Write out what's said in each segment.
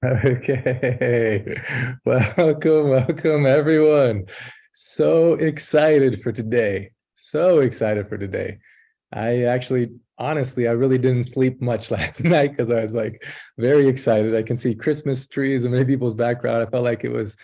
Okay. Welcome everyone. So excited for today. So excited for today. I actually, honestly, I really didn't sleep much last night because I was like very excited. I can see Christmas trees in many people's background. I felt like it was,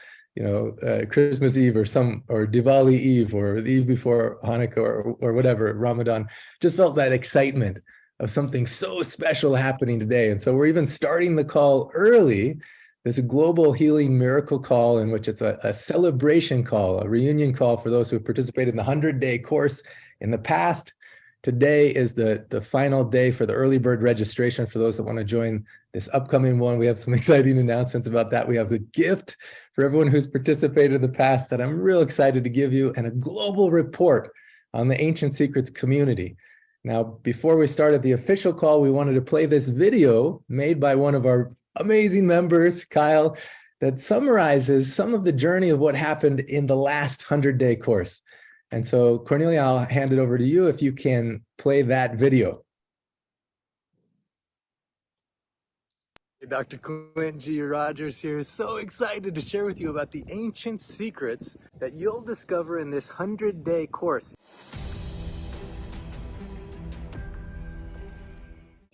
Christmas Eve or Diwali Eve or the eve before Hanukkah or whatever, Ramadan. Just felt that excitement of something so special happening today. And so we're even starting the call early. There's a global healing miracle call in which it's a celebration call, a reunion call for those who have participated in the 100-day course in the past. Today is the final day for the early bird registration for those that want to join this upcoming one. We have some exciting announcements about that. We have a gift for everyone who's participated in the past that I'm real excited to give you, and a global report on the Ancient Secrets community. Now, before we started the official call, we wanted to play this video made by one of our amazing members, Kyle, that summarizes some of the journey of what happened in the last 100-day course. And so, Cornelia, I'll hand it over to you if you can play that video. Hey, Dr. Clint G. Rogers here. So excited to share with you about the ancient secrets that you'll discover in this 100-day course.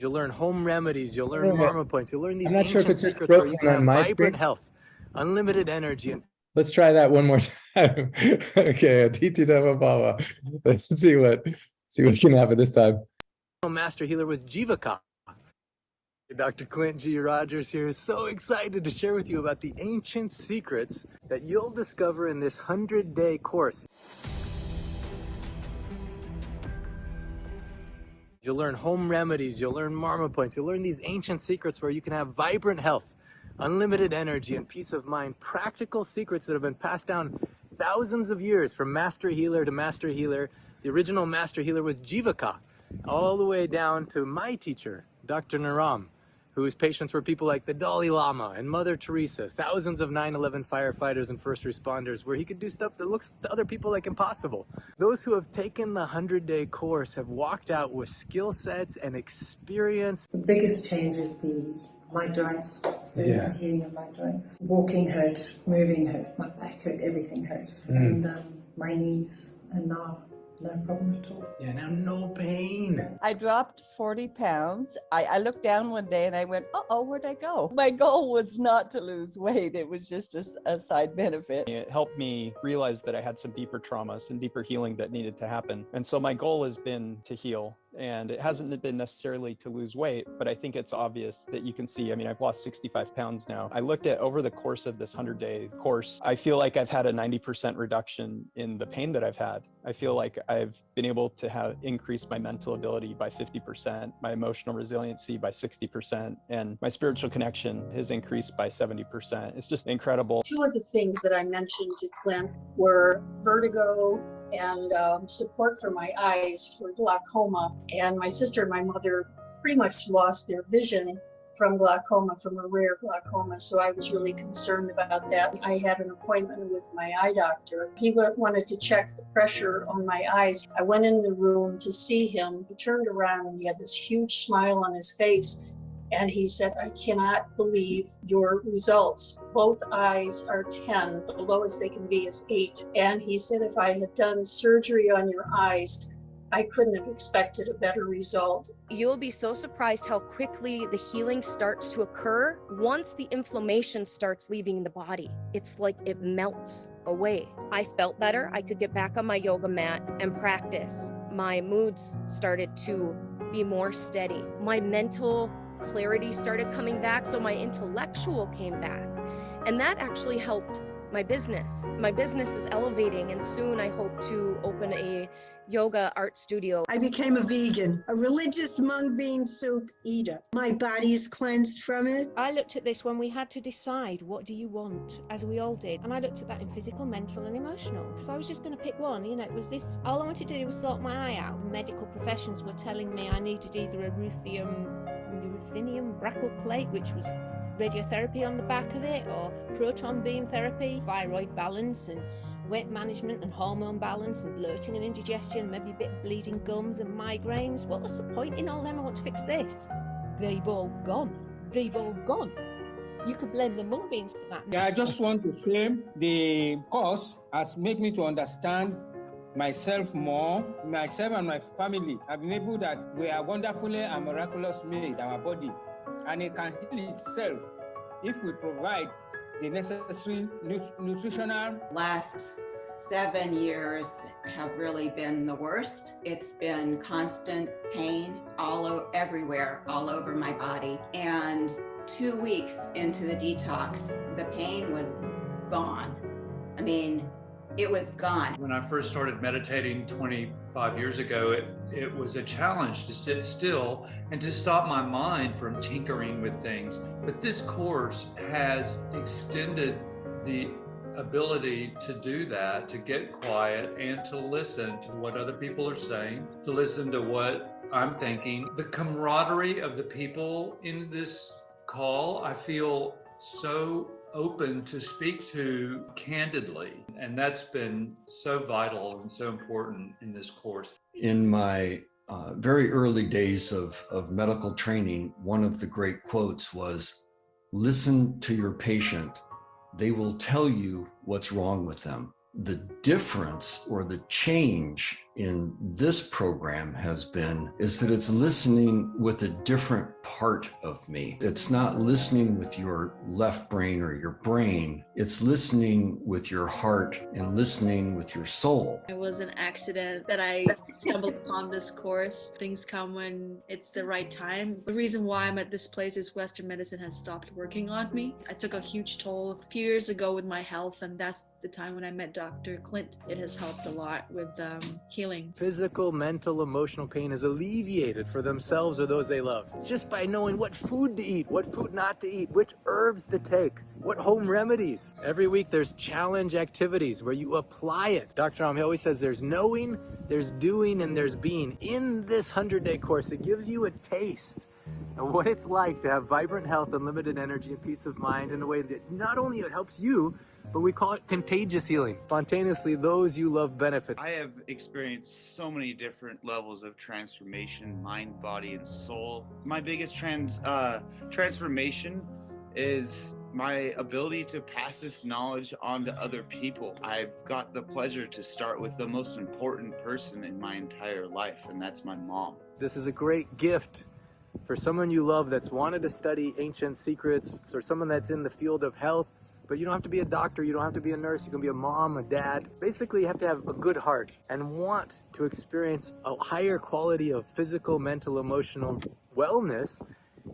You'll learn home remedies, you'll learn Marma points, you'll learn these I'm not sure if ancient it's just secrets where you frozen can on have my vibrant screen. health, unlimited energy, and Let's try that one more time. Okay, Titi Devababa. Let's see what we can have this time. master healer was Jivaka. Hey, Dr. Clint G. Rogers here. So excited to share with you about the ancient secrets that you'll discover in this 100-day course. You'll learn home remedies, you'll learn Marma points, you'll learn these ancient secrets where you can have vibrant health, unlimited energy, and peace of mind. Practical secrets that have been passed down thousands of years from master healer to master healer. The original master healer was Jivaka, all the way down to my teacher, Dr. Naram, whose patients were people like the Dalai Lama and Mother Teresa, thousands of 9/11 firefighters and first responders, where he could do stuff that looks to other people like impossible. Those who have taken the 100-day course have walked out with skill sets and experience. The biggest change is my joints, the healing of my joints. Walking hurt, moving hurt, my back hurt, everything hurt. And my knees, and now no problem at all. Yeah, now no pain. I dropped 40 pounds. I looked down one day and I went, uh-oh, where'd I go? My goal was not to lose weight. It was just a side benefit. It helped me realize that I had some deeper traumas and deeper healing that needed to happen. And so my goal has been to heal. And it hasn't been necessarily to lose weight, but I think it's obvious that you can see, I've lost 65 pounds now. I looked at over the course of this 100-day course, I feel like I've had a 90% reduction in the pain that I've had. I feel like I've been able to have increased my mental ability by 50%, my emotional resiliency by 60%, and my spiritual connection has increased by 70%. It's just incredible. Two of the things that I mentioned to Clint were vertigo and support for my eyes for glaucoma. And my sister and my mother pretty much lost their vision from glaucoma, from a rare glaucoma. So I was really concerned about that. I had an appointment with my eye doctor. He wanted to check the pressure on my eyes. I went in the room to see him. He turned around and he had this huge smile on his face. And he said, I cannot believe your results. Both eyes are 10. The lowest they can be is 8. And he said, if I had done surgery on your eyes, I couldn't have expected a better result. You'll be so surprised how quickly the healing starts to occur once the inflammation starts leaving the body. It's like it melts away. I felt better. I could get back on my yoga mat and practice. My moods started to be more steady. My mental clarity started coming back, so my intellectual came back, and that actually helped my business. My business is elevating, and soon I hope to open a yoga art studio. I became a vegan, a religious mung bean soup eater. My body is cleansed from it. I looked at this when we had to decide what do you want, as we all did, and I looked at that in physical, mental and emotional, because I was just going to pick one. It was this, all I wanted to do was sort my eye out. Medical professions were telling me I needed either a ruthenium brachial plate, which was radiotherapy on the back of it, or proton beam therapy, thyroid balance and weight management and hormone balance and bloating and indigestion, maybe a bit of bleeding gums and migraines. What was the point in all them? I want to fix this. They've all gone. They've all gone. You could blame the mung beans for that. Yeah, I just want to say the course has made me to understand myself more. Myself and my family have been able that we are wonderfully and miraculously made, our body, and it can heal itself if we provide the necessary nutritional. Last 7 years have really been the worst. It's been constant pain everywhere, all over my body. And 2 weeks into the detox, the pain was gone. I mean, it was gone. When I first started meditating 25 years ago, it was a challenge to sit still and to stop my mind from tinkering with things. But this course has extended the ability to do that, to get quiet and to listen to what other people are saying, to listen to what I'm thinking. The camaraderie of the people in this call, I feel so open to speak to candidly. And that's been so vital and so important in this course. In my very early days of medical training, one of the great quotes was, "Listen to your patient. They will tell you what's wrong with them." The difference or the change in this program is that it's listening with a different part of me. It's not listening with your left brain or your brain. It's listening with your heart and listening with your soul. It was an accident that I stumbled upon this course. Things come when it's the right time. The reason why I'm at this place is Western medicine has stopped working on me. I took a huge toll a few years ago with my health, and that's the time when I met Dr. Clint. It has helped a lot with healing. Physical, mental, emotional pain is alleviated for themselves or those they love just by knowing what food to eat, what food not to eat, which herbs to take, what home remedies. Every week there's challenge activities where you apply it. Dr. Am, he always says there's knowing, there's doing, and there's being. In this 100-day course, it gives you a taste of what it's like to have vibrant health, unlimited energy, and peace of mind in a way that not only it helps you, but we call it contagious healing. Spontaneously, those you love benefit. I have experienced so many different levels of transformation, mind, body, and soul. My biggest transformation is my ability to pass this knowledge on to other people. I've got the pleasure to start with the most important person in my entire life, and that's my mom. This is a great gift for someone you love that's wanted to study ancient secrets, for someone that's in the field of health. But you don't have to be a doctor, you don't have to be a nurse, you can be a mom, a dad. Basically, you have to have a good heart and want to experience a higher quality of physical, mental, emotional wellness,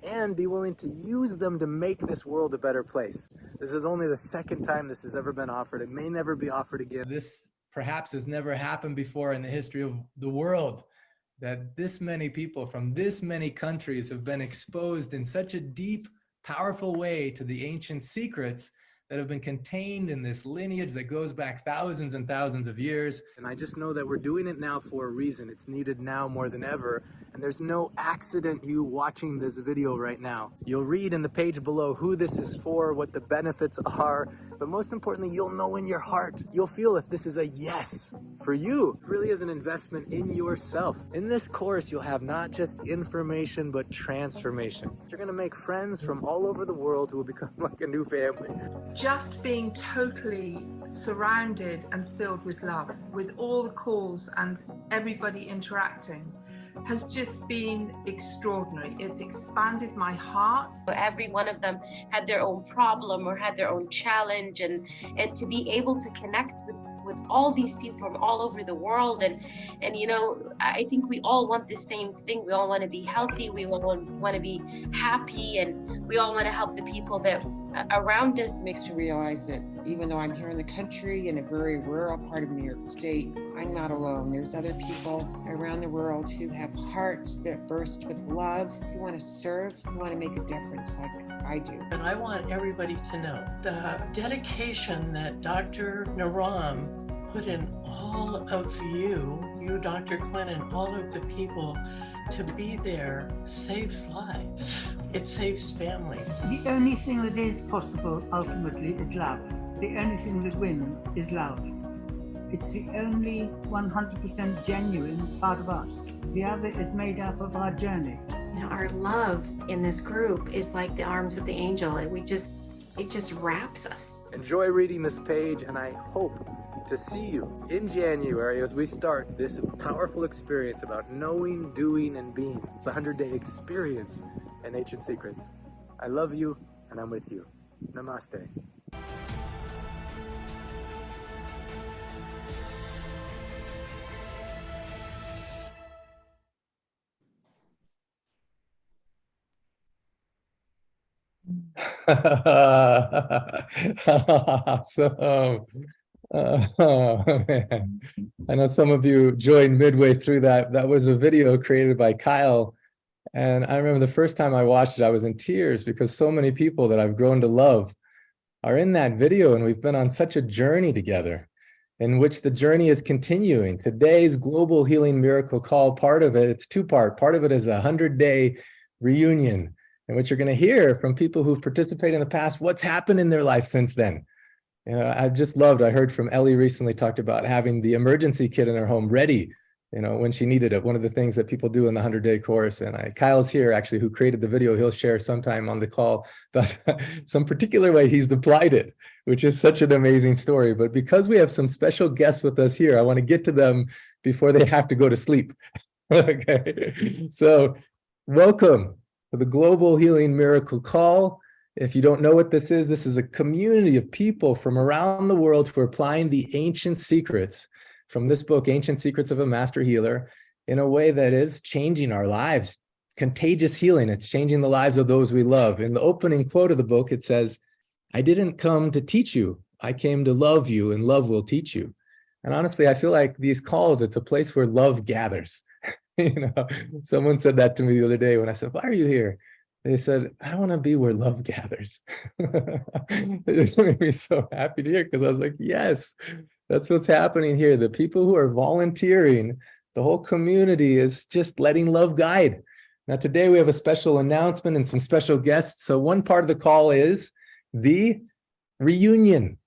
and be willing to use them to make this world a better place. This is only the second time this has ever been offered. It may never be offered again. This perhaps has never happened before in the history of the world, that this many people from this many countries have been exposed in such a deep, powerful way to the ancient secrets that have been contained in this lineage that goes back thousands and thousands of years. And I just know that we're doing it now for a reason. It's needed now more than ever. And there's no accident you watching this video right now. You'll read in the page below who this is for, what the benefits are, but most importantly, you'll know in your heart. You'll feel if this is a yes for you. It really is an investment in yourself. In this course, you'll have not just information, but transformation. You're gonna make friends from all over the world who will become like a new family. Just being totally surrounded and filled with love, with all the calls and everybody interacting, has just been extraordinary. It's expanded my heart. Every one of them had their own problem or had their own challenge, and to be able to connect with all these people from all over the world, and you know, I think we all want the same thing. We all want to be healthy, we all want to be happy, and we all want to help the people that around us. It makes me realize that even though I'm here in the country in a very rural part of New York State, I'm not alone. There's other people around the world who have hearts that burst with love, who want to serve, who want to make a difference like I do. And I want everybody to know the dedication that Dr. Naram put in all of you, Dr. Clint, and all of the people to be there saves lives. It saves family. The only thing that is possible ultimately is love. The only thing that wins is love. It's the only 100% genuine part of us. The other is made up of our journey. You know, our love in this group is like the arms of the angel. We just it just wraps us. Enjoy reading this page, and I hope to see you in January as we start this powerful experience about knowing, doing, and being. It's a 100-day experience in Ancient Secrets. I love you, and I'm with you. Namaste. Awesome. Oh, man. I know some of you joined midway through that. That was a video created by Kyle. And I remember the first time I watched it, I was in tears because so many people that I've grown to love are in that video. And we've been on such a journey together in which the journey is continuing. Today's Global Healing Miracle Call, part of it, it's two-part. Part of it is a 100-day reunion in which you're going to hear from people who've participated in the past, what's happened in their life since then. You know, I've just loved, I heard from Ellie recently talked about having the emergency kit in her home ready, you know, when she needed it. One of the things that people do in the 100-day course. And Kyle's here actually, who created the video. He'll share sometime on the call about some particular way he's applied it, which is such an amazing story. But because we have some special guests with us here, I want to get to them before they have to go to sleep. Okay, so welcome to the Global Healing Miracle Call. If you don't know what this is a community of people from around the world who are applying the ancient secrets from this book, Ancient Secrets of a Master Healer, in a way that is changing our lives. Contagious healing, it's changing the lives of those we love. In the opening quote of the book, it says, "I didn't come to teach you, I came to love you, and love will teach you." And honestly, I feel like these calls, it's a place where love gathers. You know, someone said that to me the other day when I said, "Why are you here?" They said, "I want to be where love gathers." It just made me so happy to hear, because I was like, yes, that's what's happening here. The people who are volunteering, the whole community is just letting love guide. Now, today we have a special announcement and some special guests. So one part of the call is the reunion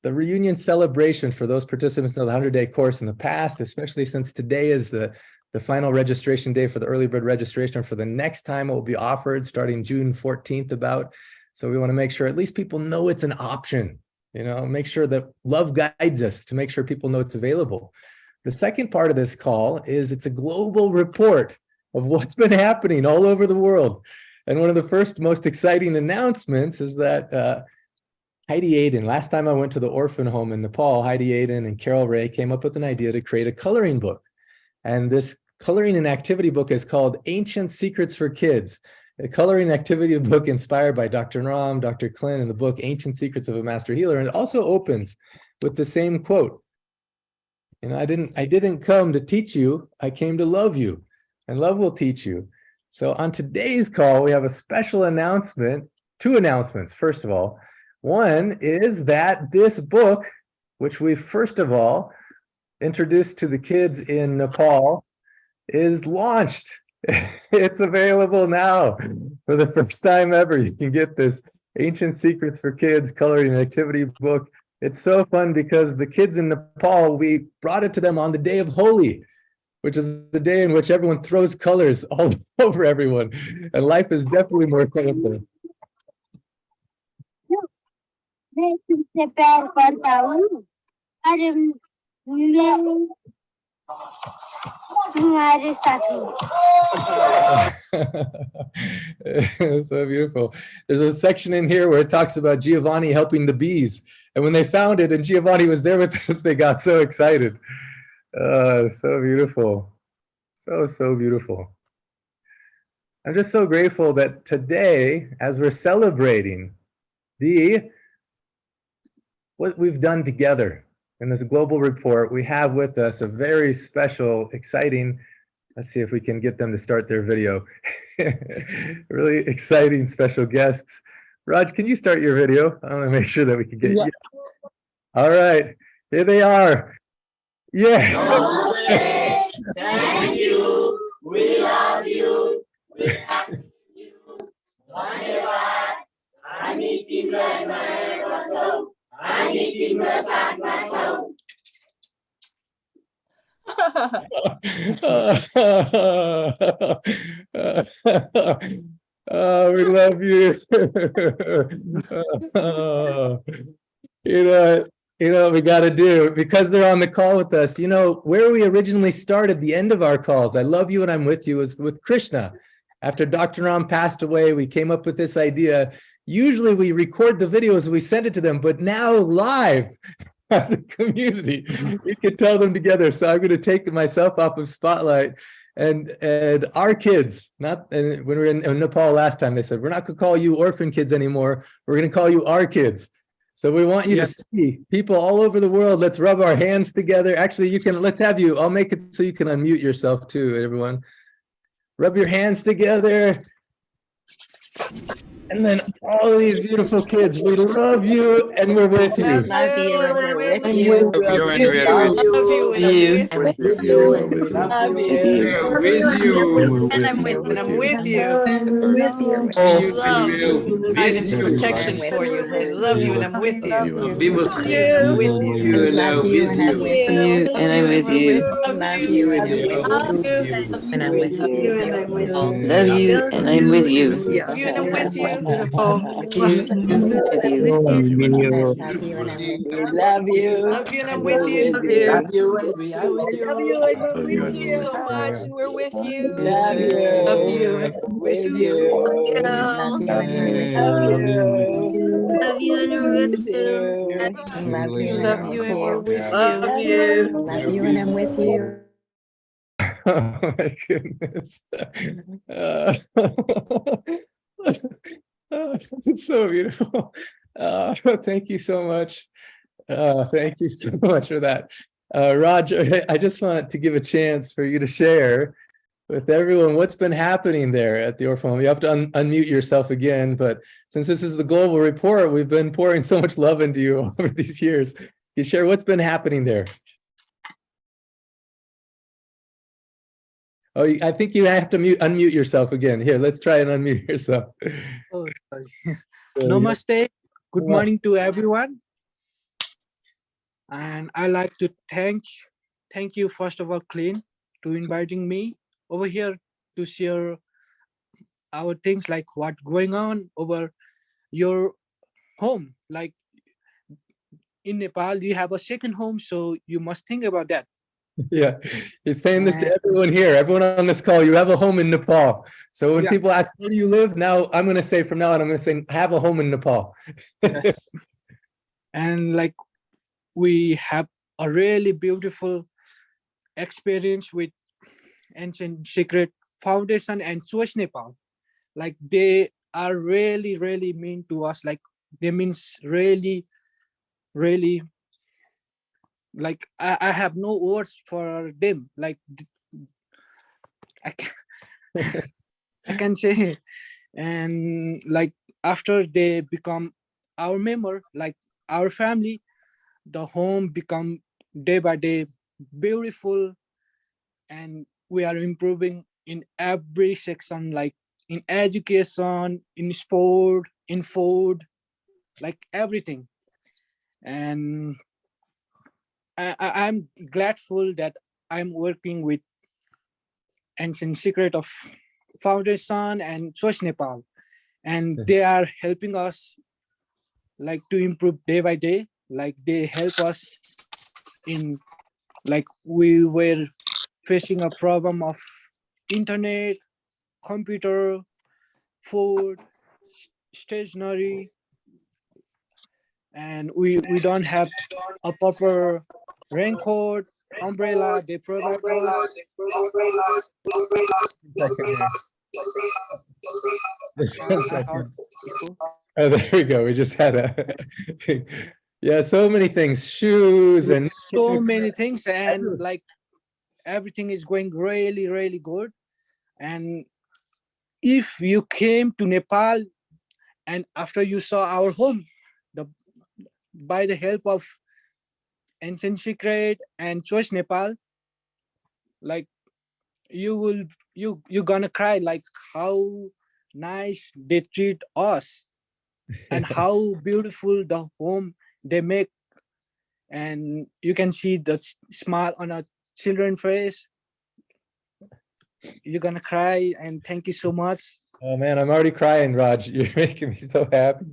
celebration for those participants in the 100-day course in the past, especially since today is the final registration day for the early bird registration for the next time it will be offered starting June 14th about. So we want to make sure at least people know it's an option, you know, make sure that love guides us to make sure people know it's available. The second part of this call is it's a global report of what's been happening all over the world. And one of the first most exciting announcements is that Heidi Aiden, last time I went to the orphan home in Nepal, Heidi Aiden and Carol Ray came up with an idea to create a coloring book. And this coloring and activity book is called Ancient Secrets for Kids, a coloring activity book inspired by Dr. Ram, Dr. Clint, and the book Ancient Secrets of a Master Healer. And it also opens with the same quote. You know, I didn't come to teach you, I came to love you, and love will teach you. So on today's call, we have a special announcement, two announcements. First of all, one is that this book, which we first of all introduced to the kids in Nepal, is launched. It's available now for the first time ever. You can get this Ancient Secrets for Kids coloring activity book. It's so fun because the kids in Nepal, we brought it to them on the day of Holi, which is the day in which everyone throws colors all over everyone. And life is definitely more colorful. So beautiful. There's a section in here where it talks about Giovanni helping the bees. And when they found it and Giovanni was there with us, they got so excited. So beautiful. So beautiful. I'm just so grateful that today, as we're celebrating what we've done together in this global report, we have with us a very special, exciting, let's see if we can get them to start their video. Really exciting special guests. Raj, can you start your video? I want to make sure that we can get you. All right, here they are. Yeah. Thank you. We love you. We love you. Oh, we love you. Oh, you know, what we got to do because they're on the call with us. Where we originally started the end of our calls, I love you and I'm with you, was with Krishna. After Dr. Ram passed away, we came up with this idea. Usually we record the videos and we send it to them, but now live as a community, we can tell them together. So I'm going to take myself off of Spotlight. And our kids, when we were in Nepal last time, they said, we're not going to call you orphan kids anymore. We're going to call you our kids. So we want you to see people all over the world. Let's rub our hands together. Actually, I'll make it so you can unmute yourself too, everyone. Rub your hands together. And then all these beautiful kids, we love you and we're with you. Love you and we're with you. Love you. And I'm with you. Love guidance protection for you. I love you and I'm with you. Be with you. Love you and I'm with you. And I'm with you. Love you and I'm with you. Love you and I'm with you. Love you and I'm with you. Love you and I'm with you. Love you. Love you and I'm with you. Love you. Love you and so much. We're with you. Love you. Love you. With you. Love you and we're with you. Love you. Love you and we're with you. Love you. Love you and I'm with you. Oh my goodness. It's so beautiful. Thank you so much. Thank you so much for that. Roger, I just want to give a chance for you to share with everyone what's been happening there at the orphan home. You have to unmute yourself again, but since this is the global report, we've been pouring so much love into you over these years. Can you share what's been happening there? Oh, I think you have to unmute yourself again. Here, let's try and unmute yourself. Oh, sorry. Namaste. Good morning to everyone. And I like to thank you first of all, Clint, to inviting me over here to share our things like what going on over your home. Like in Nepal, you have a second home, so you must think about that. Yeah, he's saying this to everyone here, everyone on this call. You have a home in Nepal. So when people ask, where do you live? Now I'm going to say from now on, I'm going to say, have a home in Nepal. Yes. And like we have a really beautiful experience with Ancient Secret Foundation and Choice Nepal. Like they are really, really mean to us. Like they means really, really, like I have no words for them. Like I can say, and like after they become our member, like our family, the home become day by day beautiful, and we are improving in every section, like in education, in sport, in food, like everything. And I'm grateful that I'm working with Ancient Secret of Foundation and Choice Nepal, and they are helping us like to improve day by day. Like they help us in, like we were facing a problem of internet, computer, food, stationery, and we don't have a proper raincoat, umbrella. They provide us. Oh, there we go. We just had yeah, so many things, shoes and so many things, and like everything is going really, really good. And if you came to Nepal and after you saw our home, by the help of Ancient Secret and Choice Nepal, like you're gonna cry, like how nice they treat us and how beautiful the home they make, and you can see the smile on a children's face. You're gonna cry, and thank you so much. Oh man, I'm already crying, Raj. You're making me so happy.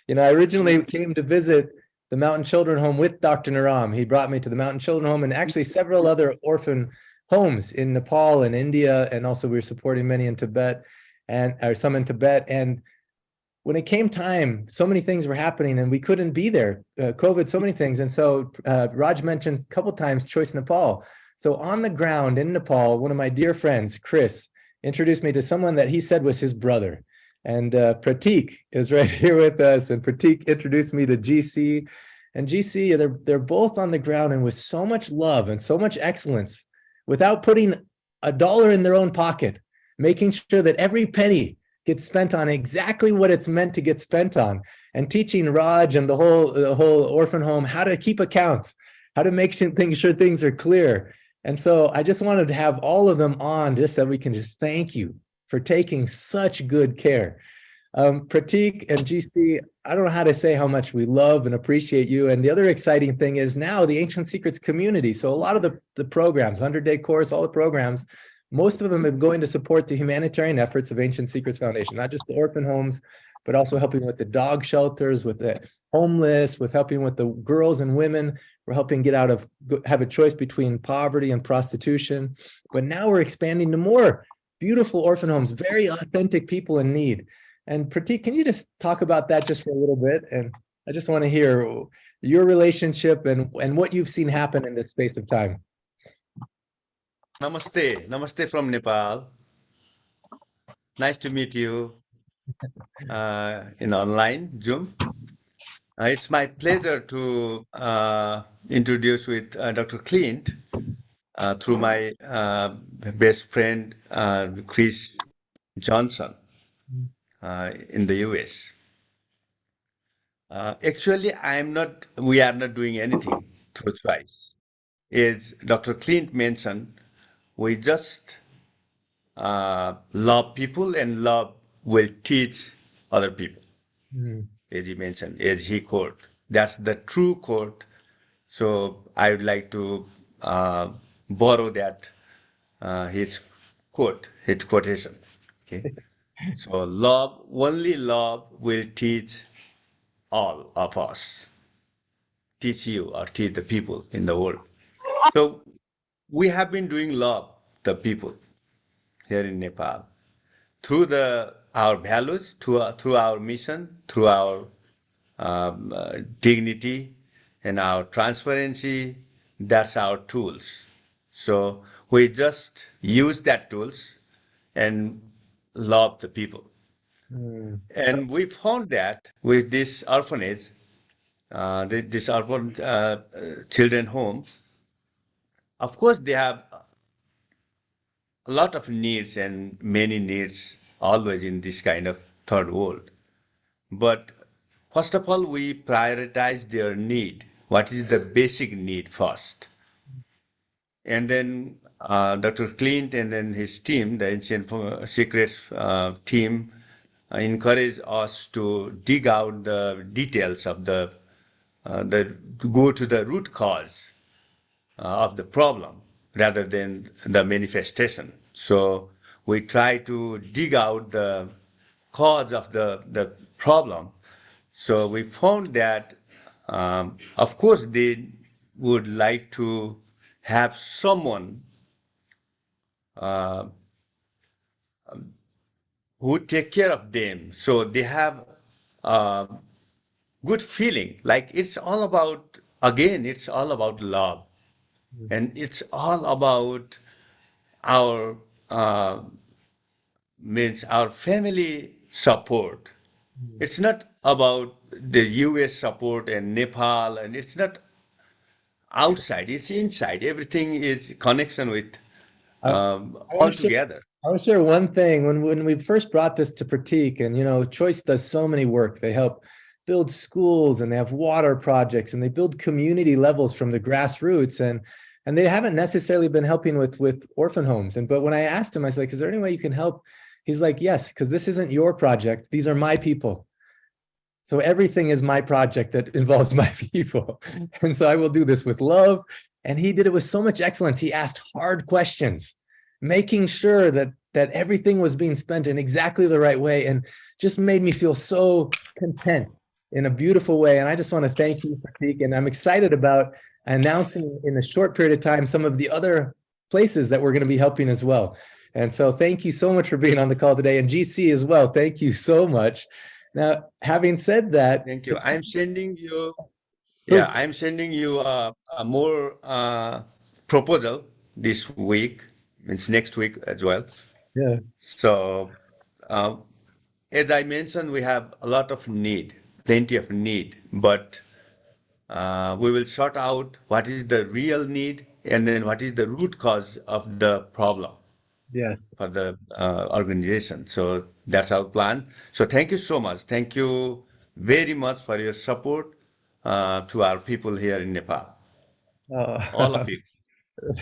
You know, I originally came to visit the Mountain Children Home with Dr. Naram. He brought me to the Mountain Children Home and actually several other orphan homes in Nepal and India, and also we were supporting many in Tibet or some in Tibet. And when it came time, so many things were happening and we couldn't be there. COVID, so many things. And so Raj mentioned a couple times Choice Nepal. So on the ground in Nepal, one of my dear friends, Chris, introduced me to someone that he said was his brother. And Pratik is right here with us. And Pratik introduced me to GC. And GC, they're both on the ground and with so much love and so much excellence, without putting $1 in their own pocket, making sure that every penny gets spent on exactly what it's meant to get spent on, and teaching Raj and the whole orphan home how to keep accounts, how to make sure things are clear. And so I just wanted to have all of them on just so we can just thank you for taking such good care. Pratik and GC, I don't know how to say how much we love and appreciate you. And the other exciting thing is now the Ancient Secrets community. So a lot of the programs, 100-day course, all the programs, most of them are going to support the humanitarian efforts of Ancient Secrets Foundation, not just the orphan homes, but also helping with the dog shelters, with the homeless, with helping with the girls and women. We're helping have a choice between poverty and prostitution. But now we're expanding to more beautiful orphan homes, very authentic people in need. And Pratik, can you just talk about that just for a little bit? And I just want to hear your relationship and what you've seen happen in this space of time. Namaste. Namaste from Nepal. Nice to meet you in online Zoom. It's my pleasure to introduce with Dr. Clint through my best friend, Chris Johnson in the US. Actually, we are not doing anything through choice. As Dr. Clint mentioned, we just love people, and love will teach other people. As he mentioned, as he quote. That's the true quote. So I would like to borrow that, his quote, his quotation. Okay. So only love will teach all of us. Teach you or teach the people in the world. So we have been doing love the people here in Nepal through our values, through our mission, through our dignity and our transparency. That's our tools. So we just use that tools and love the people. And we found that with this orphanage, this orphan children home, of course they have a lot of needs and many needs always in this kind of third world. But first of all, we prioritize their need. What is the basic need first? And then Dr. Clint and then his team, the Ancient Secrets team, encourage us to dig out the details of go to the root cause of the problem rather than the manifestation. So we try to dig out the cause of the problem. So we found that, of course, they would like to have someone who take care of them. So they have good feeling. Like it's all about, again, it's all about love. And it's all about our family support. It's not about the US support and Nepal, and it's not outside, it's inside. Everything is connection with all together. I want to share one thing. When we first brought this to Pratik, and Choice does so many work. They help build schools, and they have water projects, and they build community levels from the grassroots, and they haven't necessarily been helping with orphan homes. But when I asked him, I was like, is there any way you can help? He's like, yes, because this isn't your project. These are my people. So everything is my project that involves my people. And so I will do this with love. And he did it with so much excellence. He asked hard questions, making sure that that everything was being spent in exactly the right way, and just made me feel so content in a beautiful way. And I just want to thank you, Pratik, and I'm excited about announcing in a short period of time some of the other places that we're going to be helping as well. And so thank you so much for being on the call today, and GC as well. Thank you so much. Now, having said that, thank you. I'm sending you, yeah, I'm sending you a more proposal this week. It's next week as well. Yeah. So, as I mentioned, we have a lot of need, plenty of need, but we will sort out what is the real need and then what is the root cause of the problem. Yes. For the organization. So that's our plan. So thank you so much. Thank you very much for your support to our people here in Nepal. All of you.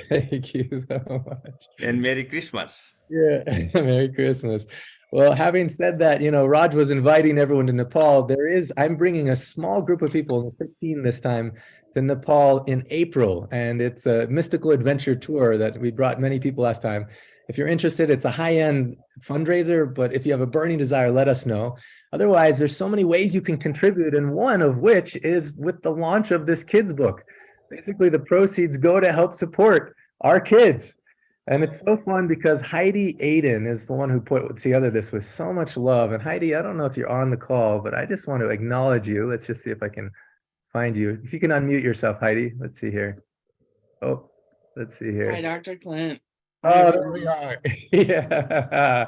Thank you so much. And Merry Christmas. Yeah, Merry Christmas. Well, having said that, Raj was inviting everyone to Nepal. I'm bringing a small group of people, 15 this time, to Nepal in April. And it's a mystical adventure tour that we brought many people last time. If you're interested, it's a high-end fundraiser, but if you have a burning desire, let us know. Otherwise, there's so many ways you can contribute, and one of which is with the launch of this kids book. Basically, the proceeds go to help support our kids. And it's so fun because Heidi Aiden is the one who put together this with so much love. And Heidi, I don't know if you're on the call, but I just want to acknowledge you. Let's just see if I can find you. If you can unmute yourself, Heidi. Let's see here. Oh, let's see here. Hi, Dr. Clint. Oh, there we are. Yeah.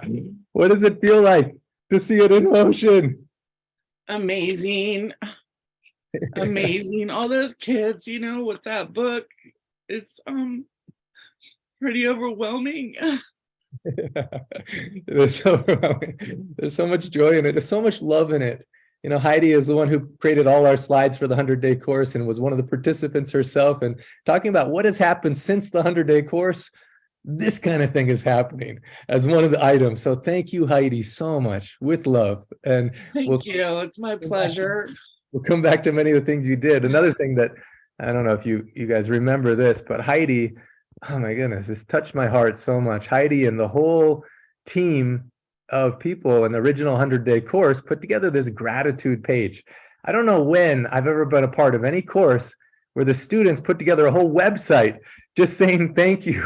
What does it feel like to see it in motion? Amazing. Amazing. All those kids, with that book, it's pretty overwhelming. It is so overwhelming. There's so much joy in it. There's so much love in it. Heidi is the one who created all our slides for the 100-day course and was one of the participants herself. And talking about what has happened since the 100-day course, this kind of thing is happening as one of the items. So thank you, Heidi, so much, with love. And Thank you. It's my pleasure. We'll come back to many of the things you did. Another thing that, I don't know if you guys remember this, but Heidi, oh my goodness, this touched my heart so much. Heidi and the whole team of people in the original 100-day course put together this gratitude page. I don't know when I've ever been a part of any course where the students put together a whole website just saying thank you,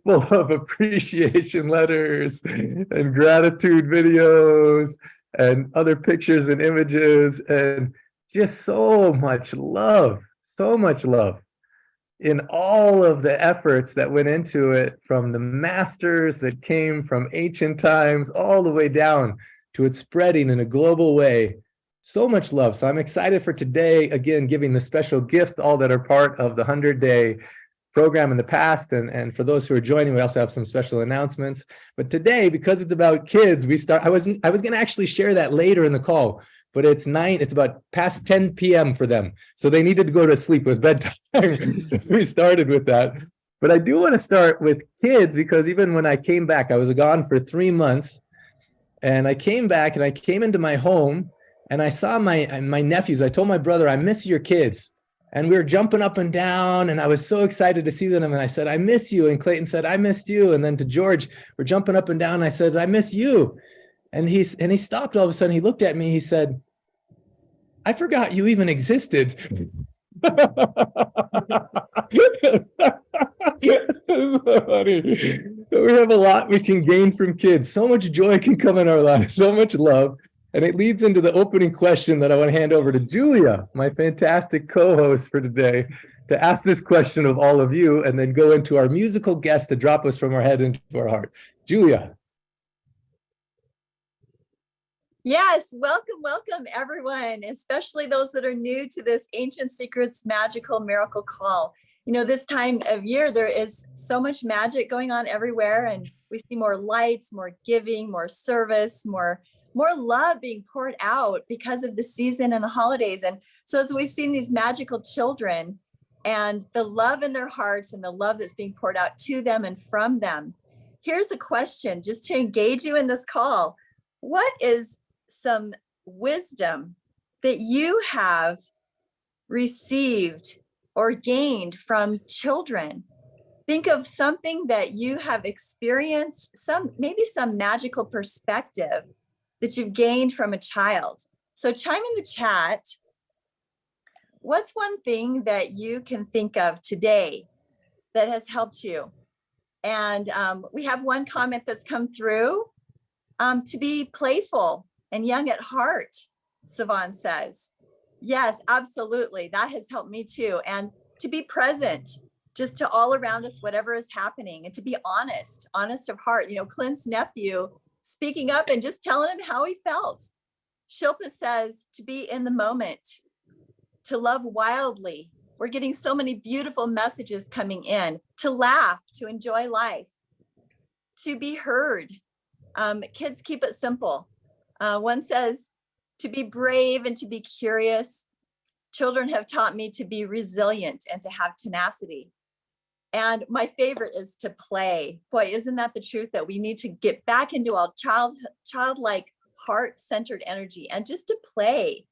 full of appreciation letters and gratitude videos and other pictures and images, and just so much love in all of the efforts that went into it, from the masters that came from ancient times all the way down to it spreading in a global way. So much love. So I'm excited for today, again, giving the special gifts to all that are part of the 100-day program in the past. And for those who are joining, we also have some special announcements. But today, because it's about kids, I was going to actually share that later in the call, but it's about past 10 p.m. for them. So they needed to go to sleep. It was bedtime. So we started with that. But I do want to start with kids, because even when I came back, I was gone for 3 months, and I came back and I came into my home and I saw my nephews. I told my brother, I miss your kids. And we were jumping up and down, and I was so excited to see them. And I said, I miss you. And Clayton said, I missed you. And then to George, we're jumping up and down. And I said, I miss you. And he stopped all of a sudden. He looked at me. He said, I forgot you even existed. So funny. So we have a lot we can gain from kids. So much joy can come in our lives, so much love. And it leads into the opening question that I want to hand over to Julia, my fantastic co-host for today, to ask this question of all of you, and then go into our musical guest to drop us from our head into our heart. Julia. Yes, welcome everyone, especially those that are new to this Ancient Secrets Magical Miracle Call. This time of year, there is so much magic going on everywhere, and we see more lights, more giving, more service, more love being poured out because of the season and the holidays. And so as we've seen these magical children and the love in their hearts and the love that's being poured out to them and from them, here's a question just to engage you in this call. What is some wisdom that you have received or gained from children Think of something that you have experienced, maybe some magical perspective that you've gained from a child. So chime in the chat. What's one thing that you can think of today that has helped you? And we have one comment that's come through. To be playful and young at heart, Savon says. Yes, absolutely. That has helped me too. And to be present just to all around us, whatever is happening, and to be honest of heart. You know, Clint's nephew speaking up and just telling him how he felt. Shilpa says to be in the moment, to love wildly. We're getting so many beautiful messages coming in. To laugh, to enjoy life, to be heard. Kids, keep it simple. One says to be brave and to be curious. Children have taught me to be resilient and to have tenacity. And my favorite is to play. Boy, isn't that the truth, that we need to get back into our childlike, heart-centered energy and just to play.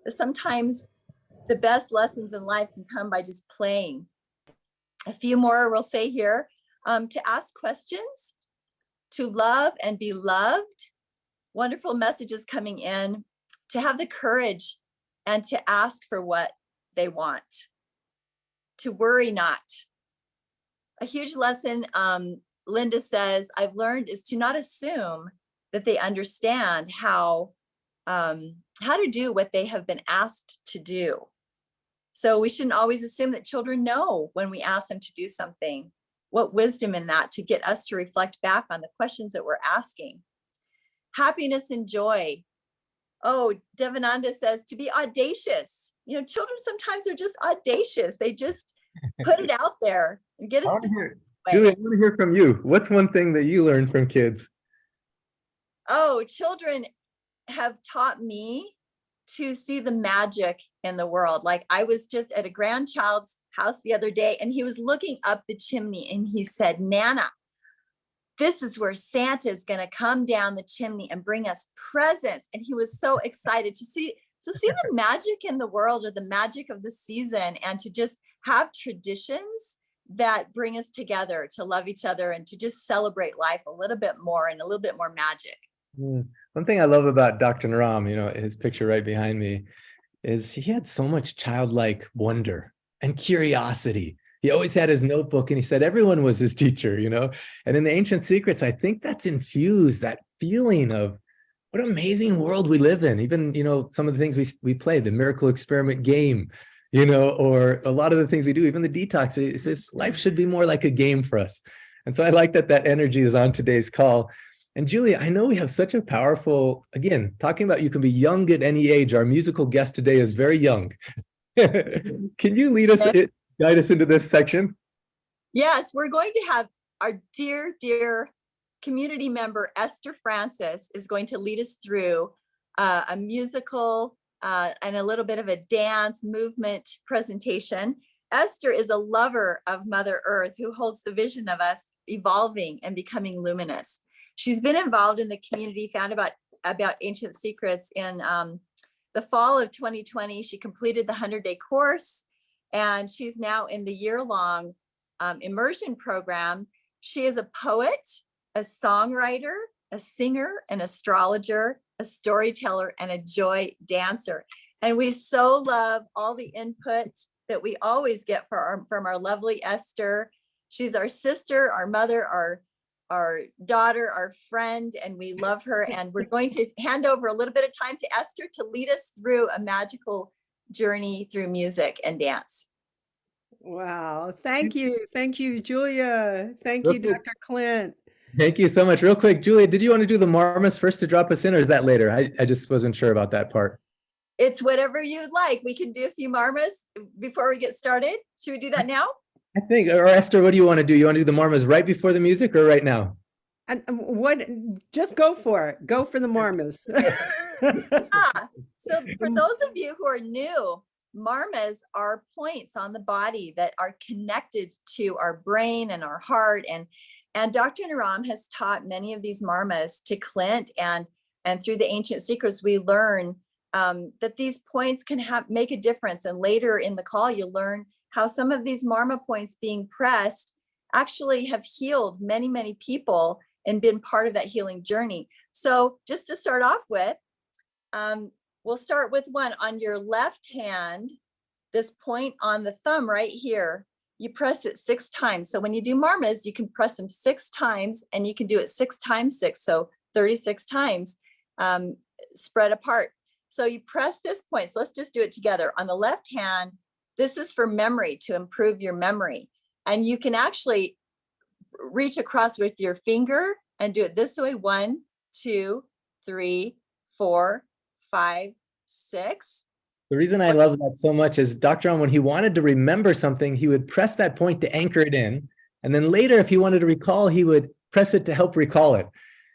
Sometimes the best lessons in life can come by just playing. A few more we'll say here. To ask questions, to love and be loved. Wonderful messages coming in. To have the courage and to ask for what they want. To worry not. A huge lesson, Linda says, I've learned is to not assume that they understand how to do what they have been asked to do. So we shouldn't always assume that children know when we ask them to do something. What wisdom in that to get us to reflect back on the questions that we're asking. Happiness and joy. Oh, Devananda says to be audacious. You know, children sometimes are just audacious. They just put it out there and get us. Julie, I want to hear from you. What's one thing that you learned from kids? Oh, children have taught me to see the magic in the world. Like I was just at a grandchild's house the other day and he was looking up the chimney and he said, Nana, this is where Santa is going to come down the chimney and bring us presents. And he was so excited to see the magic in the world, or the magic of the season, and to just have traditions that bring us together to love each other and to just celebrate life a little bit more and a little bit more magic. One thing I love about Dr. Naram, you know, his picture right behind me, is he had so much childlike wonder and curiosity. He always had his notebook and he said everyone was his teacher, you know. And in the Ancient Secrets, I think that's infused that feeling of what an amazing world we live in. Even, you know, some of the things we play, the miracle experiment game, you know, or a lot of the things we do, even the detox, it says life should be more like a game for us. And so I like that energy is on today's call. And Julia, I know we have such a powerful, again, talking about you can be young at any age. Our musical guest today is very young. Can you lead us, guide us into this section? Yes, we're going to have our dear, dear community member, Esther Francis, is going to lead us through a musical and a little bit of a dance movement presentation. Esther is a lover of Mother Earth who holds the vision of us evolving and becoming luminous. She's been involved in the community, found about Ancient Secrets in the fall of 2020. She completed the 100-day course, and she's now in the year-long immersion program. She is a poet, a songwriter, a singer, an astrologer, a storyteller, and a joy dancer. And we so love all the input that we always get from our lovely Esther. She's our sister, our mother, our daughter, our friend, and we love her. And we're going to hand over a little bit of time to Esther to lead us through a magical journey through music and dance. Wow. Thank you, Julia. Thank you, Dr. Clint. Thank you so much. Real quick, Julia, did you want to do the Marmas first to drop us in, or is that later? I just wasn't sure about that part. It's whatever you'd like. We can do a few Marmas before we get started. Should we do that now? I think, or Esther, what do you want to do? You want to do the Marmas right before the music or right now? Just go for it. Go for the Marmas. So for those of you who are new, Marmas are points on the body that are connected to our brain and our heart. And Dr. Naram has taught many of these Marmas to Clint, and through the Ancient Secrets, we learn that these points can make a difference. And later in the call, you'll learn how some of these Marma points being pressed actually have healed many, many people and been part of that healing journey. So just to start off with, we'll start with one on your left hand, this point on the thumb right here. You press it 6 times. So when you do marmas, you can press them 6 times, and you can do it 6 times 6. So 36 times spread apart. So you press this point. So let's just do it together. On the left hand, this is for memory, to improve your memory. And you can actually reach across with your finger and do it this way. 1, 2, 3, 4, 5, 6. The reason I love that so much is Dr. On, when he wanted to remember something, he would press that point to anchor it in. And then later, if he wanted to recall, he would press it to help recall it.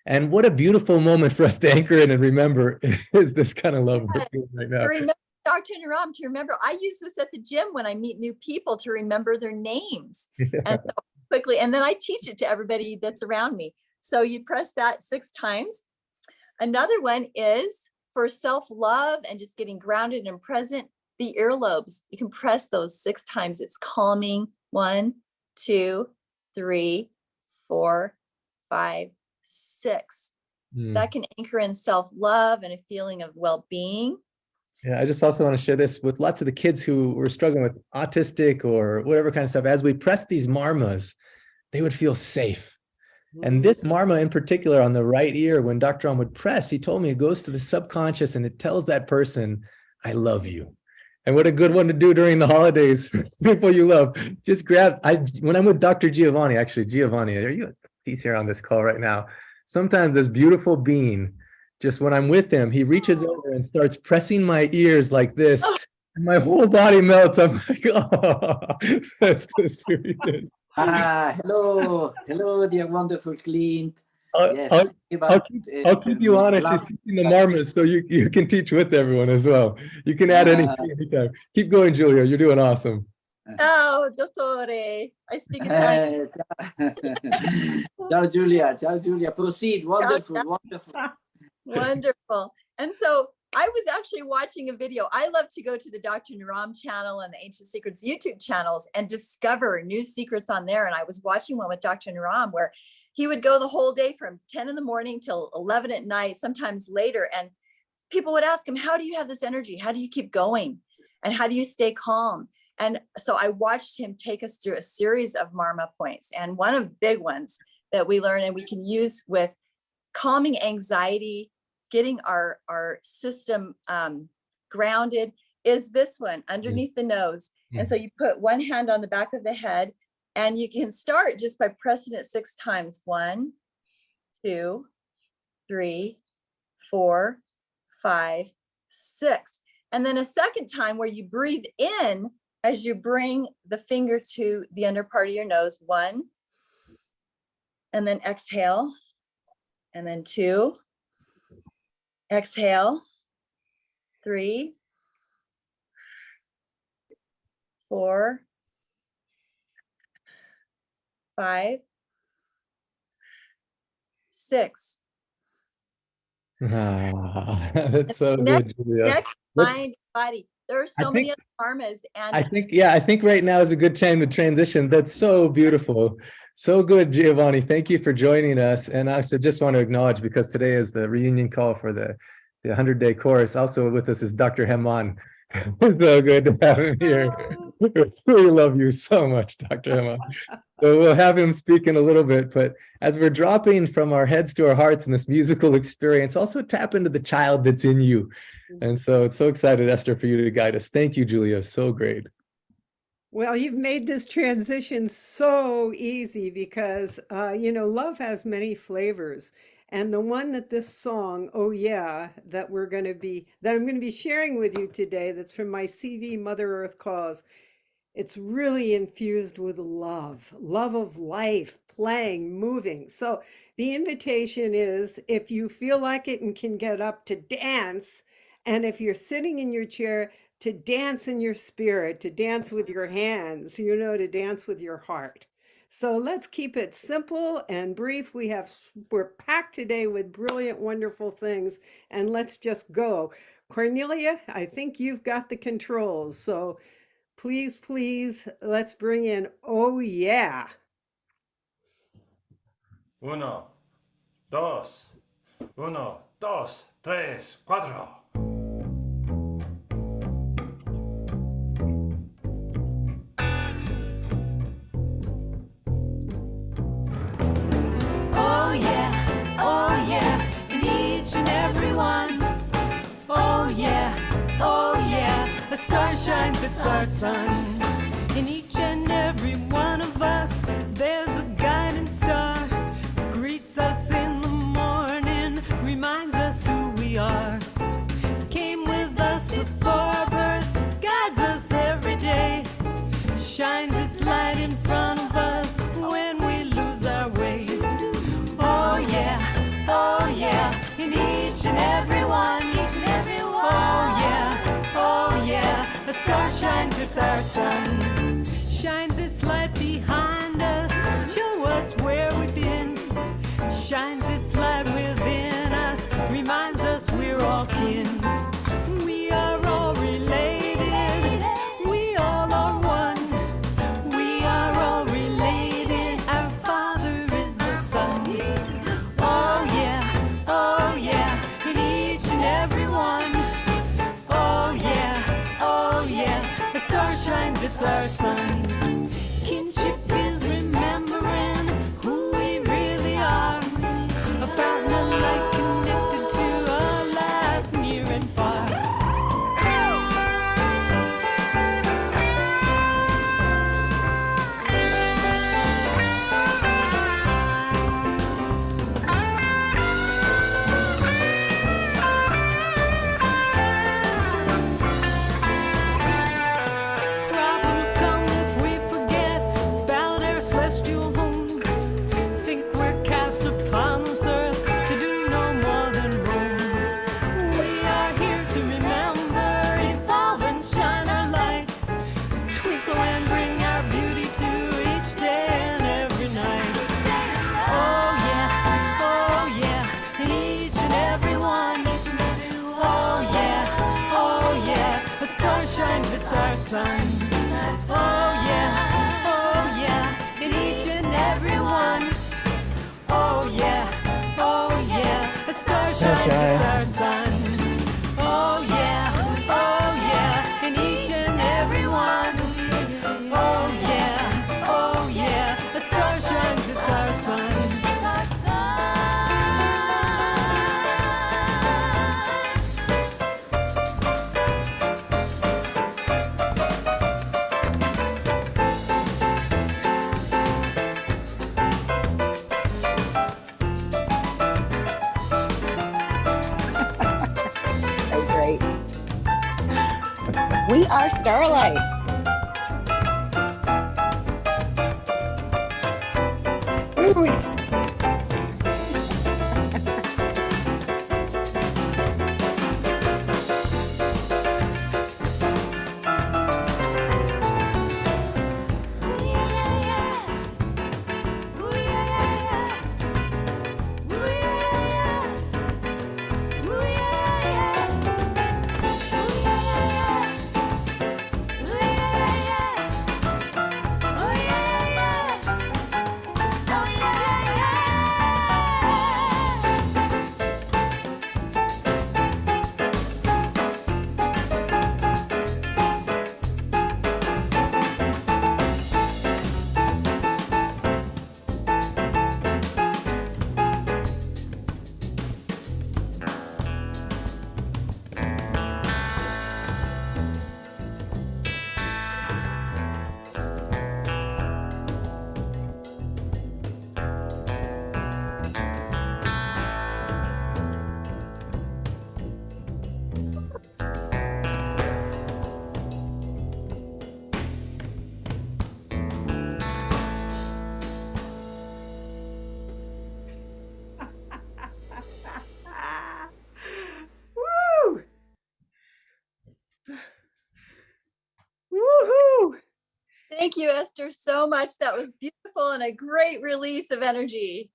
And what a beautiful moment for us to anchor in and remember is this kind of love we're feeling right now. To remember Dr. Naram, to remember, I use this at the gym when I meet new people to remember their names. Yeah. And so quickly, and then I teach it to everybody that's around me. So you press that 6 times. Another one is for self-love and just getting grounded and present, the earlobes. You can press those 6 times. It's calming. 1, 2, 3, 4, 5, 6. That can anchor in self-love and a feeling of well-being. Yeah, I just also want to share this with lots of the kids who were struggling with autistic or whatever kind of stuff. As we pressed these marmas, they would feel safe. And this marma in particular on the right ear, when Dr. On would press, he told me it goes to the subconscious and it tells that person, I love you. And what a good one to do during the holidays for people you love. Just grab, when I'm with Dr. Giovanni, actually, Giovanni, he's here on this call right now. Sometimes this beautiful being, just when I'm with him, he reaches over and starts pressing my ears like this. And my whole body melts. I'm like, oh, that's the sweetest. Hello, dear wonderful Clint. Yes, I'll keep you on it. She's teaching the marmas, so you can teach with everyone as well. You can add anything anytime. Keep going, Julia. You're doing awesome. Ciao, dottore. I speak Italian. Ciao, Julia. Ciao, Julia. Proceed. Wonderful, wonderful. Wonderful. And so I was actually watching a video. I love to go to the Dr. Naram channel and the Ancient Secrets YouTube channels and discover new secrets on there. And I was watching one with Dr. Naram where he would go the whole day from 10 in the morning till 11 at night, sometimes later. And people would ask him, how do you have this energy? How do you keep going? And how do you stay calm? And so I watched him take us through a series of Marma points. And one of the big ones that we learn and we can use with calming anxiety, getting our system grounded, is this one underneath the nose. And so you put one hand on the back of the head, and you can start just by pressing it 6 times. 1, 2, 3, 4, 5, 6. And then a second time where you breathe in as you bring the finger to the under part of your nose. 1, and then exhale, and then 2, exhale, 3, 4, 5, 6. That's so good, Julia. Next, mind, body. There are so many other karmas, and I think right now is a good time to transition. That's so beautiful. So good, Giovanni. Thank you for joining us. And I also just want to acknowledge, because today is the reunion call for the 100-day course. Also with us is Dr. Heman. So good to have him here. We love you so much, Dr. Heman. So we'll have him speak in a little bit, but as we're dropping from our heads to our hearts in this musical experience, also tap into the child that's in you. And so it's so excited, Esther, for you to guide us. Thank you, Julia. So great. Well, you've made this transition so easy because, love has many flavors. And the one that this song, Oh Yeah, that I'm going to be sharing with you today, that's from my CD, Mother Earth Calls, it's really infused with love of life, playing, moving. So the invitation is, if you feel like it and can get up, to dance. And if you're sitting in your chair, to dance in your spirit, to dance with your hands, to dance with your heart. So let's keep it simple and brief. We're packed today with brilliant, wonderful things, and let's just go. Cornelia, I think you've got the controls. So please, let's bring in Oh Yeah. Uno, dos. Uno, dos, tres, cuatro. Oh yeah, in each and every one. Oh yeah, a star shines, it's our sun. In each and every one of us, there's a guiding star. Greets us in the morning, reminds us who we are. Came with us before birth, guides us every day. Shines its light in front of us when we lose our way. Oh yeah, in each and every one. Oh yeah, a star shines, it's our sun. Shines its light behind us to show us where we've been. Shines its light within us, reminds us we're all kin. We are all related, we all are one. We are all related, our Father is the Son. Oh yeah, in each and every one. Oh yeah, a star shines, it's our sun. Kinship is remembering who we really are. A fountain of light connected to our life near and far. Problems come if we forget about our celestial home. Think we're cast upon this earth to do no more than roam. We are here to remember, evolve and shine our light. Twinkle and bring our beauty to each day and every night. Oh yeah, in each and every one. Oh yeah, a star shines, it's our sun. Oh yeah, in each and every one. Oh yeah, a star shines, it's our sun. Oh yeah, in each and every one. Oh yeah, a star shines, it's our sun. So great. We are Starlight. Woo! Woohoo! Thank you, Esther, so much. That was beautiful and a great release of energy.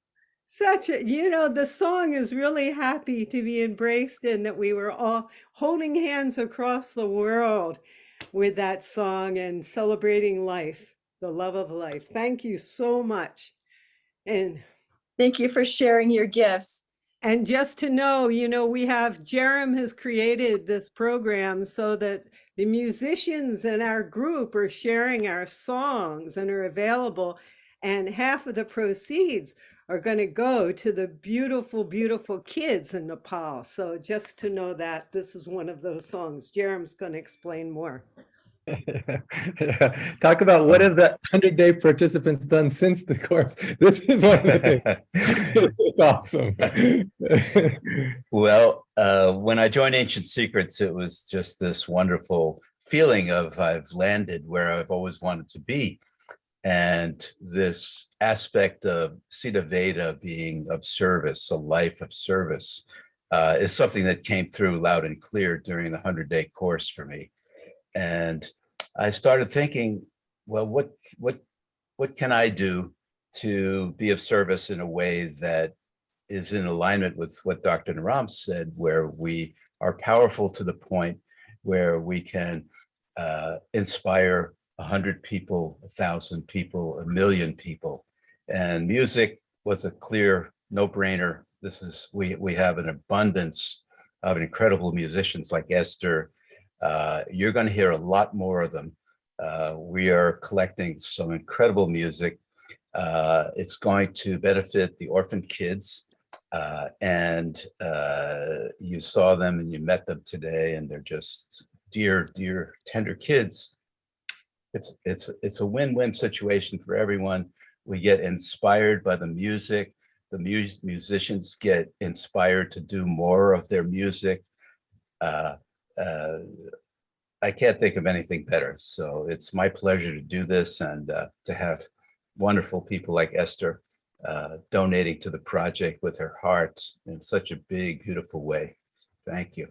Such a, the song is really happy to be embraced, and that we were all holding hands across the world with that song and celebrating life, the love of life. Thank you so much. And Thank you for sharing your gifts. And just to know, we have Jerem has created this program so that the musicians in our group are sharing our songs and are available. And half of the proceeds are going to go to the beautiful, beautiful kids in Nepal. So just to know that this is one of those songs. Jerem's going to explain more. Talk about what have the 100-day participants done since the course. This is one of the things. It's awesome. Well, when I joined Ancient Secrets, it was just this wonderful feeling of I've landed where I've always wanted to be. And this aspect of Siddha Veda being of service, a life of service, is something that came through loud and clear during the 100-day course for me. And I started thinking, well, what can I do to be of service in a way that is in alignment with what Dr. Naram said, where we are powerful to the point where we can inspire 100 people, 1,000 people, 1 million people. And music was a clear no-brainer. We have an abundance of incredible musicians like Esther. You're going to hear a lot more of them. We are collecting some incredible music. It's going to benefit the orphan kids. And you saw them and you met them today, and they're just dear, dear, tender kids. It's a win-win situation for everyone. We get inspired by the music. The musicians get inspired to do more of their music. I can't think of anything better. So it's my pleasure to do this and to have wonderful people like Esther donating to the project with her heart in such a big, beautiful way. Thank you.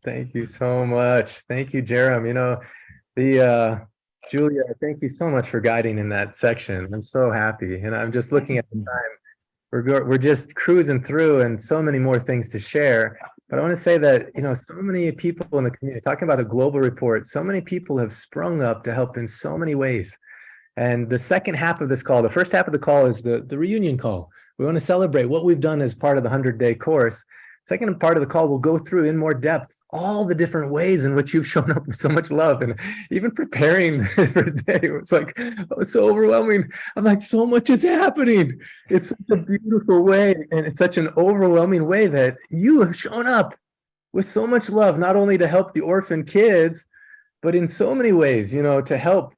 Thank you so much. Thank you, Jerem. Julia, thank you so much for guiding in that section. I'm so happy. And I'm just looking at the time. We're just cruising through and so many more things to share. But I want to say that, so many people in the community, talking about a global report, so many people have sprung up to help in so many ways. And the second half of this call, the first half of the call is the reunion call. We want to celebrate what we've done as part of the 100-day course. Second part of the call, we'll go through in more depth all the different ways in which you've shown up with so much love, and even preparing for the day. It's like, it's so overwhelming. I'm like, so much is happening. It's such a beautiful way, and it's such an overwhelming way that you have shown up with so much love, not only to help the orphan kids, but in so many ways, to help.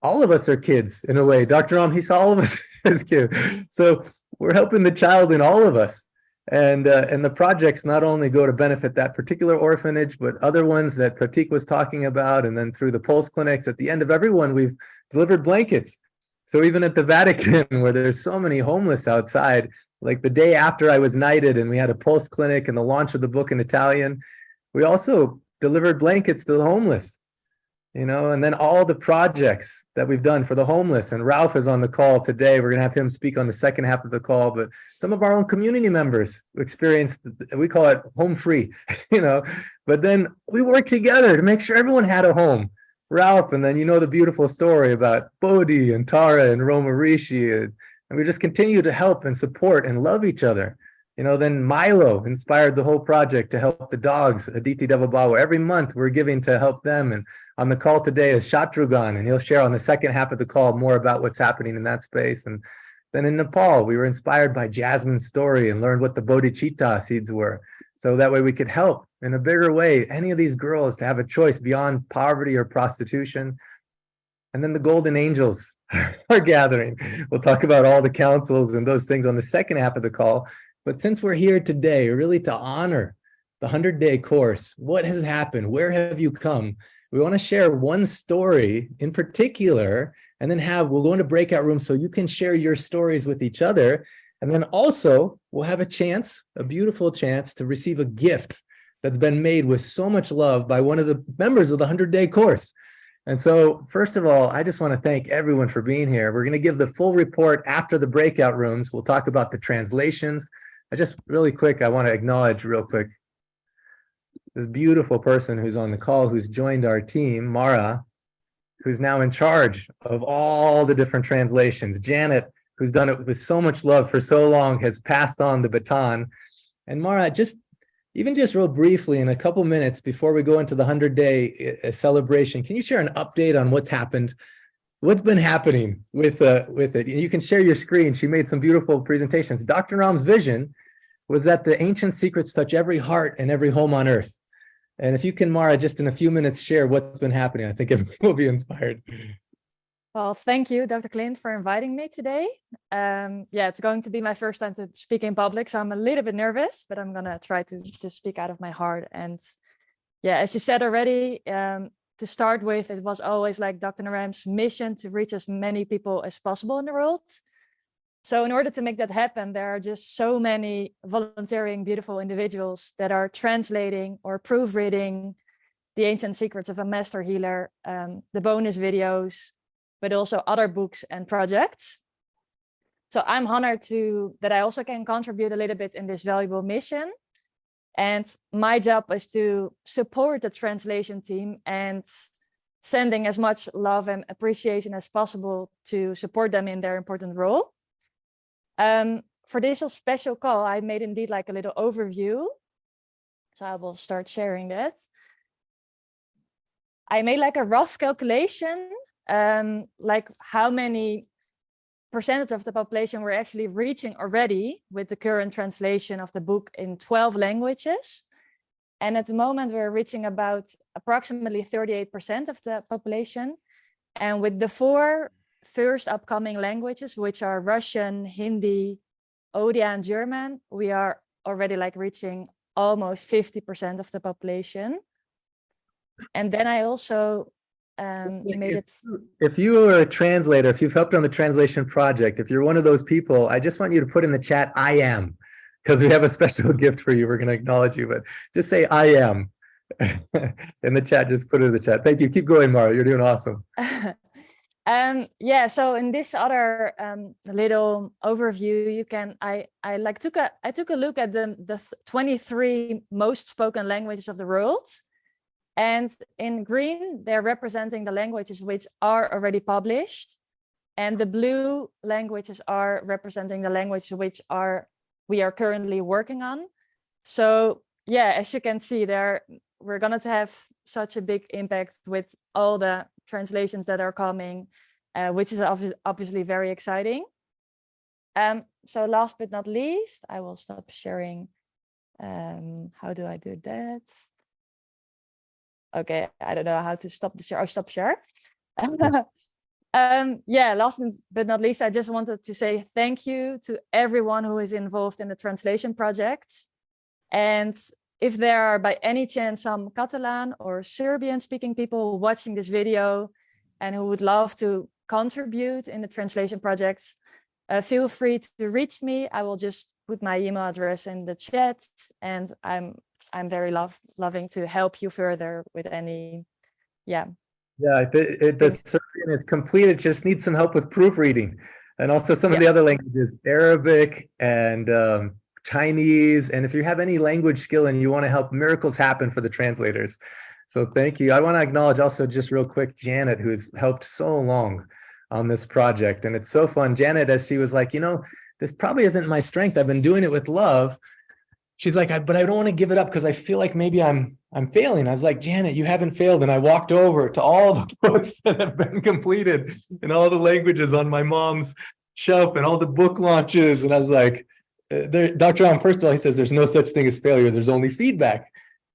All of us are kids in a way. Dr. Ram, he saw all of us as kids. So we're helping the child in all of us. And the projects not only go to benefit that particular orphanage, but other ones that Pratik was talking about. And then through the Pulse clinics, at the end of every one, we've delivered blankets. So even at the Vatican, where there's so many homeless outside, like the day after I was knighted and we had a Pulse clinic and the launch of the book in Italian, we also delivered blankets to the homeless. And then all the projects that we've done for the homeless. And Ralph is on the call today. We're going to have him speak on the second half of the call. But some of our own community members experienced, we call it home free, But then we worked together to make sure everyone had a home. Ralph, and then the beautiful story about Bodhi and Tara and Roma Rishi. And we just continue to help and support and love each other. Then Milo inspired the whole project to help the dogs, Aditi Devabawa. Every month we're giving to help them. And on the call today is Shatrughan, and he'll share on the second half of the call more about what's happening in that space. And then in Nepal, we were inspired by Jasmine's story and learned what the bodhicitta seeds were. So that way we could help in a bigger way any of these girls to have a choice beyond poverty or prostitution. And then the Golden Angels are gathering. We'll talk about all the councils and those things on the second half of the call. But since we're here today, really to honor the 100-day course, what has happened? Where have you come? We want to share one story in particular, and then we'll go into breakout rooms so you can share your stories with each other. And then also we'll have a beautiful chance to receive a gift that's been made with so much love by one of the members of the 100-day course. And so first of all, I just want to thank everyone for being here. We're going to give the full report after the breakout rooms. We'll talk about the translations. Really quick, I want to acknowledge real quick this beautiful person who's on the call, who's joined our team, Mara. who's now in charge of all the different translations. Janet, who's done it with so much love for so long, has passed on the baton. And Mara, just real briefly, in a couple minutes before we go into the 100-day celebration, can you share an update on what's happened? What's been happening with it? And you can share your screen. She made some beautiful presentations. Dr. Ram's vision was that the ancient secrets touch every heart and every home on earth. And if you can, Mara, just in a few minutes, share what's been happening, I think everyone will be inspired. Well, thank you, Dr. Clint, for inviting me today. Yeah, it's going to be my first time to speak in public, so I'm a little bit nervous, but I'm gonna try to speak out of my heart. And yeah, as you said already, to start with, it was always like Dr. Naram's mission to reach as many people as possible in the world. So in order to make that happen, there are just so many volunteering, beautiful individuals that are translating or proofreading the ancient secrets of a master healer, the bonus videos, but also other books and projects. So I'm honored that I also can contribute a little bit in this valuable mission. And my job is to support the translation team and sending as much love and appreciation as possible to support them in their important role. For this special call, I made indeed like a little overview. So I will start sharing that. I made like a rough calculation, like how many percentage of the population we're actually reaching already with the current translation of the book in 12 languages. And at the moment, we're reaching about approximately 38% of the population. And with the 4 first upcoming languages, which are Russian, Hindi, Odia, and German, we are already like reaching almost 50% of the population. And then I also made it. If you are a translator, if you've helped on the translation project, if you're one of those people, I just want you to put in the chat, I am, because we have a special gift for you. We're going to acknowledge you, but just say, I am in the chat. Just put it in the chat. Thank you. Keep going, Mara. You're doing awesome. Yeah, so in this other little overview, you can, I took a look at the 23 most spoken languages of the world. And in green, they're representing the languages which are already published. And the blue languages are representing the languages which we are currently working on. So yeah, as you can see there, we're going to have such a big impact with all the translations that are coming, which is obviously very exciting. So last but not least, I will stop sharing. How do I do that? Okay, I don't know how to stop the share. Oh, stop share. Yeah, last but not least, I just wanted to say thank you to everyone who is involved in the translation project. And if there are by any chance some Catalan or Serbian speaking people watching this video and who would love to contribute in the translation projects, feel free to reach me. I will just put my email address in the chat, and I'm very loving to help you further with any, yeah. Yeah, the Serbian is complete. It just needs some help with proofreading, and also some of the other languages, Arabic and Chinese. And if you have any language skill and you want to help miracles happen for the translators. So thank you. I want to acknowledge also just real quick, Janet, who's helped so long on this project. And it's so fun. Janet, as she was like, you know, this probably isn't my strength. I've been doing it with love. She's like, but I don't want to give it up because I feel like maybe I'm failing. I was like, Janet, you haven't failed. And I walked over to all the books that have been completed in all the languages on my mom's shelf and all the book launches. And I was like, Dr. Ram, first of all, he says there's no such thing as failure. There's only feedback,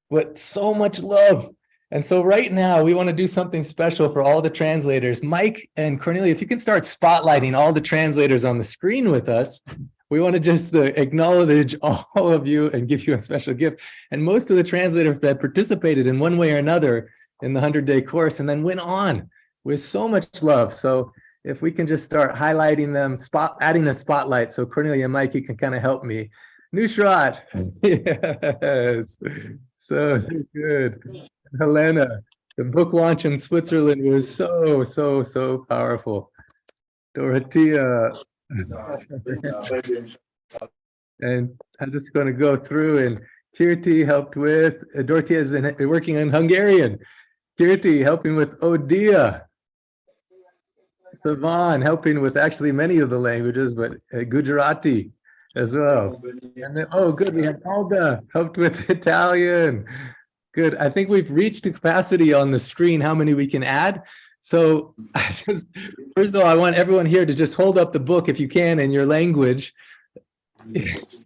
but so much love. And so right now we want to do something special for all the translators. Mike and Cornelia, if you can start spotlighting all the translators on the screen with us. We want to just acknowledge all of you and give you a special gift. And most of the translators that participated in one way or another in the 100-day course and then went on with so much love. So if we can just start highlighting them, adding a spotlight. So Cornelia and Mike, you can kind of help me. Nusrat, yes, so good. Helena, the book launch in Switzerland was so powerful. Dorothea. And I'm just going to go through, and Kirti helped with, Dorothea is working in Hungarian. Kirti helping with Odia. Savan helping with actually many of the languages, but Gujarati as well. And then, oh, good, we have Alda helped with Italian. Good. I think we've reached the capacity on the screen, how many we can add. So first of all, I want everyone here to just hold up the book if you can in your language. Yes,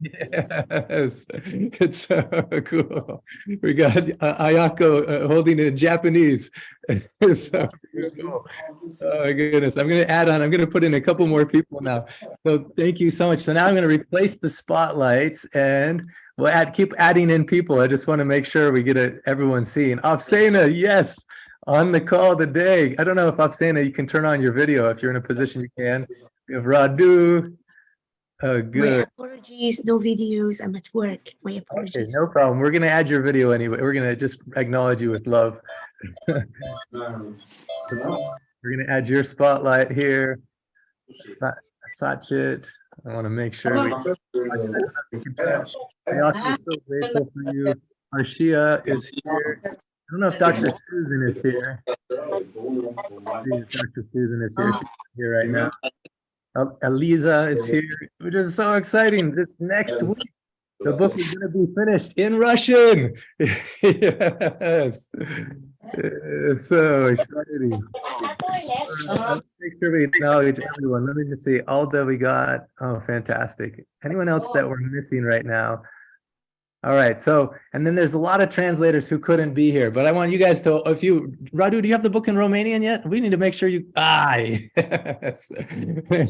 it's so cool. We got Ayako holding it in Japanese. So cool. Oh my goodness. I'm going to put in a couple more people now. So thank you so much. So now I'm going to replace the spotlights and we'll keep adding in people. I just want to make sure we get everyone seeing. Afsena, yes, on the call today. I don't know if Afsena, you can turn on your video if you're in a position you can. We have Radu. Oh, good. My apologies, no videos. I'm at work. My apologies. Okay, no problem. We're going to add your video anyway. We're going to just acknowledge you with love. We're going to add your spotlight here. Sachit. I want to make sure we. I'm so grateful for you. Arshia is here. I don't know if Dr. Susan is here. Dr. Susan is here. She's here right now. Eliza is here, which is so exciting. This next week, the book is going to be finished in Russian. Yes. It's so exciting. Make sure we acknowledge everyone. Let me just see. Alda, we got. Oh, fantastic. Anyone else that we're missing right now? All right. So, and then there's a lot of translators who couldn't be here, but I want you guys to, Radu, do you have the book in Romanian yet? We need to make sure yes.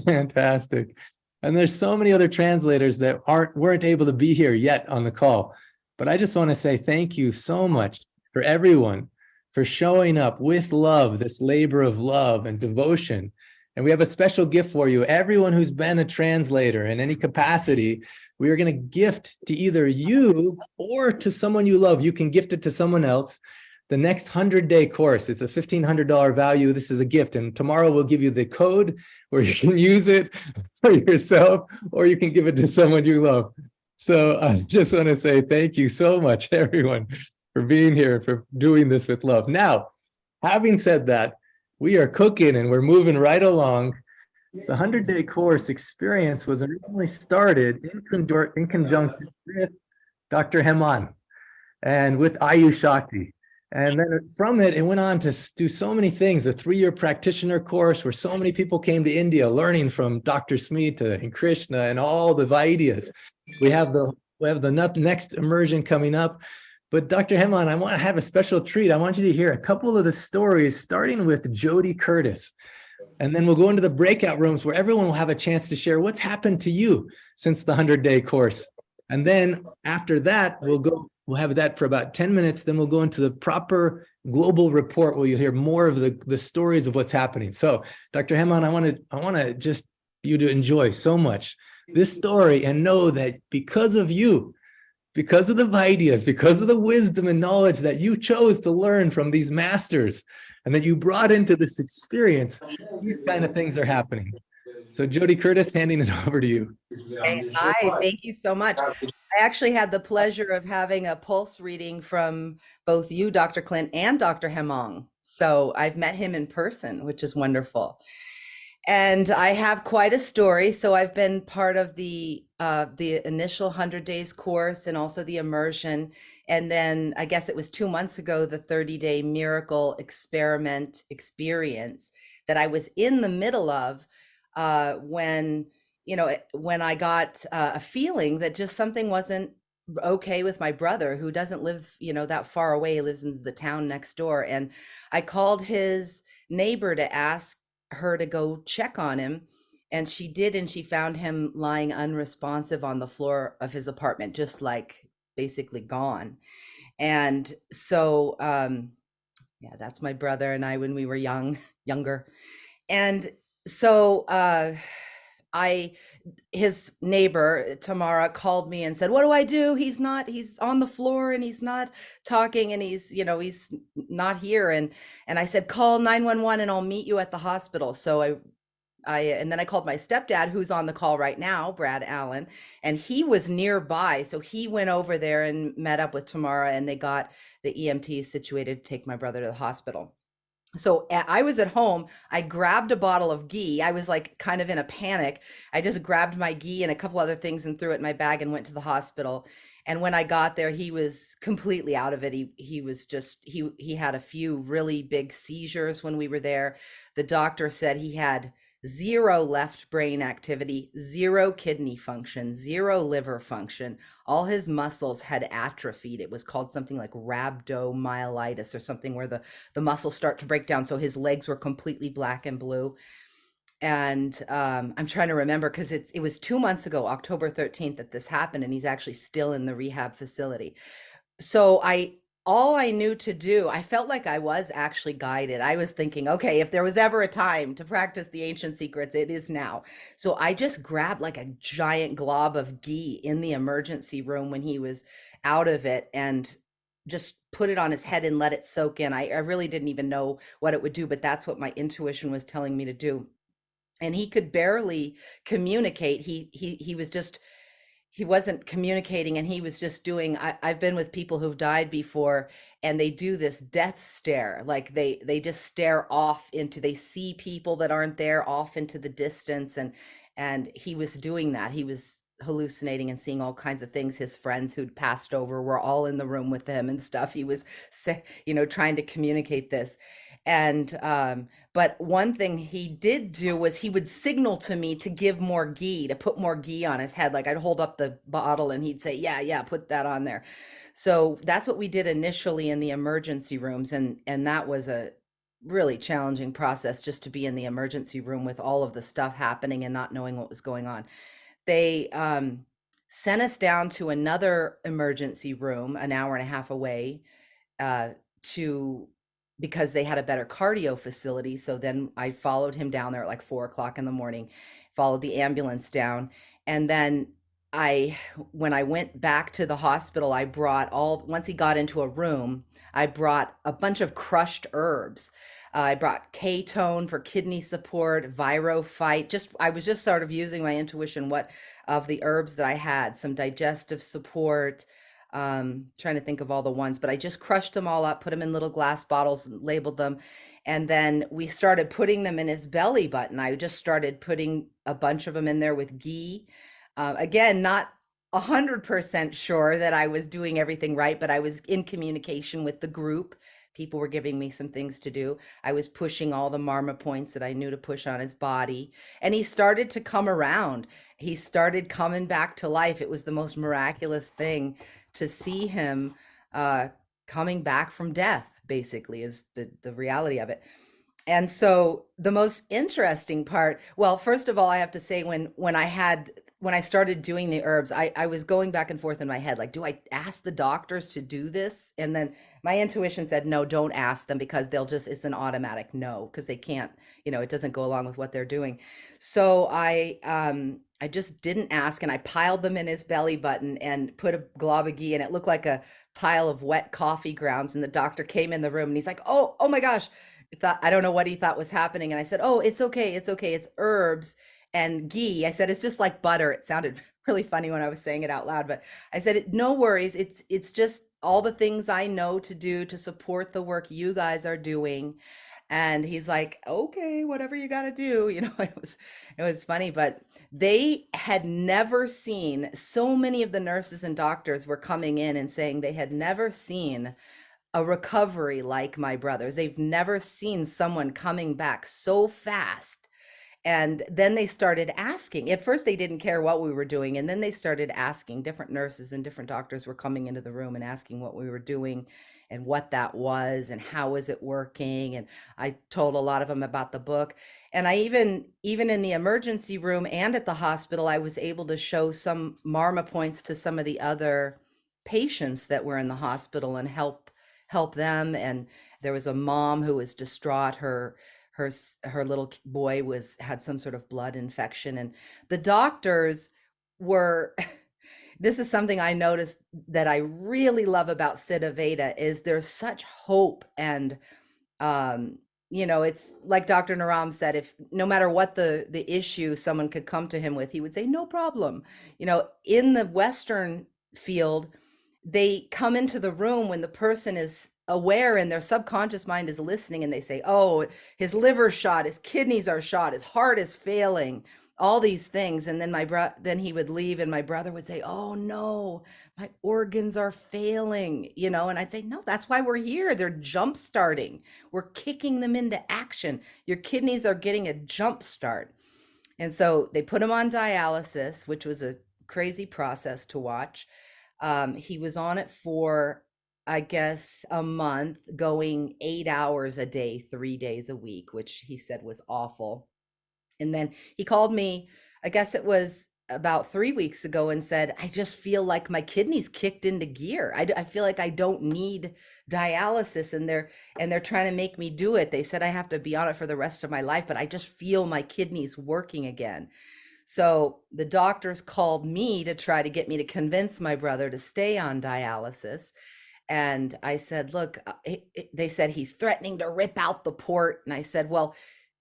Fantastic. And there's so many other translators that weren't able to be here yet on the call. But I just want to say thank you so much for everyone for showing up with love, this labor of love and devotion. And we have a special gift for you. Everyone who's been a translator in any capacity, we are going to gift to either you or to someone you love. You can gift it to someone else. The next 100-day course, it's a $1,500 value. This is a gift. And tomorrow we'll give you the code where you can use it for yourself or you can give it to someone you love. So I just want to say thank you so much, everyone, for being here, for doing this with love. Now, having said that, we are cooking and we're moving right along. The 100-day course experience was originally started in conjunction with Dr. Heman and with Ayush Shakti. And then from it went on to do so many things. The 3-year practitioner course where so many people came to India learning from Dr. Smita and Krishna and all the Vaidyas. We have the next immersion coming up. But Dr. Heman, I want to have a special treat. I want you to hear a couple of the stories, starting with Jody Curtis. And then we'll go into the breakout rooms where everyone will have a chance to share what's happened to you since the 100-day course. And then after that, we'll have that for about 10 minutes. Then we'll go into the proper global report where you'll hear more of the stories of what's happening. So Dr. Heman, I want to just you to enjoy so much this story and know that because of you, because of the Vaidyas, because of the wisdom and knowledge that you chose to learn from these masters and that you brought into this experience, these kind of things are happening. So Jody Curtis, handing it over to you. Hey, hi, thank you so much. I actually had the pleasure of having a pulse reading from both you, Dr. Clint, and Dr. Hemong. So I've met him in person, which is wonderful. And I have quite a story. So I've been part of the initial 100 days course and also the immersion. And then I guess it was 2 months ago, the 30-day miracle experiment experience that I was in the middle of when I got a feeling that just something wasn't okay with my brother, who doesn't live, that far away. He lives in the town next door. And I called his neighbor to ask her to go check on him, and she did, and she found him lying unresponsive on the floor of his apartment, just like basically gone. And so that's my brother and I when we were younger. And so his neighbor Tamara called me and said, what do I do? He's on the floor and he's not talking and he's not here. And I said, call 911 and I'll meet you at the hospital. So and then I called my stepdad, who's on the call right now, Brad Allen, and he was nearby. So he went over there and met up with Tamara, and they got the EMTs situated to take my brother to the hospital. So I was at home. I grabbed a bottle of ghee. I was like kind of in a panic. I just grabbed my ghee and a couple other things and threw it in my bag and went to the hospital. And when I got there, he was completely out of it. He was just he had a few really big seizures when we were there. The doctor said he had 0 left brain activity, 0 kidney function, 0 liver function. All his muscles had atrophied. It was called something like rhabdomyolysis or something, where the muscles start to break down. So his legs were completely black and blue. And I'm trying to remember, because it was 2 months ago, October 13th, that this happened, and he's actually still in the rehab facility. So all I knew to do, I felt like I was actually guided. I was thinking, okay, if there was ever a time to practice the ancient secrets, it is now. So I just grabbed like a giant glob of ghee in the emergency room when he was out of it, and just put it on his head and let it soak in. I really didn't even know what it would do, but that's what my intuition was telling me to do. And he could barely communicate. He was just, he wasn't communicating, and he was just doing, I've been with people who've died before, and they do this death stare. Like they just stare off into, they see people that aren't there off into the distance. And he was doing that. He was hallucinating and seeing all kinds of things. His friends who'd passed over were all in the room with him and stuff. He was, trying to communicate this. And but one thing he did do was he would signal to me to give more ghee, to put more ghee on his head. Like I'd hold up the bottle and he'd say, yeah, put that on there. So that's what we did initially in the emergency rooms. And that was a really challenging process, just to be in the emergency room with all of the stuff happening and not knowing what was going on. They sent us down to another emergency room an hour and a half away because they had a better cardio facility. So then I followed him down there at like 4:00 in the morning, followed the ambulance down. And then when I went back to the hospital, I brought once he got into a room, I brought a bunch of crushed herbs. I brought ketone for kidney support, Virophyte. I was just sort of using my intuition, what of the herbs that I had, some digestive support, trying to think of all the ones, but I just crushed them all up, put them in little glass bottles and labeled them. And then we started putting them in his belly button. I just started putting a bunch of them in there with ghee. Again, not 100% sure that I was doing everything right, but I was in communication with the group. People were giving me some things to do. I was pushing all the marma points that I knew to push on his body. And he started to come around. He started coming back to life. It was the most miraculous thing to see him coming back from death, basically, is the reality of it. And so the most interesting part, well, first of all, I have to say, when I started doing the herbs, I was going back and forth in my head, like, do I ask the doctors to do this? And then my intuition said, no, don't ask them, because it's an automatic no, because they can't, it doesn't go along with what they're doing. So I just didn't ask, and I piled them in his belly button and put a glob of ghee, and it looked like a pile of wet coffee grounds. And the doctor came in the room and he's like, oh my gosh. I don't know what he thought was happening. And I said, oh, it's okay. It's herbs and ghee. I said, it's just like butter. It sounded really funny when I was saying it out loud, but I said, no worries. It's just all the things I know to do to support the work you guys are doing. And he's like, okay, whatever you got to do. It was funny, but they had never seen, so many of the nurses and doctors were coming in and saying they had never seen a recovery like my brother's. They've never seen someone coming back so fast. And then they started asking. At first, they didn't care what we were doing. And then they started asking. Different nurses and different doctors were coming into the room and asking what we were doing and what that was and how was it working. And I told a lot of them about the book. And I even in the emergency room and at the hospital, I was able to show some marma points to some of the other patients that were in the hospital and help them. And there was a mom who was distraught. Her little boy had some sort of blood infection, and the doctors were this is something I noticed that I really love about Siddha Veda, is there's such hope. And it's like Dr. Naram said, if no matter what the issue someone could come to him with, he would say no problem. In the Western field, they come into the room when the person is aware and their subconscious mind is listening, and they say, oh, his liver's shot, his kidneys are shot, his heart is failing, all these things. And then then he would leave, and my brother would say, oh no, my organs are failing, you know, and I'd say, no, that's why we're here. They're jump starting. We're kicking them into action. Your kidneys are getting a jump start. And so they put him on dialysis, which was a crazy process to watch. He was on it for, I guess, a month, going 8 hours a day, 3 days a week, which he said was awful. And then he called me, I guess it was about 3 weeks ago, and said, I just feel like my kidneys kicked into gear. I feel like I don't need dialysis, and they're trying to make me do it. They said I have to be on it for the rest of my life, but I just feel my kidneys working again. So the doctors called me to try to get me to convince my brother to stay on dialysis. And I said, look, they said he's threatening to rip out the port. And I said, well,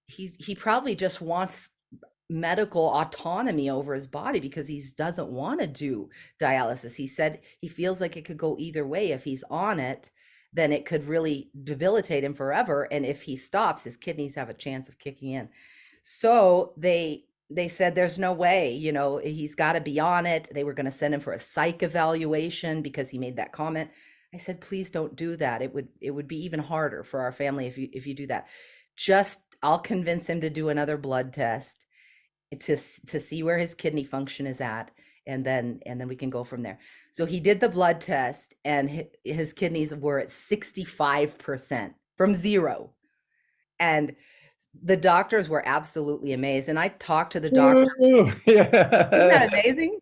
he probably just wants medical autonomy over his body because he doesn't want to do dialysis. He said he feels like it could go either way. If he's on it, then it could really debilitate him forever. And if he stops, his kidneys have a chance of kicking in. So they said there's no way, you know, he's got to be on it. They were going to send him for a psych evaluation because he made that comment. I said, please don't do that. It would be even harder for our family if you do that. Just, I'll convince him to do another blood test to see where his kidney function is at, and then we can go from there. So he did the blood test, and his kidneys were at 65% from 0. And the doctors were absolutely amazed. And I talked to the doctor. Yeah. Isn't that amazing?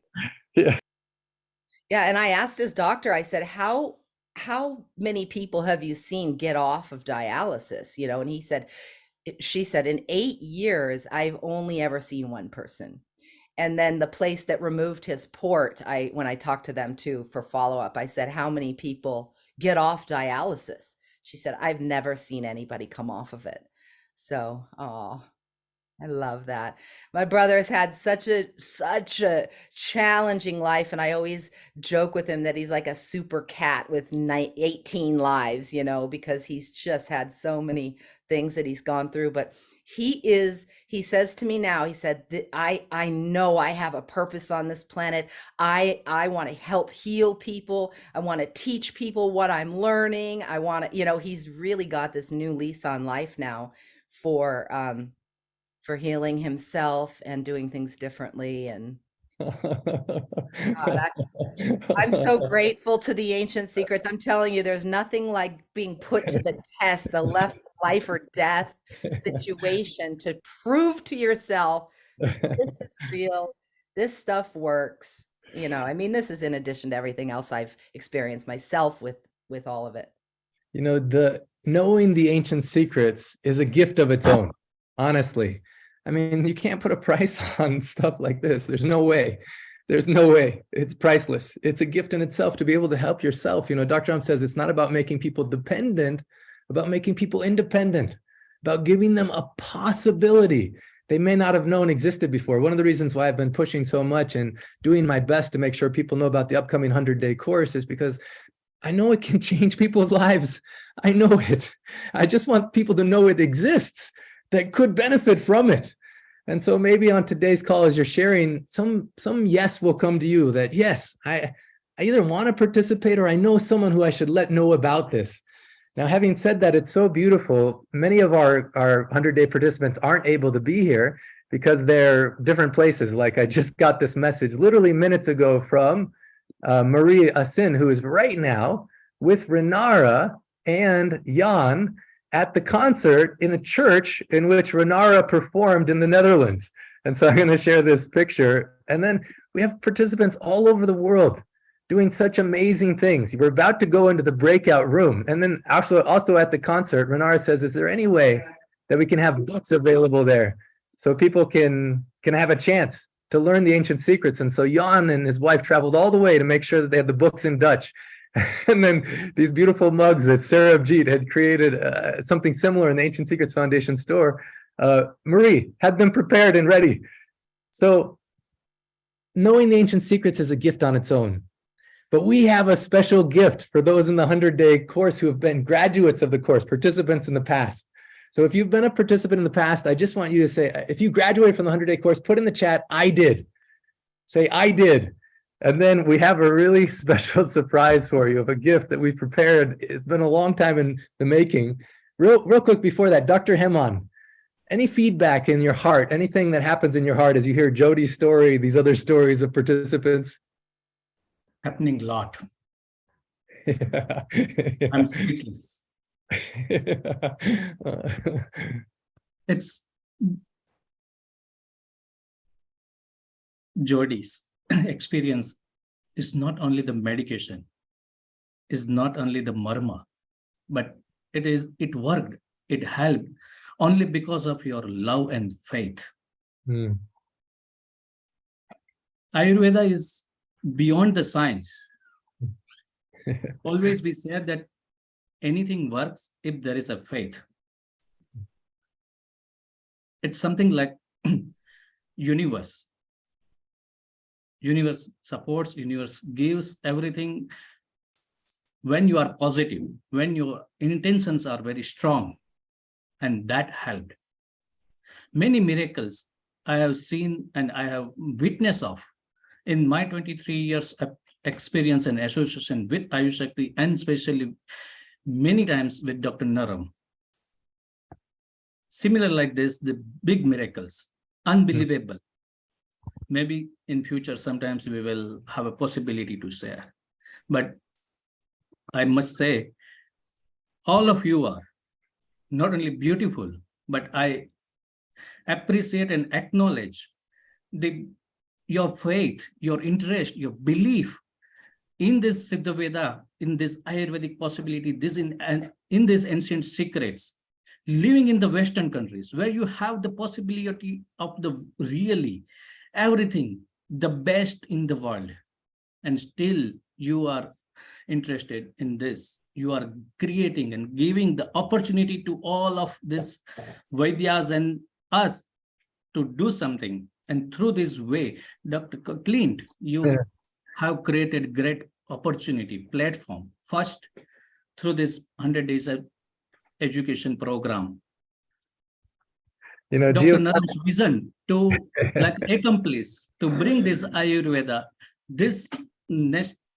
Yeah. Yeah. And I asked his doctor, I said, how many people have you seen get off of dialysis? You know, and she said, in 8 years, I've only ever seen one person. And then the place that removed his port, when I talked to them too for follow-up, I said, how many people get off dialysis? She said, I've never seen anybody come off of it. So, I love that. My brother has had such a challenging life, and I always joke with him that he's like a super cat with 18 lives, you know, because he's just had so many things that he's gone through. But he says to me now, he said that I know I have a purpose on this planet. I want to help heal people. I want to teach people what I'm learning. I want to, you know, he's really got this new lease on life now for healing himself and doing things differently. And God, I'm so grateful to the Ancient Secrets. I'm telling you, there's nothing like being put to the test, a life or death situation to prove to yourself this is real, this stuff works. You know, I mean, this is in addition to everything else I've experienced myself with all of it. You know, knowing the ancient secrets is a gift of its own, honestly. I mean, you can't put a price on stuff like this. There's no way. There's no way. It's priceless. It's a gift in itself to be able to help yourself. You know, Dr. Trump says it's not about making people dependent, about making people independent, about giving them a possibility they may not have known existed before. One of the reasons why I've been pushing so much and doing my best to make sure people know about the upcoming 100-day course is because I know it can change people's lives. I know it. I just want people to know it exists, that could benefit from it. And so maybe on today's call, as you're sharing, some yes will come to you that, yes, I either want to participate or I know someone who I should let know about this. Now, having said that, it's so beautiful. Many of our 100-day participants aren't able to be here because they're different places. Like I just got this message literally minutes ago from Marie Asin, who is right now with Renara and Jan at the concert in a church in which Renara performed in the Netherlands. And so I'm going to share this picture. And then we have participants all over the world doing such amazing things. We're about to go into the breakout room. And then also at the concert, Renara says, is there any way that we can have books available there so people can have a chance to learn the ancient secrets? And so Jan and his wife traveled all the way to make sure that they had the books in Dutch. And then these beautiful mugs that Sarah Abjit had created, something similar in the Ancient Secrets Foundation store, Marie had them prepared and ready. So knowing the ancient secrets is a gift on its own. But we have a special gift for those in the 100-day course who have been graduates of the course, participants in the past. So if you've been a participant in the past, I just want you to say, if you graduated from the 100-day course, put in the chat, I did. Say, I did. And then we have a really special surprise for you of a gift that we prepared. It's been a long time in the making. Real quick before that, Dr. Hemon, any feedback in your heart, anything that happens in your heart as you hear Jody's story, these other stories of participants? Happening a lot. Yeah. I'm speechless. It's Jody's experience is not only the medication, is not only the marma, but it worked, it helped only because of your love and faith. Ayurveda is beyond the science. Always we said that anything works if there is a faith. It's something like universe. Universe supports, universe gives everything. When you are positive, when your intentions are very strong, and that helped. Many miracles I have seen and I have witness of in my 23 years of experience and association with Ayush Shakti, and especially many times with Dr. Naram. Similar like this, the big miracles, unbelievable. Maybe in future, sometimes we will have a possibility to share. But I must say, all of you are not only beautiful, but I appreciate and acknowledge your faith, your interest, your belief in this Siddha Veda, in this Ayurvedic possibility, in these ancient secrets, living in the Western countries where you have the possibility of the really everything, the best in the world, and still you are interested in this. You are creating and giving the opportunity to all of this Vaidyas and us to do something. And through this way, Dr. Clint, you have created great opportunity, platform. First, through this 100 days of education program. You know, Dr. Naram's vision to accomplish, to bring this Ayurveda, this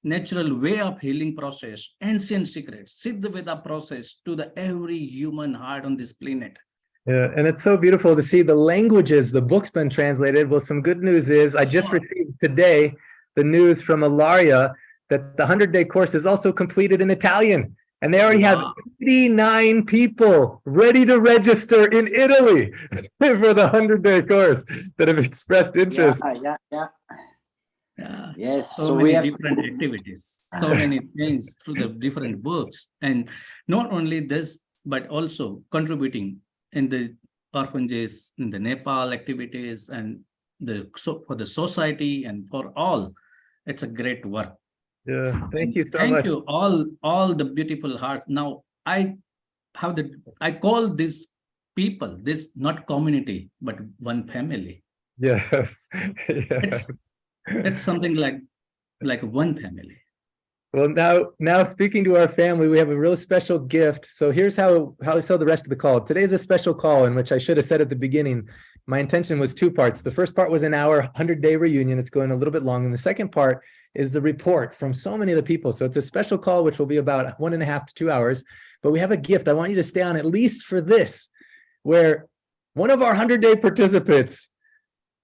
natural way of healing process, ancient secrets, Siddha Veda process to the every human heart on this planet. Yeah, and it's so beautiful to see the languages, the book's been translated. Well, some good news is I just received today the news from Ilaria that the 100-day course is also completed in Italian. And they already have 89 people ready to register in Italy for the 100-day course that have expressed interest. Yes, so many different activities, so many things through the different books. And not only this, but also contributing in the orphanages, in the Nepal activities, and for the society and for all. It's a great work. Yeah, thank you so much. Thank you, all the beautiful hearts. Now I call these people, this not community, but one family. Yes. Yes. It's something like one family. Well, now speaking to our family, we have a real special gift. So here's how I saw the rest of the call. Today's a special call in which I should have said at the beginning, my intention was 2 parts. The first part was an hour 100-day reunion. It's going a little bit long. And the second part is the report from so many of the people. So it's a special call, which will be about 1.5 to 2 hours. But we have a gift. I want you to stay on at least for this, where one of our 100-day participants,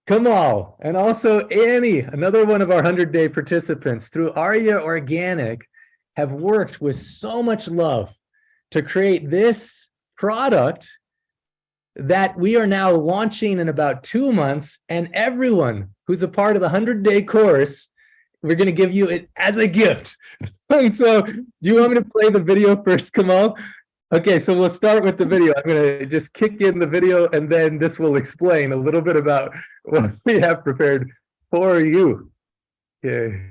Kamal, and also Annie, another one of our 100-day participants, through Arya Organic, have worked with so much love to create this product that we are now launching in about 2 months. And everyone who's a part of the 100-day course, we're going to give you it as a gift. And so, do you want me to play the video first, Kamal? Okay, so we'll start with the video. I'm going to just kick in the video, and then this will explain a little bit about what we have prepared for you. Okay.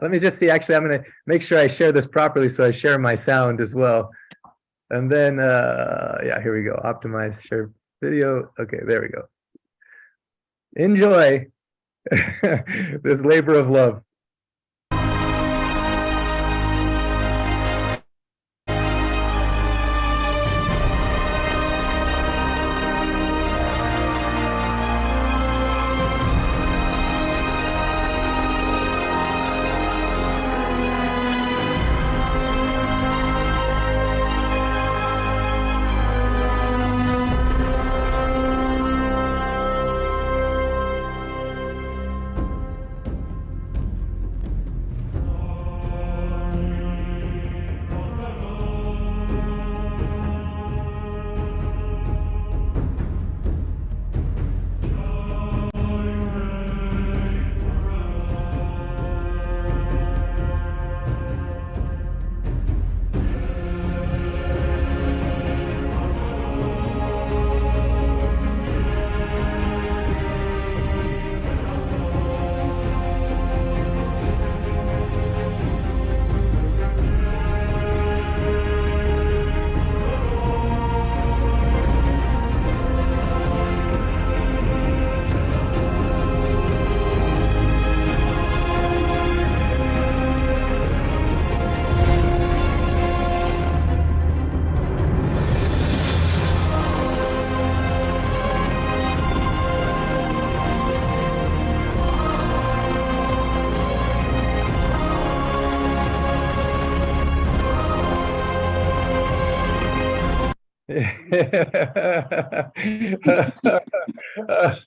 Let me just see. Actually, I'm going to make sure I share this properly, so I share my sound as well. And then, yeah, here we go. Optimize, share video. Okay, there we go. Enjoy this labor of love.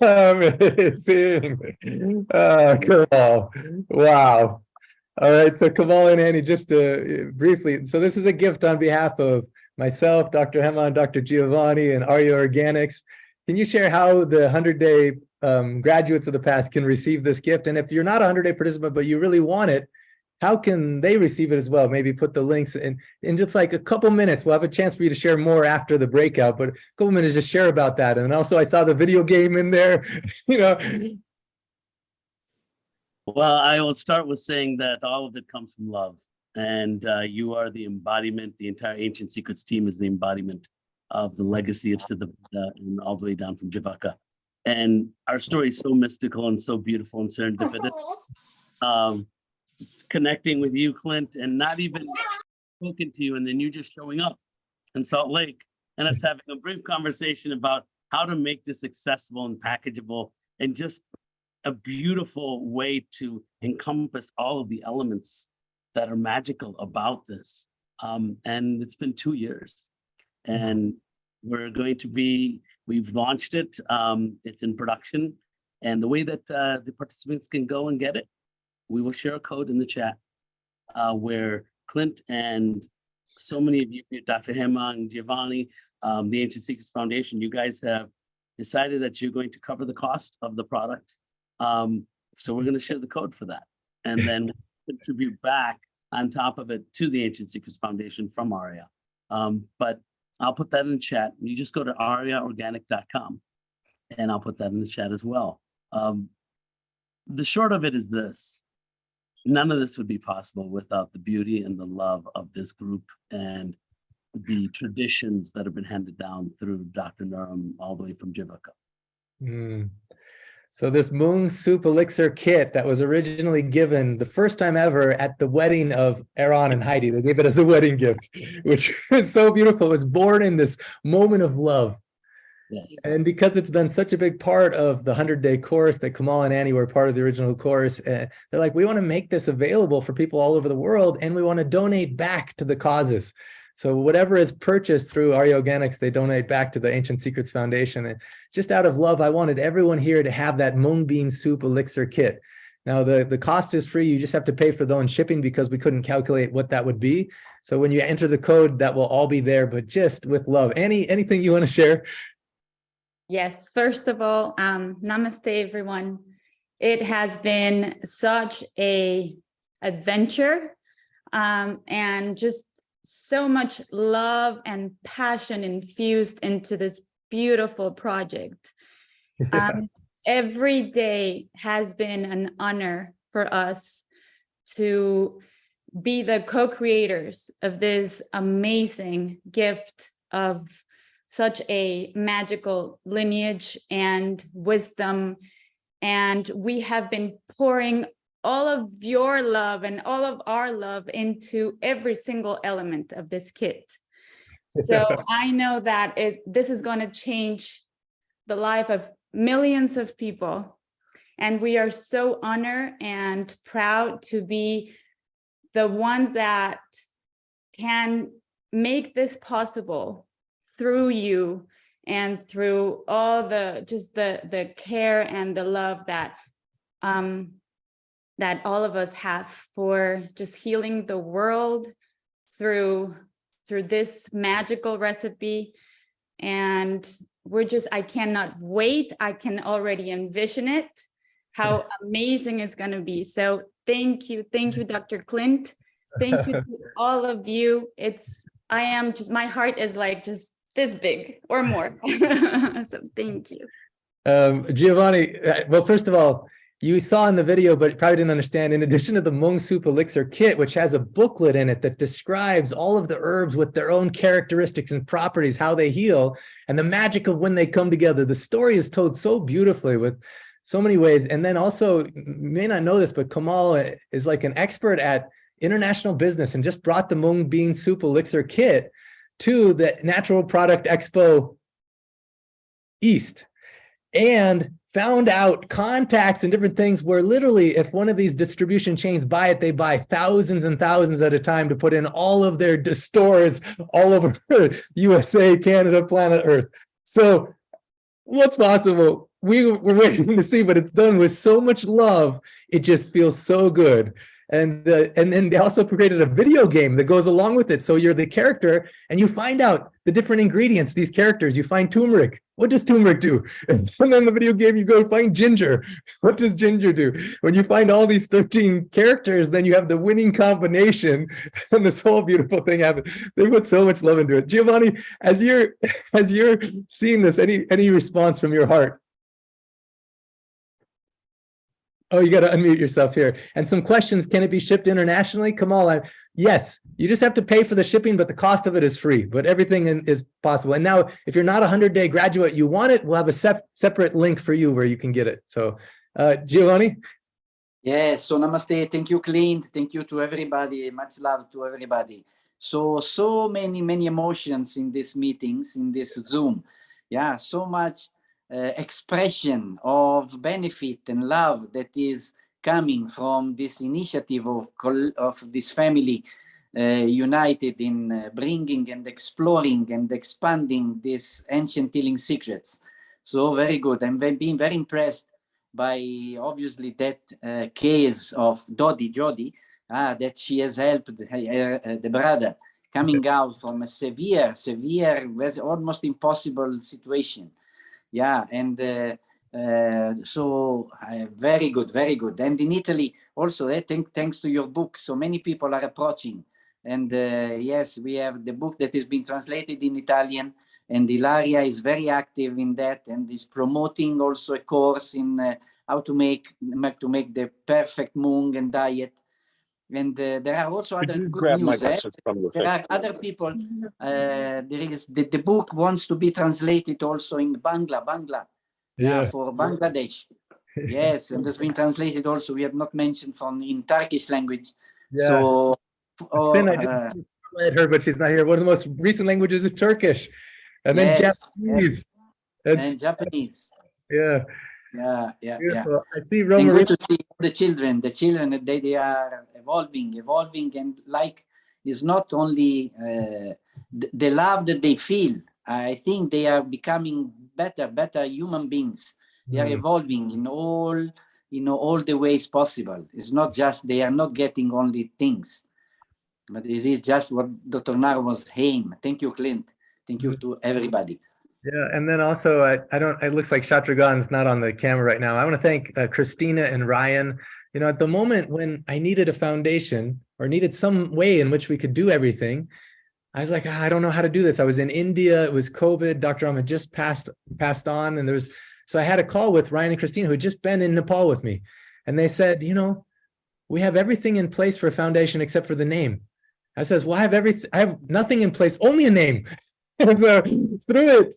Amazing. Kamal. Wow. All right, so Kamal and Annie, just briefly, so this is a gift on behalf of myself, Dr. Hema, Dr. Giovanni, and Arya Organics. Can you share how the 100-day graduates of the past can receive this gift? And if you're not a 100-day participant, but you really want it, how can they receive it as well? Maybe put the links in just like a couple minutes. We'll have a chance for you to share more after the breakout, but a couple minutes just share about that. And also I saw the video game in there, you know. Well, I will start with saying that all of it comes from love. And you are the embodiment, the entire Ancient Secrets team is the embodiment of the legacy of Siddha Buddha and all the way down from Javaka. And our story is so mystical and so beautiful and serendipitous. Connecting with you, Clint, and not even spoken to you, and then you just showing up in Salt Lake and us having a brief conversation about how to make this accessible and packageable and just a beautiful way to encompass all of the elements that are magical about this. And it's been 2 years and we've launched it. It's in production, and the way that the participants can go and get it, we will share a code in the chat where Clint and so many of you, Dr. Hema and Giovanni, the Ancient Secrets Foundation, you guys have decided that you're going to cover the cost of the product. So we're going to share the code for that. And then contribute back on top of it to the Ancient Secrets Foundation from Arya. But I'll put that in the chat. You just go to aryaorganic.com and I'll put that in the chat as well. The short of it is this. None of this would be possible without the beauty and the love of this group and the traditions that have been handed down through Dr. Nurum all the way from Javaka. So this Mung Soup Elixir kit that was originally given the first time ever at the wedding of Aaron and Heidi, they gave it as a wedding gift, which is so beautiful. It was born in this moment of love. Yes. And because it's been such a big part of the 100-day course that Kamal and Annie were part of the original course, they're like, we want to make this available for people all over the world, and we want to donate back to the causes. So whatever is purchased through Arya Organics, they donate back to the Ancient Secrets Foundation. And just out of love, I wanted everyone here to have that mung bean soup elixir kit. Now, the cost is free. You just have to pay for the own shipping because we couldn't calculate what that would be. So when you enter the code, that will all be there, but just with love. Annie, anything you want to share? Yes, first of all, namaste, everyone. It has been such a adventure and just so much love and passion infused into this beautiful project. Every day has been an honor for us to be the co-creators of this amazing gift of such a magical lineage and wisdom. And we have been pouring all of your love and all of our love into every single element of this kit. So I know that this is going to change the life of millions of people. And we are so honored and proud to be the ones that can make this possible through you and through all the care and the love that that all of us have for just healing the world through this magical recipe. And I cannot wait. I can already envision it, how amazing it's going to be. So thank you, Dr. Clint. Thank you to all of you. My heart is like just this big or more. So thank you. Giovanni, well, first of all, you saw in the video, but probably didn't understand, in addition to the Mung Soup Elixir kit, which has a booklet in it that describes all of the herbs with their own characteristics and properties, how they heal, and the magic of when they come together. The story is told so beautifully with so many ways. And then also, you may not know this, but Kamal is like an expert at international business and just brought the Mung Bean Soup Elixir kit to the Natural Product Expo East. And found out contacts and different things where literally if one of these distribution chains buy it, they buy thousands and thousands at a time to put in all of their stores all over USA, Canada, planet Earth. So what's possible? We're waiting to see, but it's done with so much love. It just feels so good. And then they also created a video game that goes along with it. So you're the character and you find out the different ingredients, these characters. You find turmeric. What does turmeric do? And then the video game, you go find ginger. What does ginger do? When you find all these 13 characters, then you have the winning combination and this whole beautiful thing happens. They put so much love into it. Giovanni, as you're seeing this, any response from your heart? Oh, you got to unmute yourself here. And some questions, can it be shipped internationally? Kamal, yes, you just have to pay for the shipping, but the cost of it is free, but everything is possible. And now if you're not a 100-day graduate, you want it, we'll have a separate link for you where you can get it. So Giovanni? Yes, so namaste. Thank you, Clint. Thank you to everybody. Much love to everybody. So many emotions in these meetings, in this Zoom. Yeah, so much expression of benefit and love that is coming from this initiative of this family united in bringing and exploring and expanding these ancient healing secrets. So very good. I'm being very impressed by obviously that case of Jody, that she has helped the brother coming out from a severe, almost impossible situation. Yeah, and so very good, very good. And in Italy also, thanks to your book, so many people are approaching. And yes, we have the book that has been translated in Italian, and Ilaria is very active in that and is promoting also a course in how to make the perfect Mung and diet. And there are also other good news. There are other people. There is the book wants to be translated also in Bangla, for Bangladesh. Yes, and has been translated also. We have not mentioned in Turkish language. Yeah. So, I heard her, but she's not here. One of the most recent languages is Turkish, and then Japanese. And Japanese. Yeah. Yeah. I see Roma. Good to see the children. They are evolving, and like is not only the love that they feel. I think they are becoming better human beings. They are evolving in all the ways possible. It's not just they are not getting only things, but this is just what Dr. Naro was aim. Thank you, Clint. Thank you to everybody. Yeah, and then also, it looks like Shatragan's not on the camera right now. I want to thank Christina and Ryan. You know, at the moment when I needed a foundation or needed some way in which we could do everything, I was like, I don't know how to do this. I was in India, it was COVID, Dr. Ahmed just passed on, and so I had a call with Ryan and Christina, who had just been in Nepal with me. And they said, we have everything in place for a foundation except for the name. I says, well, I have nothing in place, only a name. And so through it,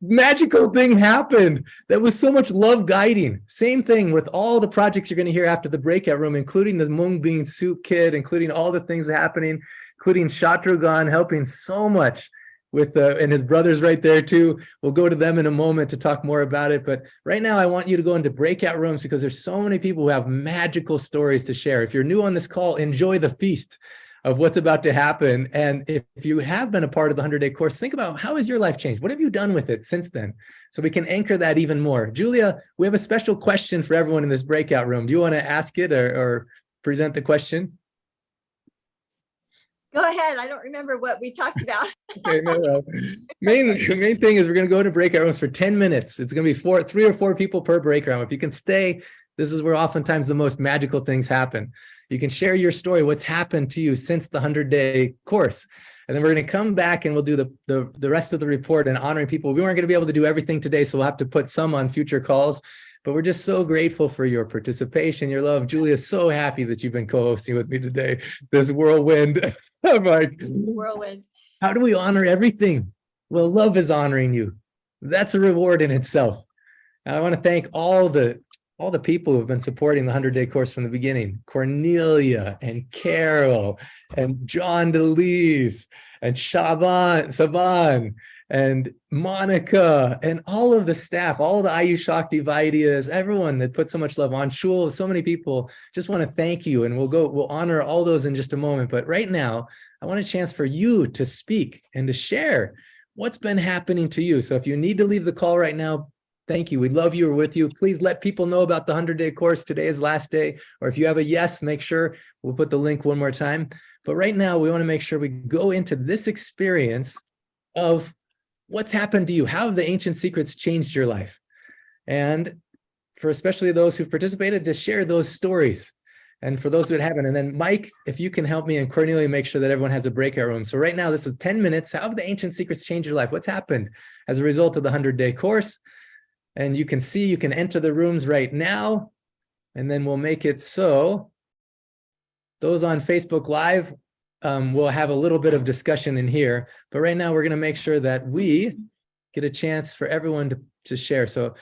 magical thing happened. That was so much love guiding. Same thing with all the projects you're going to hear after the breakout room, including the mung bean soup kit, including all the things happening, including Shatragan helping so much with and his brothers right there too. We'll go to them in a moment to talk more about it. But right now I want you to go into breakout rooms because there's so many people who have magical stories to share. If you're new on this call, enjoy the feast of what's about to happen. And if you have been a part of the 100-day course, think about how has your life changed? What have you done with it since then? So we can anchor that even more. Julia, we have a special question for everyone in this breakout room. Do you want to ask it or present the question? Go ahead. I don't remember what we talked about. Okay, no. Main thing is we're going to go to breakout rooms for 10 minutes. It's going to be 3 or 4 people per breakout room. If you can stay, this is where oftentimes the most magical things happen. You can share your story, what's happened to you since the 100-day course. And then we're going to come back and we'll do the rest of the report and honoring people. We weren't going to be able to do everything today, so we'll have to put some on future calls. But we're just so grateful for your participation, your love. Julia's so happy that you've been co-hosting with me today. This whirlwind. I'm like, whirlwind. How do we honor everything? Well, love is honoring you. That's a reward in itself. And I want to thank all the people who have been supporting the 100-day course from the beginning. Cornelia and Carol and John DeLise and Saban and Monica and all of the staff, all the Ayush Shakti Vaidyas, everyone that put so much love on Shul, so many people. Just want to thank you, and we'll honor all those in just a moment. But right now, I want a chance for you to speak and to share what's been happening to you. So if you need to leave the call right now, thank you. We love you. We're with you. Please let people know about the 100-day course. Today is last day. Or if you have a yes, make sure we'll put the link one more time. But right now, we want to make sure we go into this experience of what's happened to you. How have the ancient secrets changed your life? And for especially those who've participated, to share those stories. And for those that haven't, and then Mike, if you can help me and Cornelia make sure that everyone has a breakout room. So right now, this is 10 minutes. How have the ancient secrets changed your life? What's happened as a result of the 100-day course? And you can see, you can enter the rooms right now, and then we'll make it so those on Facebook Live will have a little bit of discussion in here. But right now, we're going to make sure that we get a chance for everyone to share. So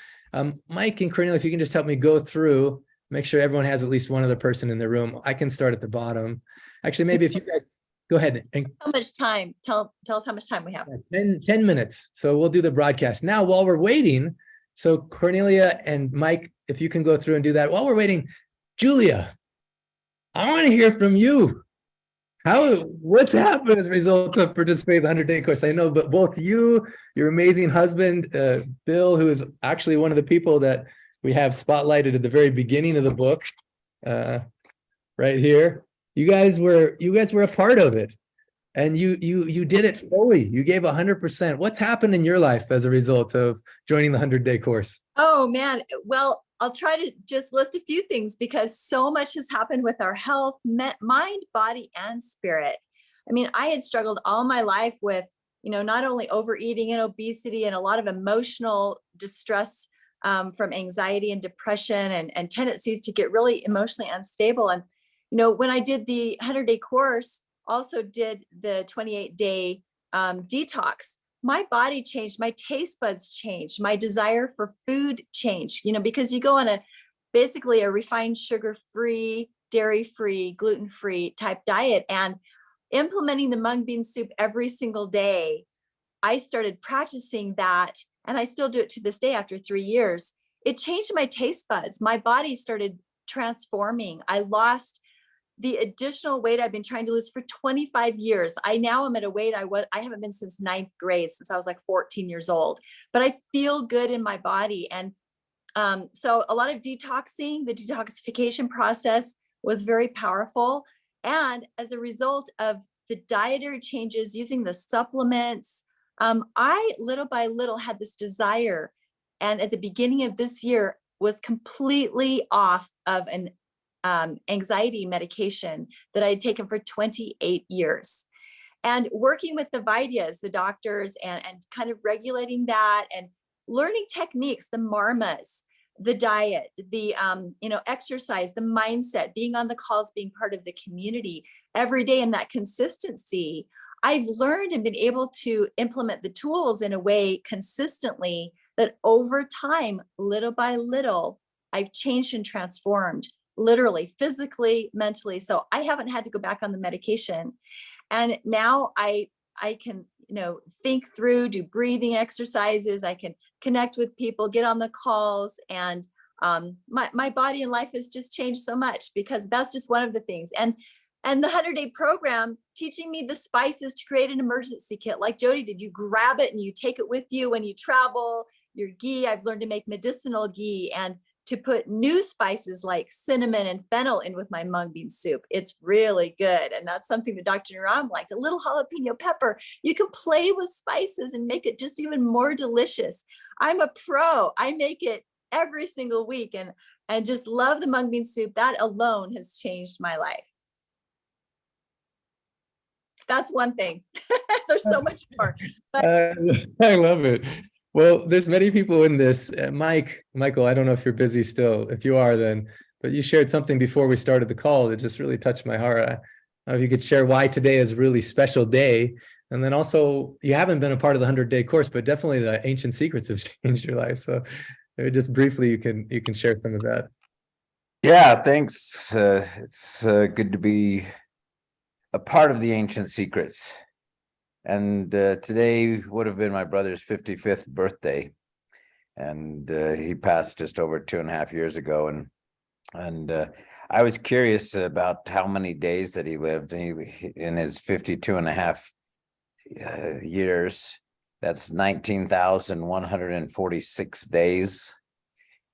Mike and Cornelia, if you can just help me go through, make sure everyone has at least one other person in the room. I can start at the bottom. Actually, maybe if you guys go ahead. And how much time? Tell us how much time we have. 10 minutes. So we'll do the broadcast. Now, while we're waiting, so Cornelia and Mike, if you can go through and do that. While we're waiting, Julia, I want to hear from you. What's happened as a result of participating in the 100-day course? I know, but both you, your amazing husband, Bill, who is actually one of the people that we have spotlighted at the very beginning of the book, right here. You guys were a part of it, and you did it fully. You gave 100%. What's happened in your life as a result of joining the 100-day course? Oh man, well, I'll try to just list a few things because so much has happened with our health, mind, body, and spirit. I mean, I had struggled all my life with, not only overeating and obesity and a lot of emotional distress from anxiety and depression and tendencies to get really emotionally unstable. And, when I did the 100-day course, also did the 28-day detox, my body changed, my taste buds changed, my desire for food changed, because you go on basically a refined sugar-free, dairy-free, gluten-free type diet, and implementing the mung bean soup every single day. I started practicing that, and I still do it to this day after 3 years. It changed my taste buds. My body started transforming. I lost the additional weight I've been trying to lose for 25 years. I now am at a weight I haven't been since 9th grade, since I was like 14 years old, but I feel good in my body. And so a lot of detoxing, the detoxification process was very powerful. And as a result of the dietary changes, using the supplements, I little by little had this desire. And at the beginning of this year was completely off of an anxiety medication that I had taken for 28 years. And working with the Vaidyas, the doctors, and kind of regulating that and learning techniques, the marmas, the diet, the exercise, the mindset, being on the calls, being part of the community every day, and that consistency, I've learned and been able to implement the tools in a way consistently that over time, little by little, I've changed and transformed, literally, physically, mentally. So I haven't had to go back on the medication. And now I can, think through, do breathing exercises. I can connect with people, get on the calls, and my body and life has just changed so much because that's just one of the things. And the 100-day program teaching me the spices to create an emergency kit. Like Jody did, you grab it and you take it with you when you travel. Your ghee, I've learned to make medicinal ghee and to put new spices like cinnamon and fennel in with my mung bean soup. It's really good. And that's something that Dr. Naram liked, a little jalapeno pepper. You can play with spices and make it just even more delicious. I'm a pro. I make it every single week and just love the mung bean soup. That alone has changed my life. That's one thing. There's so much more. But I love it. Well, there's many people in this. Michael, I don't know if you're busy still. If you are, then, but you shared something before we started the call that just really touched my heart. I don't know if you could share why today is a really special day. And then also, you haven't been a part of the 100-day course, but definitely the ancient secrets have changed your life. So just briefly, you can share some of that. Yeah, thanks. It's good to be a part of the ancient secrets. And today would have been my brother's 55th birthday. And he passed just over 2.5 years ago. And I was curious about how many days that he lived. And he, in his 52.5 years, that's 19,146 days.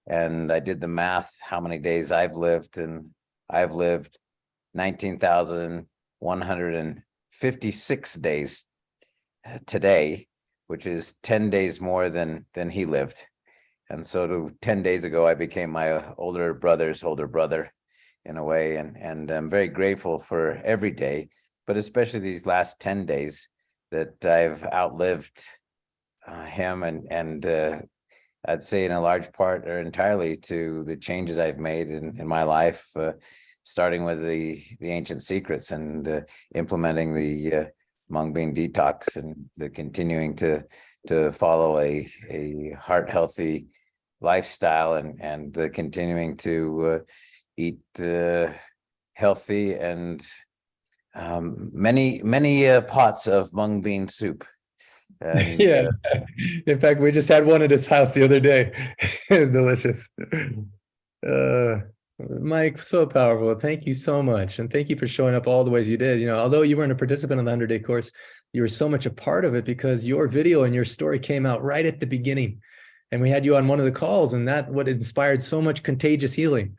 And I did the math, how many days I've lived, and I've lived 19,156 days today, which is 10 days more than he lived. And so 10 days ago, I became my older brother's older brother in a way. And I'm very grateful for every day, but especially these last 10 days that I've outlived him. And I'd say in a large part or entirely to the changes I've made in my life, starting with the Ancient Secrets and implementing the Mung Bean Detox, and continuing to follow a heart healthy lifestyle, and continuing to eat healthy, and many pots of mung bean soup. And, yeah. In fact, we just had one at his house the other day. Delicious. Mike, so powerful. Thank you so much. And thank you for showing up all the ways you did. You know, although you weren't a participant in the 100-day course, you were so much a part of it because your video and your story came out right at the beginning. And we had you on one of the calls, and that what inspired so much contagious healing.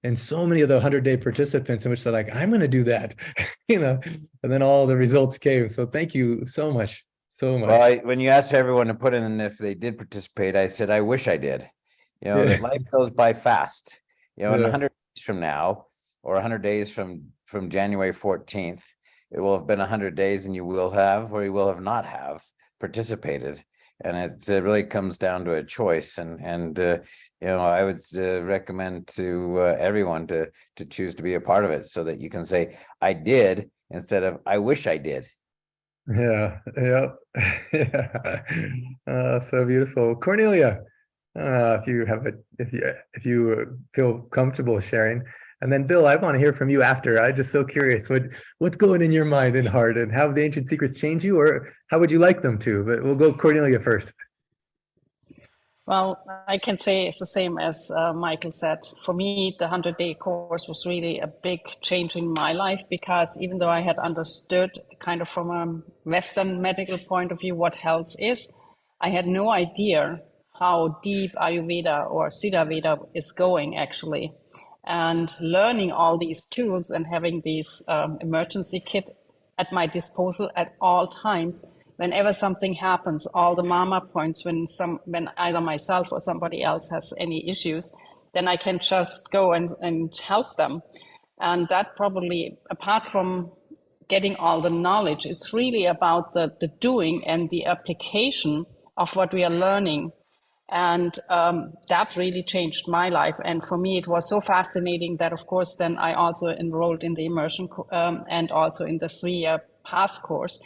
And so many of the 100-day participants in which they're like, I'm going to do that, you know, and then all the results came. So thank you so much. So much. Well, when you asked everyone to put in if they did participate, I said, I wish I did. You know, that life goes by fast. You know, in 100 days from now, or 100 days from January 14th, it will have been 100 days, and you will have, or you will have not have participated. And it really comes down to a choice. And you know, I would recommend to everyone to choose to be a part of it, so that you can say, I did, instead of I wish I did. Yeah. So beautiful. Cornelia, if you feel comfortable sharing. And then Bill, I want to hear from you after. I'm just so curious what's going in your mind and heart, and how have the Ancient Secrets change you, or how would you like them to? But we'll go Cornelia first. Well, I can say it's the same as Michael said. For me, the 100-day course was really a big change in my life, because even though I had understood kind of from a Western medical point of view what health is, I had no idea how deep Ayurveda or Siddha Veda is going actually. And learning all these tools and having these emergency kit at my disposal at all times, whenever something happens, all the mama points, when either myself or somebody else has any issues, then I can just go and help them. And that probably, apart from getting all the knowledge, it's really about the doing and the application of what we are learning. And that really changed my life. And for me, it was so fascinating that, of course, then I also enrolled in the immersion and also in the 3-year pass course,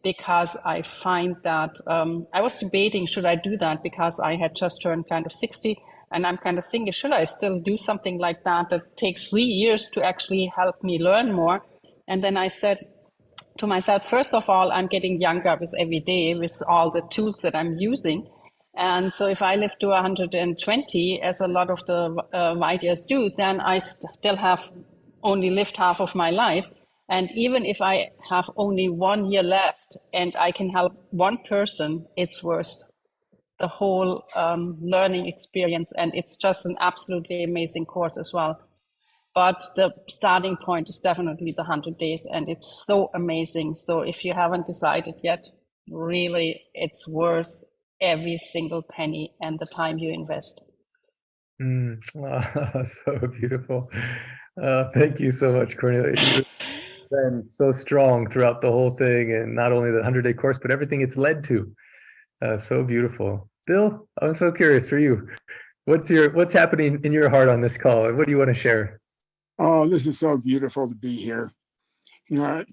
because I find that I was debating, should I do that? Because I had just turned kind of 60, and I'm kind of thinking, should I still do something like that takes 3 years to actually help me learn more? And then I said to myself, first of all, I'm getting younger with every day with all the tools that I'm using. And so if I live to 120, as a lot of the white years do, then I still have only lived half of my life. And even if I have only 1 year left and I can help one person, it's worth the whole learning experience. And it's just an absolutely amazing course as well. But the starting point is definitely the 100 days, and it's so amazing. So if you haven't decided yet, really, it's worth every single penny and the time you invest. So beautiful. Thank you so much, Cornelia. You've been so strong throughout the whole thing, and not only the 100-day course, but everything it's led to. So beautiful. Bill, I'm so curious for you. What's happening in your heart on this call? What do you want to share? Oh, this is so beautiful to be here. You know,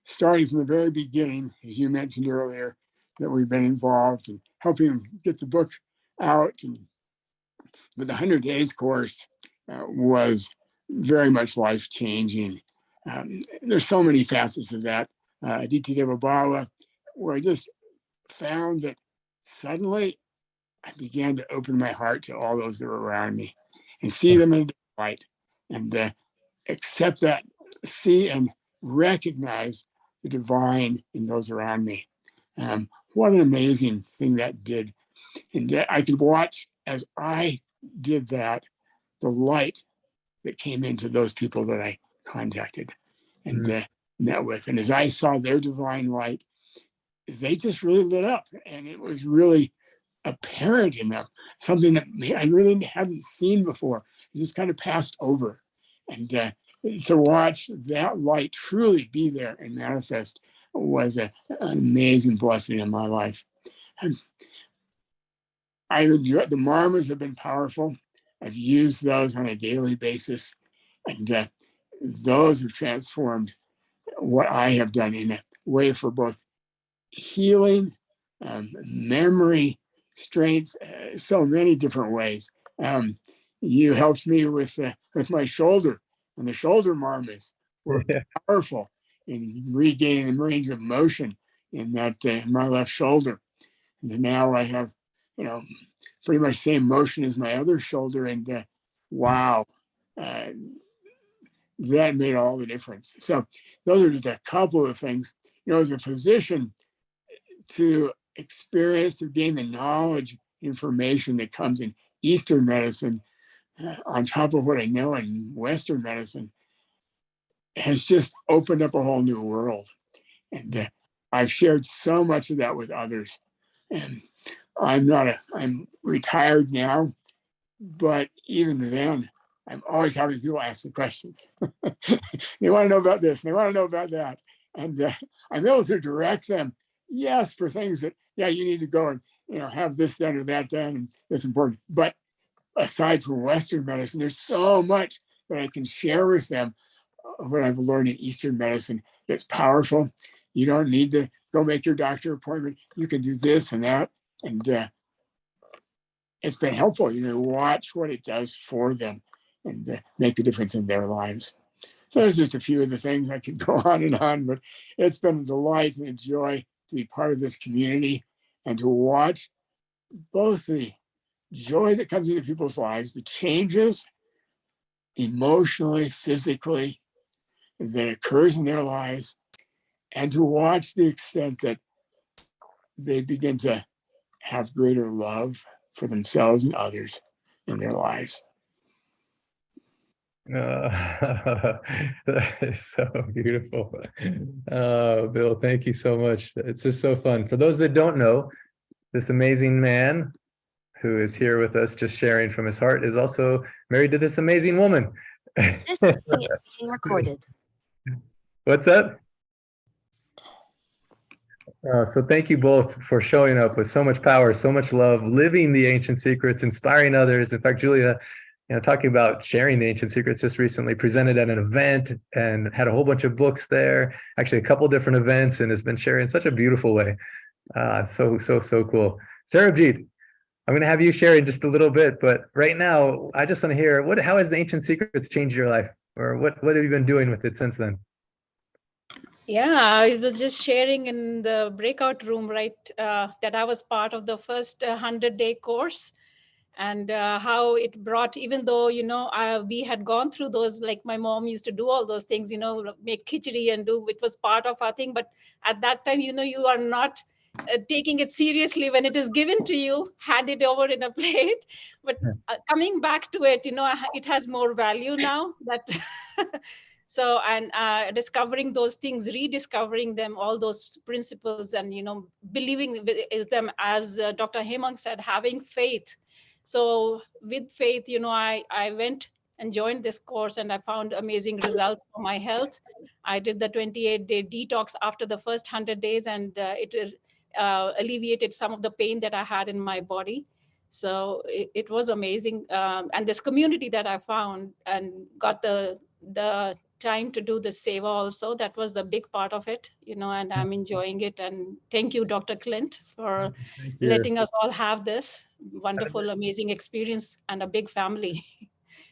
starting from the very beginning, as you mentioned earlier, that we've been involved in helping get the book out. But the 100 Days course was very much life-changing. There's so many facets of that. Aditya Deva Bala where I just found that suddenly I began to open my heart to all those that were around me and see them in the light, and accept that, see and recognize the divine in those around me. What an amazing thing that did. And that I could watch as I did that, the light that came into those people that I contacted and met with. And as I saw their divine light, they just really lit up. And it was really apparent in them, something that I really hadn't seen before. It just kind of passed over. And to watch that light truly be there and manifest was an amazing blessing in my life. And I enjoy the Marmas have been powerful. I've used those on a daily basis, and those have transformed what I have done in a way for both healing, memory, strength, so many different ways. You helped me with my shoulder, and the shoulder Marmas were powerful in regaining the range of motion in that my left shoulder. And now I have, pretty much same motion as my other shoulder, and wow, that made all the difference. So those are just a couple of things. As a physician, to experience, to gain the knowledge, information that comes in Eastern medicine, on top of what I know in Western medicine, has just opened up a whole new world. And I've shared so much of that with others. And I'm retired now, but even then, I'm always having people ask me questions. They want to know about this, they want to know about that. And I'm able to direct them, yes, for things that, you need to go and, have this done or that done, and that's important. But aside from Western medicine, there's so much that I can share with them, what I've learned in Eastern medicine that's powerful. You don't need to go make your doctor appointment. You can do this and that. And it's been helpful, watch what it does for them and make a difference in their lives. So there's just a few of the things I could go on, but it's been a delight and a joy to be part of this community and to watch both the joy that comes into people's lives, the changes emotionally, physically, that occurs in their lives, and to watch the extent that they begin to have greater love for themselves and others in their lives. That is so beautiful. Bill, thank you so much. It's just so fun. For those that don't know, this amazing man who is here with us just sharing from his heart is also married to this amazing woman. This is being recorded. What's that? So thank you both for showing up with so much power, so much love, living the ancient secrets, inspiring others. In fact, Julia, talking about sharing the ancient secrets, just recently presented at an event and had a whole bunch of books there, actually a couple different events, and has been sharing in such a beautiful way. So cool. Sarabjit, I'm going to have you share in just a little bit, but right now, I just want to hear, how has the ancient secrets changed your life? Or what have you been doing with it since then? Yeah, I was just sharing in the breakout room, right, that I was part of the first 100-day course, and how it brought, even though, we had gone through those, like my mom used to do all those things, make khichdi and do, it was part of our thing. But at that time, you are not taking it seriously when it is given to you, hand it over in a plate. But coming back to it, it has more value now that so, and discovering those things, rediscovering them, all those principles, and believing them, as Dr. Hemang said, having faith. So with faith, I went and joined this course, and I found amazing results for my health. I did the 28-day detox after the first 100 days, and it alleviated some of the pain that I had in my body. So it was amazing. And this community that I found and got the time to do the seva also, that was the big part of it, and I'm enjoying it. And thank you, Dr. Clint, for letting us all have this wonderful, amazing experience and a big family.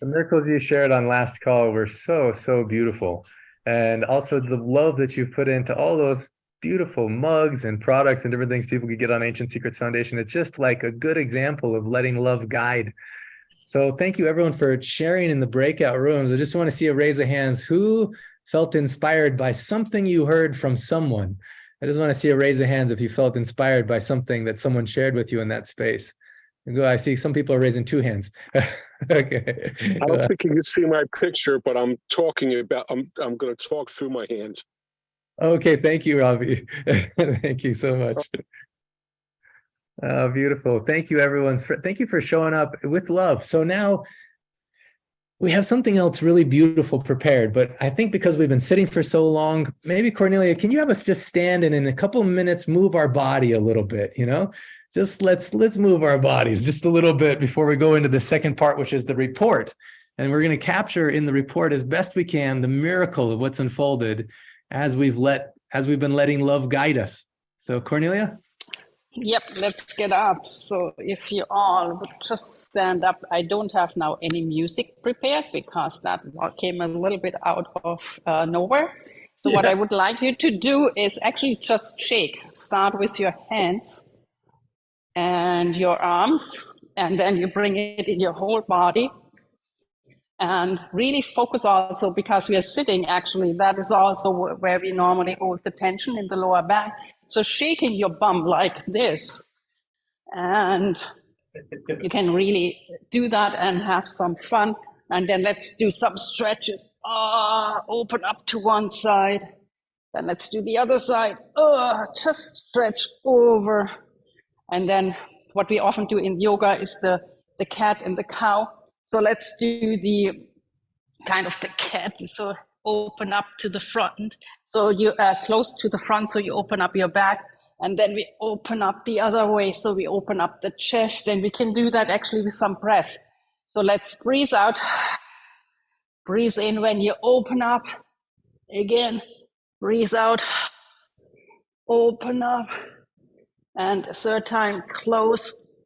The miracles you shared on last call were so beautiful. And also the love that you've put into all those beautiful mugs and products and different things people could get on Ancient Secrets Foundation. It's just like a good example of letting love guide. So thank you everyone for sharing in the breakout rooms. I just want to see a raise of hands. Who felt inspired by something you heard from someone? I just want to see a raise of hands if you felt inspired by something that someone shared with you in that space. I see some people are raising 2 hands. Okay. I don't think you can see my picture, but I'm talking about, I'm going to talk through my hands. Okay, thank you, Ravi. Thank you so much. Beautiful. Thank you, everyone. Thank you for showing up with love. So now we have something else really beautiful prepared, but I think because we've been sitting for so long, maybe Cornelia, can you have us just stand and in a couple of minutes move our body a little bit, you know? Just let's move our bodies just a little bit before we go into the second part, which is the report. And we're going to capture in the report as best we can the miracle of what's unfolded as we've been letting love guide us. So Cornelia? Yep, let's get up. So if you all would just stand up. I don't have now any music prepared because that came a little bit out of nowhere. So what I would like you to do is actually just shake. Start with your hands and your arms, and then you bring it in your whole body. And really focus also, because we are sitting, actually, that is also where we normally hold the tension in the lower back. So shaking your bum like this, and you can really do that and have some fun. And then let's do some stretches. Open up to one side. Then let's do the other side. Just stretch over. And then what we often do in yoga is the cat and the cow. So let's do the kind of the cat. So open up to the front. So you are close to the front, so you open up your back. And then we open up the other way. So we open up the chest. And we can do that actually with some breath. So let's breathe out. Breathe in when you open up. Again, breathe out. Open up. And a third time, close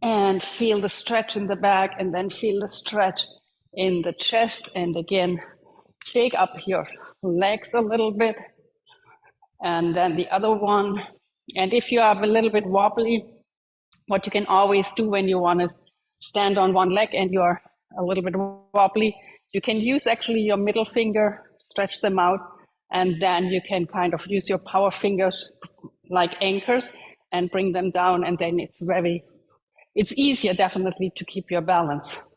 and feel the stretch in the back, and then feel the stretch in the chest. And again, shake up your legs a little bit. And then the other one. And if you are a little bit wobbly, what you can always do when you want to stand on one leg and you're a little bit wobbly, you can use actually your middle finger, stretch them out, and then you can kind of use your power fingers like anchors and bring them down, and then it's easier definitely to keep your balance.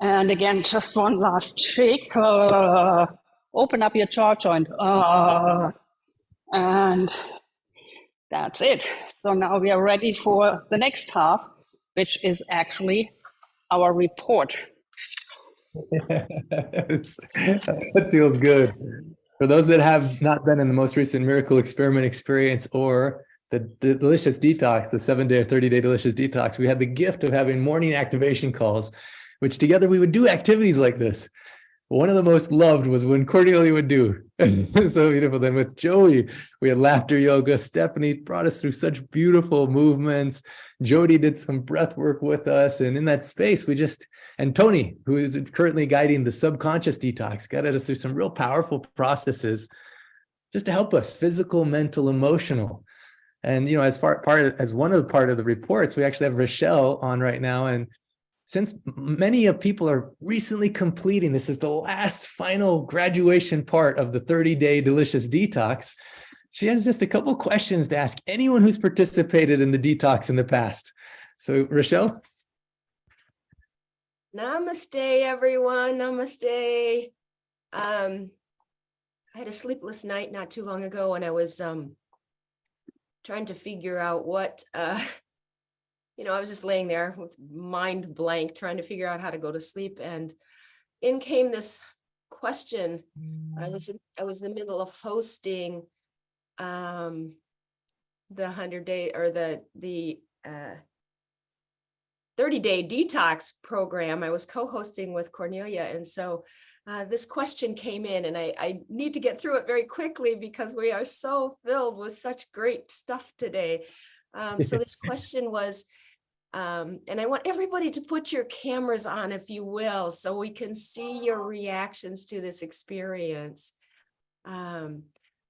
And again, just one last shake. Open up your jaw joint. And that's it. So now we are ready for the next half, which is actually our report. That feels good. For those that have not been in the most recent Miracle Experiment experience or the Delicious Detox, the 7-day or 30-day Delicious Detox, we had the gift of having morning activation calls, which together we would do activities like this. One of the most loved was when Cornelia would do. So beautiful. Then with Joey, we had laughter yoga. Stephanie brought us through such beautiful movements. Jody did some breath work with us. And in that space, and Tony, who is currently guiding the subconscious detox, guided us through some real powerful processes just to help us, physical, mental, emotional. And, as one of the part of the reports, we actually have Rochelle on right now. And since many of people are recently completing, this is the last final graduation part of the 30-day Delicious Detox, she has just a couple questions to ask anyone who's participated in the detox in the past. So, Rochelle? Namaste, everyone. Namaste. I had a sleepless night not too long ago, and I was trying to figure out what, I was just laying there with mind blank, trying to figure out how to go to sleep. And in came this question. I was in the middle of hosting the 100-day or the 30-day detox program. I was co-hosting with Cornelia. And so this question came in, and I need to get through it very quickly because we are so filled with such great stuff today. So this question was, and I want everybody to put your cameras on, if you will, so we can see your reactions to this experience.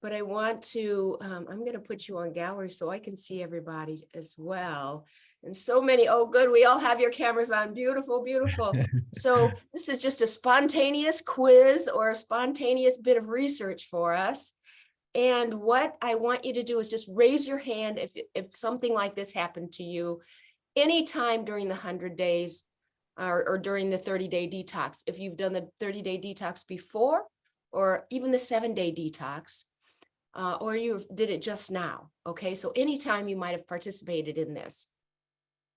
but I want to, I'm going to put you on gallery so I can see everybody as well. And so many, oh, good. We all have your cameras on. Beautiful, beautiful. So this is just a spontaneous quiz or a spontaneous bit of research for us. And what I want you to do is just raise your hand if something like this happened to you anytime during the 100 days or during the 30-day detox. If you've done the 30-day detox before, or even the 7-day detox, or you did it just now. Okay, so anytime you might have participated in this.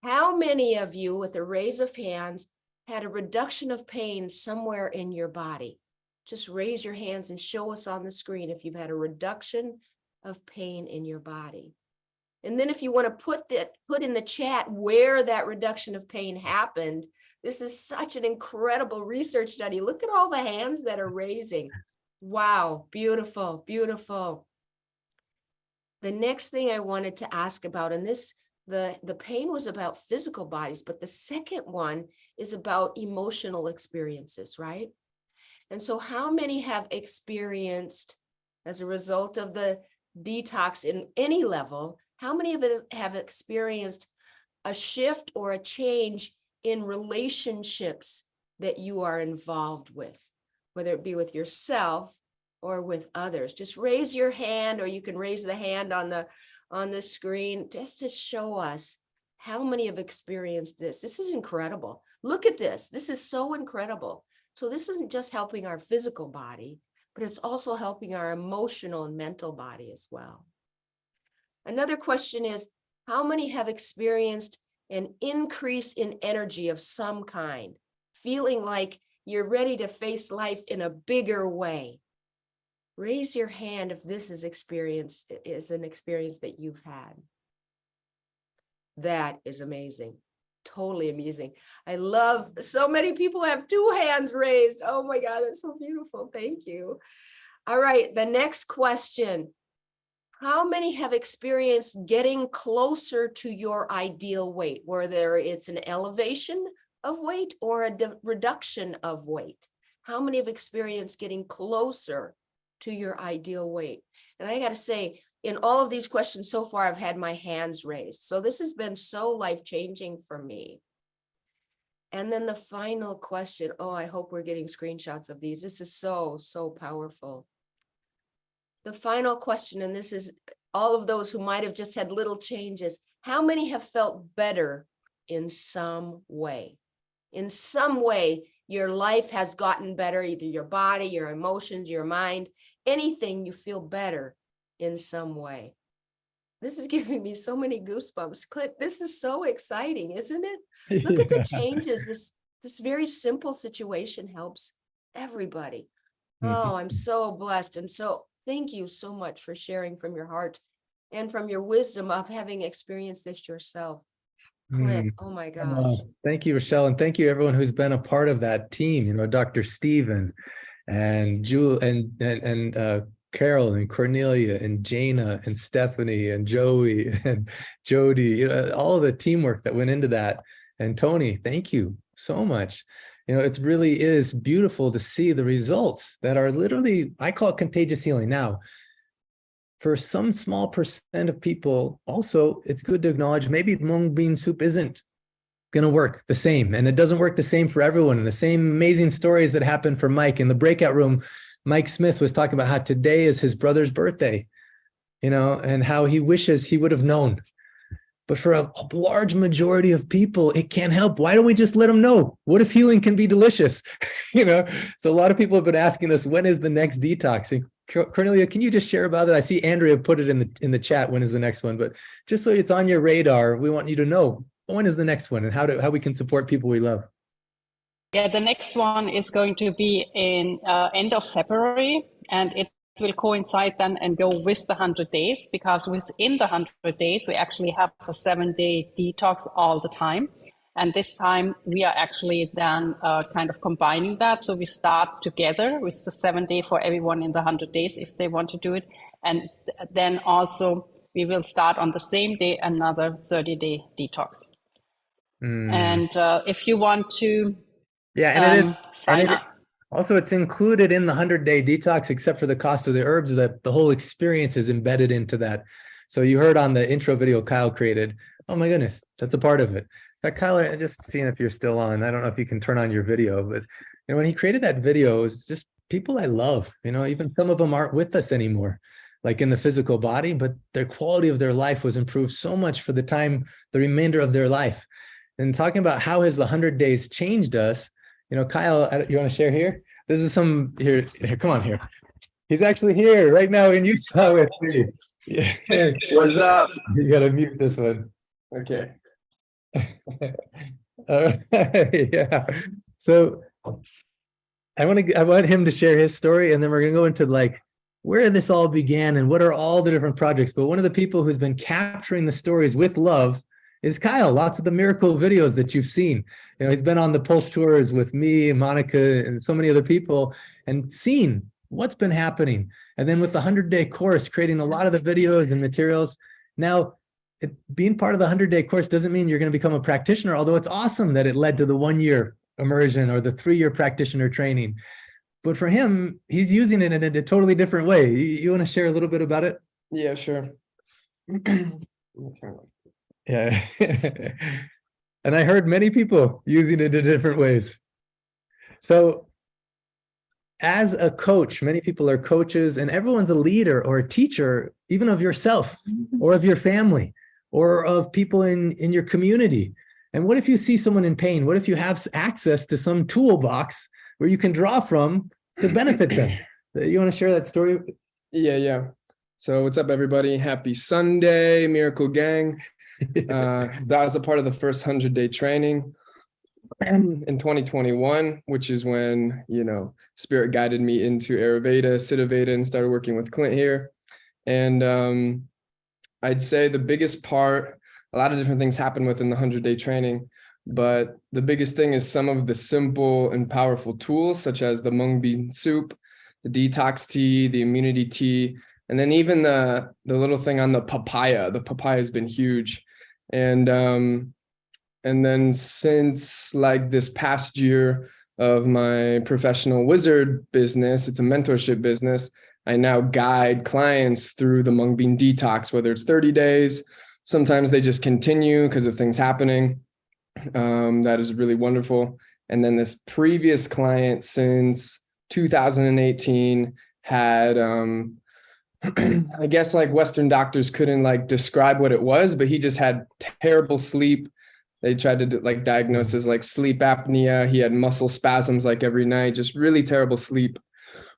How many of you, with a raise of hands, had a reduction of pain somewhere in your body? Just raise your hands and show us on the screen if you've had a reduction of pain in your body. And then if you want to put in the chat where that reduction of pain happened. This is such an incredible research study. Look at all the hands that are raising. Wow, beautiful, beautiful. The next thing I wanted to ask about, and this, the pain was about physical bodies, but the second one is about emotional experiences, right? And so how many have experienced, as a result of the detox in any level, how many of it have experienced a shift or a change in relationships that you are involved with, whether it be with yourself or with others? Just raise your hand, or you can raise the hand on the screen just to show us how many have experienced this. This is incredible. Look at this. This is so incredible. So this isn't just helping our physical body, but it's also helping our emotional and mental body as well. Another question is, how many have experienced an increase in energy of some kind, feeling like you're ready to face life in a bigger way? Raise your hand if this is an experience that you've had. That is amazing. Totally amazing. I love, so many people have 2 hands raised. Oh my God, that's so beautiful. Thank you. All right, the next question. How many have experienced getting closer to your ideal weight, whether it's an elevation of weight or a reduction of weight? How many have experienced getting closer to your ideal weight? And I got to say, in all of these questions so far, I've had my hands raised. So this has been so life-changing for me. And then the final question, oh, I hope we're getting screenshots of these. This is so, so powerful. The final question, and this is all of those who might have just had little changes. How many have felt better in some way? In some way, your life has gotten better, either your body, your emotions, your mind, anything, you feel better in some way. This is giving me so many goosebumps. Clint, this is so exciting, isn't it? Look at the changes. This very simple situation helps everybody. Oh, I'm so blessed. And so thank you so much for sharing from your heart and from your wisdom of having experienced this yourself. Clint, oh my gosh. Thank you, Rochelle. And thank you everyone who's been a part of that team, you know, Dr. Steven and Jewel and Carol and Cornelia and Jana and Stephanie and Joey and Jody, you know, all of the teamwork that went into that. And Tony, thank you so much. You know, it really is beautiful to see the results that are literally, I call it contagious healing. Now, for some small percent of people, also, it's good to acknowledge maybe mung bean soup isn't going to work the same. And it doesn't work the same for everyone. And the same amazing stories that happened for Mike in the breakout room. Mike Smith was talking about how today is his brother's birthday, you know, and how he wishes he would have known. But for a large majority of people, it can't help. Why don't we just let them know? What if healing can be delicious? You know, so a lot of people have been asking us, when is the next detox? And Cornelia, can you just share about it? I see Andrea put it in the chat. When is the next one? But just so it's on your radar, we want you to know, when is the next one and how we can support people we love. Yeah, the next one is going to be in end of February, and it will coincide then and go with the 100 days, because within the 100 days, we actually have a 7-day detox all the time. And this time we are actually then kind of combining that. So we start together with the 7-day for everyone in the 100 days if they want to do it. And then also we will start on the same day another 30-day detox. And if you want to sign up. Also, it's included in the 100-day detox, except for the cost of the herbs, that the whole experience is embedded into that. So you heard on the intro video Kyle created, oh my goodness, that's a part of it. Kyle, I just seeing if you're still on. I don't know if you can turn on your video, but when he created that video, it's just people I love, even some of them aren't with us anymore, like in the physical body, but their quality of their life was improved so much for the remainder of their life. And talking about how has the 100 days changed us, Kyle, you want to share here? This is some here, come on here. He's actually here right now in Utah with me. Yeah. What's up? You got to mute this one. Okay. Yeah. So I want him to share his story, and then we're going to go into like where this all began and what are all the different projects. But one of the people who's been capturing the stories with love is Kyle. Lots of the miracle videos that you've seen. He's been on the Pulse tours with me, Monica, and so many other people, and seen what's been happening. And then with the 100-day course, creating a lot of the videos and materials. Now, being part of the 100-day course doesn't mean you're going to become a practitioner, although it's awesome that it led to the 1-year immersion or the 3-year practitioner training. But for him, he's using it in a totally different way. You want to share a little bit about it? Yeah, sure. Yeah. And I heard many people using it in different ways. So as a coach, many people are coaches, and everyone's a leader or a teacher, even of yourself or of your family or of people in your community. And what if you see someone in pain? What if you have access to some toolbox where you can draw from to benefit them? You want to share that story? Yeah. So what's up, everybody? Happy Sunday, Miracle Gang. That was a part of the first 100-day training in 2021, which is when, Spirit guided me into Ayurveda, Siddha Veda, and started working with Clint here. And I'd say the biggest part, a lot of different things happen within the 100-day training, but the biggest thing is some of the simple and powerful tools, such as the mung bean soup, the detox tea, the immunity tea, and then even the little thing on the papaya. The papaya has been huge. And then since like this past year of my professional wizard business, it's a mentorship business, I now guide clients through the mung bean detox, whether it's 30 days, sometimes they just continue because of things happening. That is really wonderful. And then this previous client since 2018 had, I guess like Western doctors couldn't like describe what it was, but he just had terrible sleep. They tried to like diagnose as like sleep apnea. He had muscle spasms like every night, just really terrible sleep.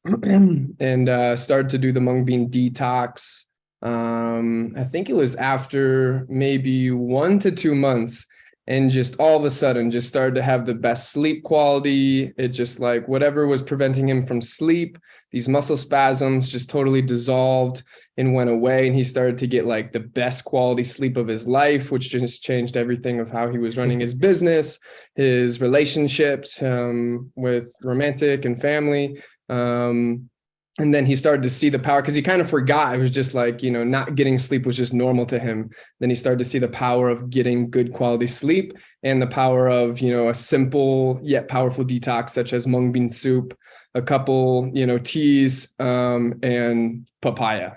And started to do the mung bean detox. I think it was after maybe 1 to 2 months, and just all of a sudden just started to have the best sleep quality. It just like whatever was preventing him from sleep, these muscle spasms just totally dissolved and went away. And he started to get like the best quality sleep of his life, which just changed everything of how he was running his business, his relationships with romantic and family. And then he started to see the power, because he kind of forgot. It was just like, not getting sleep was just normal to him. Then he started to see the power of getting good quality sleep and the power of, a simple yet powerful detox, such as mung bean soup, a couple, teas, and papaya.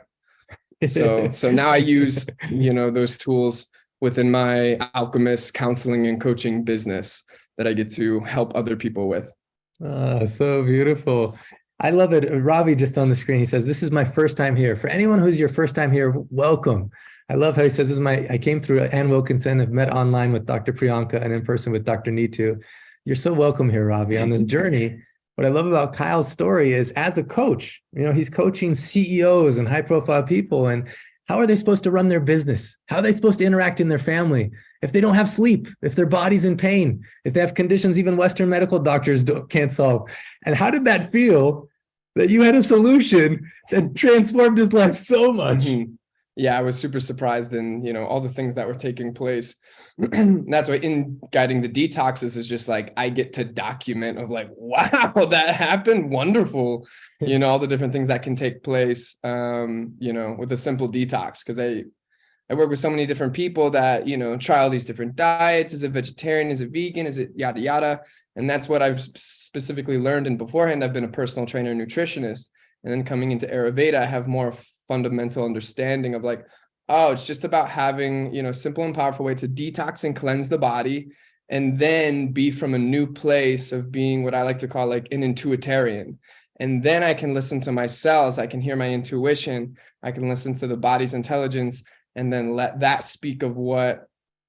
So now I use, those tools within my alchemist counseling and coaching business that I get to help other people with. So beautiful. I love it. Ravi just on the screen, he says, this is my first time here. For anyone who's your first time here, welcome. I love how he says, I came through Ann Wilkinson, I've met online with Dr. Priyanka and in person with Dr. Neetu. You're so welcome here, Ravi, on the journey. What I love about Kyle's story is, as a coach, he's coaching CEOs and high profile people. And how are they supposed to run their business? How are they supposed to interact in their family if they don't have sleep, if their body's in pain, if they have conditions even Western medical doctors can't solve? And how did that feel that you had a solution that transformed his life so much? Yeah, I was super surprised in, all the things that were taking place. That's why in guiding the detoxes is just like, I get to document of like, wow, that happened. Wonderful. All the different things that can take place, with a simple detox. Because I work with so many different people that, try all these different diets. Is it vegetarian? Is it vegan? Is it yada, yada? And that's what I've specifically learned. And beforehand, I've been a personal trainer and nutritionist. And then coming into Ayurveda, I have more fundamental understanding of like, oh, it's just about having, you know, simple and powerful way to detox and cleanse the body, and then be from a new place of being what I like to call like an intuitarian. And then I can listen to my cells, I can hear my intuition, I can listen to the body's intelligence, and then let that speak of what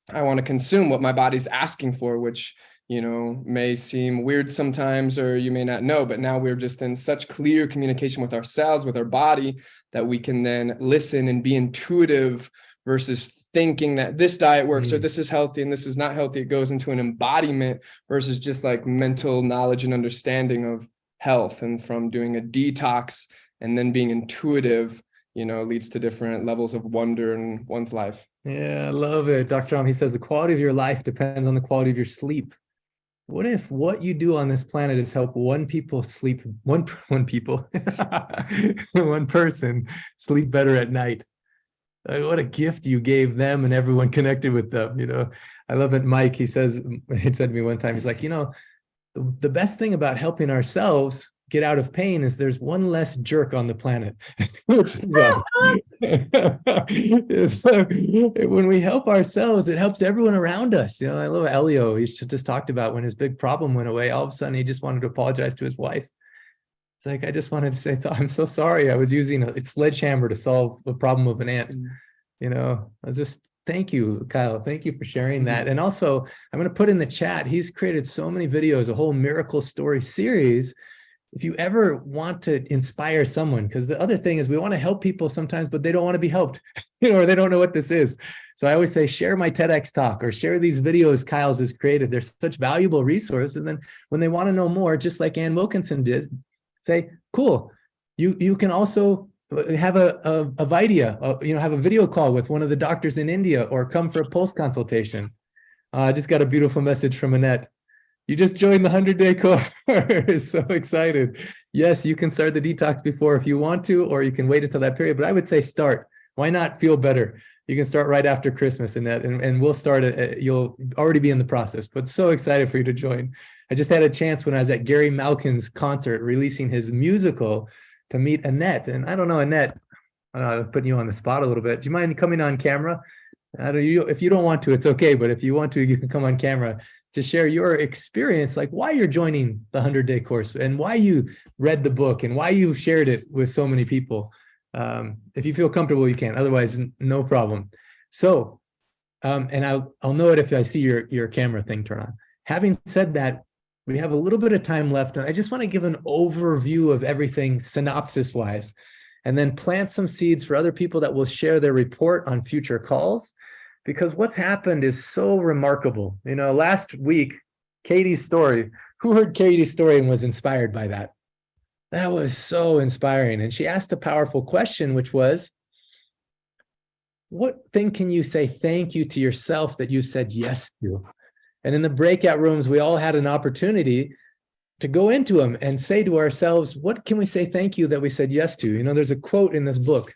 I want to consume, what my body's asking for, which, you know, may seem weird sometimes, or you may not know, but now we're just in such clear communication with ourselves, with our body, that we can then listen and be intuitive versus thinking that this diet works or this is healthy and this is not healthy. It goes into an embodiment versus just like mental knowledge and understanding of health. And from doing a detox and then being intuitive, you know, leads to different levels of wonder in one's life. Yeah, I love it. Dr. Ram, he says the quality of your life depends on the quality of your sleep. What if what you do on this planet is help one person sleep better at night? Like, what a gift you gave them and everyone connected with them. You know, I love it. Mike, he said to me one time, he's like, you know, the best thing about helping ourselves get out of pain is there's one less jerk on the planet. Which is when we help ourselves, it helps everyone around us. You know, I love Elio. He just talked about when his big problem went away, all of a sudden he just wanted to apologize to his wife. It's like, I just wanted to say, I'm so sorry. I was using a sledgehammer to solve the problem of an ant. You know, I was just, thank you, Kyle. Thank you for sharing that. And also, I'm going to put in the chat, he's created so many videos, a whole miracle story series. If you ever want to inspire someone, because the other thing is we want to help people sometimes, but they don't want to be helped, you know, or they don't know what this is. So I always say, share my TEDx talk or share these videos Kyle's has created. They're such valuable resources. And then when they want to know more, just like Ann Wilkinson did, say, cool, you can also have a Vidya, you know, have a video call with one of the doctors in India or come for a pulse consultation. I just got a beautiful message from Annette. You just joined the 100-day course. So excited. Yes, you can start the detox before if you want to, or you can wait until that period. But I would say start. Why not feel better? You can start right after Christmas, Annette, and we'll start it. You'll already be in the process, but so excited for you to join. I just had a chance when I was at Gary Malkin's concert releasing his musical to meet Annette. And I don't know, Annette, I'm putting you on the spot a little bit. Do you mind coming on camera? If you don't want to, it's okay. But if you want to, you can come on camera to share your experience, like why you're joining the 100-day course and why you read the book and why you shared it with so many people. If you feel comfortable, you can. Otherwise, no problem. So, and I'll know it if I see your camera thing turn on. Having said that, we have a little bit of time left. I just want to give an overview of everything synopsis-wise, and then plant some seeds for other people that will share their report on future calls. Because what's happened is so remarkable. You know, last week, Katie's story, who heard Katie's story and was inspired by that? That was so inspiring. And she asked a powerful question, which was, what thing can you say thank you to yourself that you said yes to? And in the breakout rooms, we all had an opportunity to go into them and say to ourselves, what can we say thank you that we said yes to? You know, there's a quote in this book.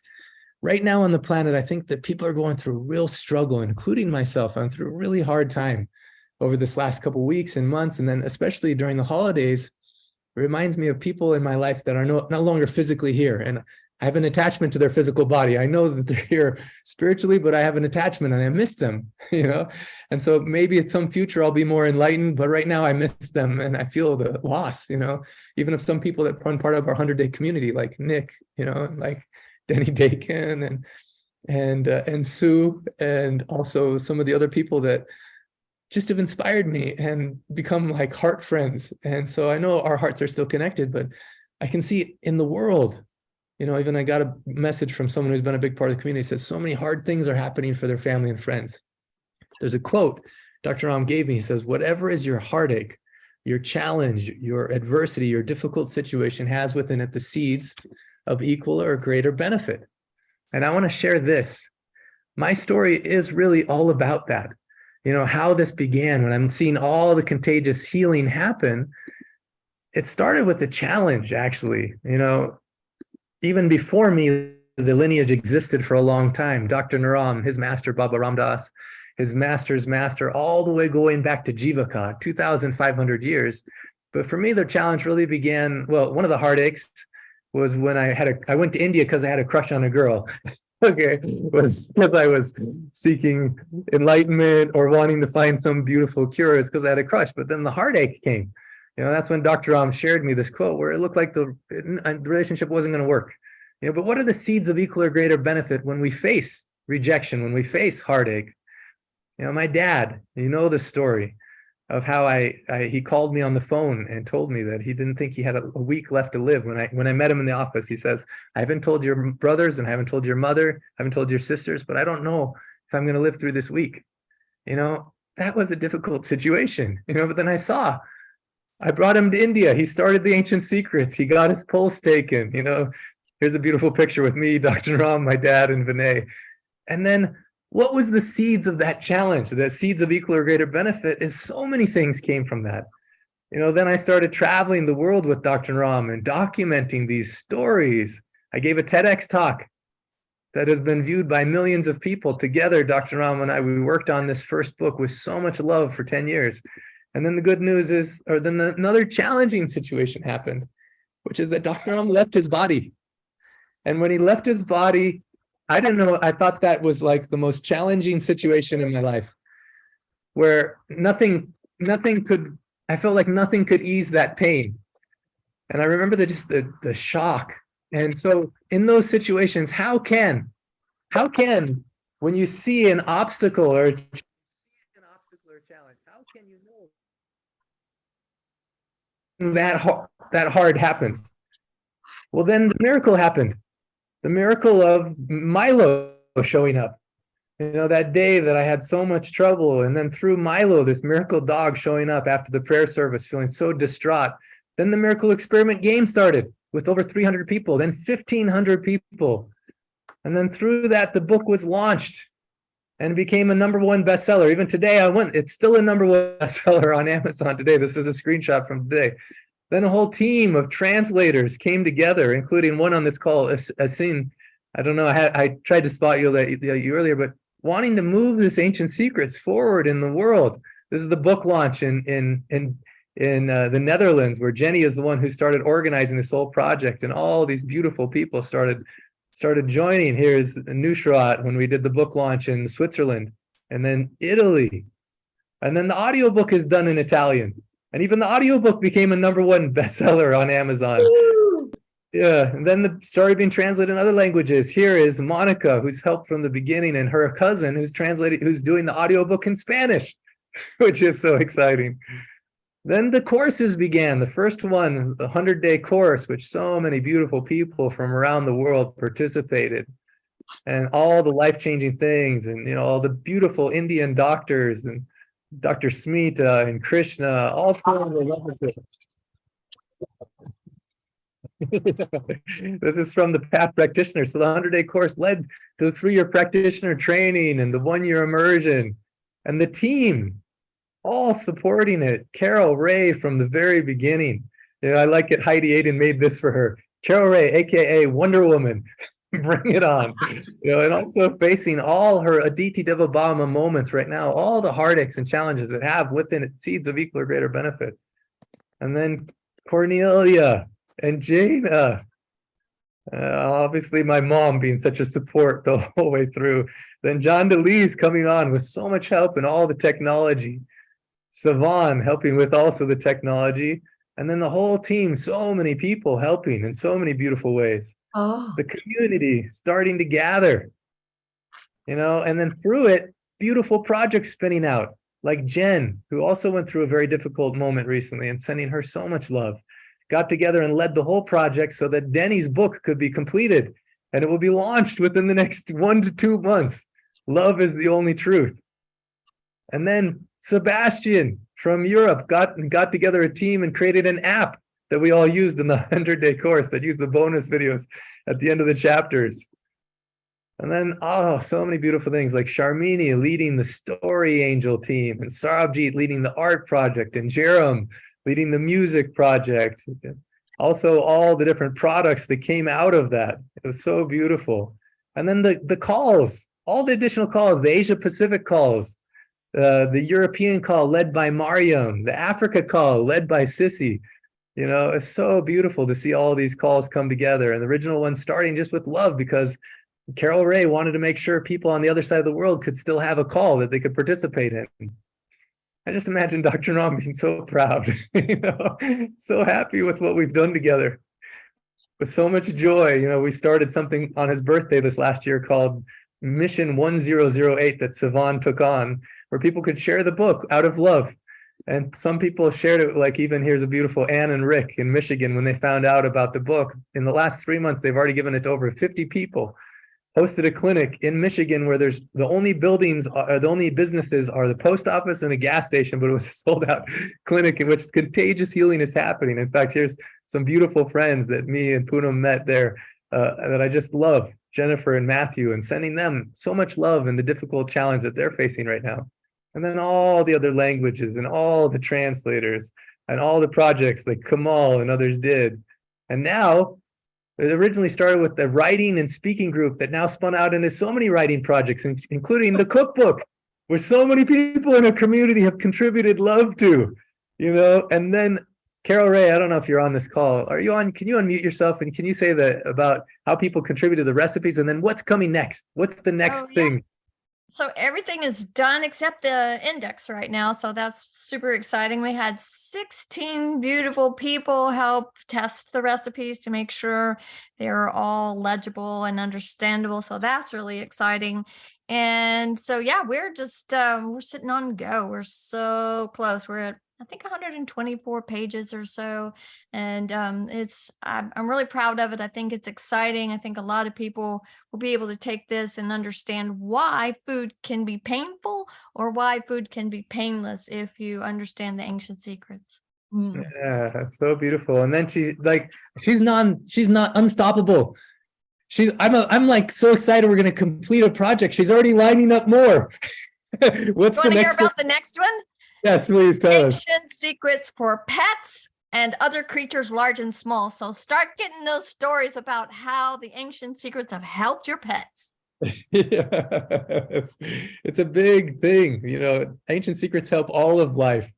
Right now on the planet, I think that people are going through real struggle, including myself. I'm through a really hard time over this last couple of weeks and months, and then especially during the holidays. It reminds me of people in my life that are no longer physically here, and I have an attachment to their physical body. I know that they're here spiritually, but I have an attachment and I miss them, you know? And so maybe at some future I'll be more enlightened, but right now I miss them and I feel the loss, you know? Even of some people that run part of our 100-day community, like Nick, you know, like Denny Dakin and Sue, and also some of the other people that just have inspired me and become like heart friends. And so I know our hearts are still connected, but I can see in the world, you know, even I got a message from someone who's been a big part of the community, says so many hard things are happening for their family and friends. There's a quote Dr. Ram gave me. He says, whatever is your heartache, your challenge, your adversity, your difficult situation has within it the seeds of equal or greater benefit. And I want to share this. My story is really all about that. You know, how this began when I'm seeing all the contagious healing happen. It started with a challenge, actually. You know, even before me, the lineage existed for a long time. Dr. Naram, his master, Baba Ram Dass, his master's master, all the way going back to Jivaka, 2,500 years. But for me, the challenge really began, well, one of the heartaches was when I went to India because I had a crush on a girl. Okay, was because I was seeking enlightenment or wanting to find some beautiful cures because I had a crush. But then the heartache came. That's when Dr. Ram shared me this quote where it looked like the relationship wasn't going to work. But what are the seeds of equal or greater benefit when we face rejection, when we face heartache? My dad, the story of how he called me on the phone and told me that he didn't think he had a week left to live. When I met him in the office, he says, I haven't told your brothers and I haven't told your mother, I haven't told your sisters, but I don't know if I'm going to live through this week. That was a difficult situation, but then I brought him to India. He started the Ancient Secrets. He got his pulse taken. Here's a beautiful picture with me, Dr. Ram, my dad, and Vinay. And then what was the seeds of that challenge? That seeds of equal or greater benefit is so many things came from that. Then I started traveling the world with Dr. Ram and documenting these stories. I gave a TEDx talk that has been viewed by millions of people. Together, Dr. Ram and I, we worked on this first book with so much love for 10 years. And then the good news is, another challenging situation happened, which is that Dr. Ram left his body. And when he left his body, I didn't know, I thought that was like the most challenging situation in my life, where I felt like nothing could ease that pain. And I remember the shock. And so in those situations, how can, when you see an obstacle or challenge, how can you know that hard happens? Well, then the miracle happened. The miracle of Milo showing up. That day that I had so much trouble, and then through Milo, this miracle dog showing up after the prayer service, feeling so distraught. Then the Miracle Experiment game started with over 300 people, then 1,500 people. And then through that, the book was launched and became a #1 bestseller. Even today, it's still a #1 bestseller on Amazon today. This is a screenshot from today. Then a whole team of translators came together, including one on this call, Asin. I don't know, I tried to spot you earlier, but wanting to move this Ancient Secrets forward in the world. This is the book launch in the Netherlands, where Jenny is the one who started organizing this whole project, and all these beautiful people started joining. Here's Nusrat when we did the book launch in Switzerland, and then Italy. And then the audiobook is done in Italian. And even the audiobook became a #1 bestseller on Amazon. Yeah, and then the story being translated in other languages. Here is Monica, who's helped from the beginning, and her cousin who's doing the audiobook in Spanish, which is so exciting. Then the courses began. The first one, the 100-day course, which so many beautiful people from around the world participated, and all the life-changing things, and all the beautiful Indian doctors, and Dr. Smita and Krishna, all pouring their love into it. This is from the Path Practitioner. So the 100-day course led to the 3-year practitioner training and the 1-year immersion, and the team all supporting it. Carol Ray from the very beginning. I like it. Heidi Aiden made this for her. Carol Ray, AKA Wonder Woman. Bring it on. And also facing all her Aditi Devabhama moments right now, all the heartaches and challenges that have within it seeds of equal or greater benefit. And then Cornelia and Jana. Obviously my mom being such a support the whole way through. Then John DeLees coming on with so much help and all the technology. Savan helping with also the technology. And then the whole team, so many people helping in so many beautiful ways. The community starting to gather, and then through it, beautiful projects spinning out, like Jen, who also went through a very difficult moment recently, and sending her so much love, got together and led the whole project so that Denny's book could be completed, and it will be launched within the next 1 to 2 months. Love is the only truth. And then Sebastian from Europe got together a team and created an app that we all used in the 100-day course that used the bonus videos at the end of the chapters. And then, so many beautiful things, like Sharmini leading the Story Angel team, and Sarabjit leading the art project, and Jerem leading the music project. Also, all the different products that came out of that. It was so beautiful. And then the calls, all the additional calls, the Asia Pacific calls, the European call led by Mariam, the Africa call led by Sissy. You know, it's so beautiful to see all these calls come together, and the original one starting just with love, because Carol Ray wanted to make sure people on the other side of the world could still have a call that they could participate in. I just imagine Dr. Ram being so proud, you know, so happy with what we've done together. With so much joy. You know, we started something on his birthday this last year called Mission 1008 that Savan took on, where people could share the book out of love. And some people shared it, like even here's a beautiful Ann and Rick in Michigan, when they found out about the book. In the last 3 months, they've already given it to over 50 people. Hosted a clinic in Michigan where there's the only buildings, the only businesses are the post office and a gas station, but it was a sold out clinic in which contagious healing is happening. In fact, here's some beautiful friends that me and Poonam met there that I just love, Jennifer and Matthew, and sending them so much love in the difficult challenge that they're facing right now. And then all the other languages and all the translators and all the projects that Kamal and others did. And now, it originally started with the writing and speaking group that now spun out into so many writing projects, including the cookbook, where so many people in a community have contributed love to, you know. And then Carol Ray, I don't know if you're on this call. Are you on? Can you unmute yourself and can you say that about how people contributed the recipes, and then what's coming next? What's the next thing? So everything is done except the index right now. So that's super exciting. We had 16 beautiful people help test the recipes to make sure they're all legible and understandable. So that's really exciting. And so, yeah, we're just, we're sitting on go. We're so close. We're at, I think, 124 pages or so. And I'm really proud of it. I think it's exciting. I think a lot of people will be able to take this and understand why food can be painful or why food can be painless if you understand the ancient secrets. Yeah, that's so beautiful. And then she's not unstoppable. I'm like so excited we're gonna complete a project. She's already lining up more. What's the next? You want to hear about the next one? Yes, please tell us. Ancient secrets for pets and other creatures large and small. So start getting those stories about how the ancient secrets have helped your pets. Yeah, it's a big thing. You know, ancient secrets help all of life.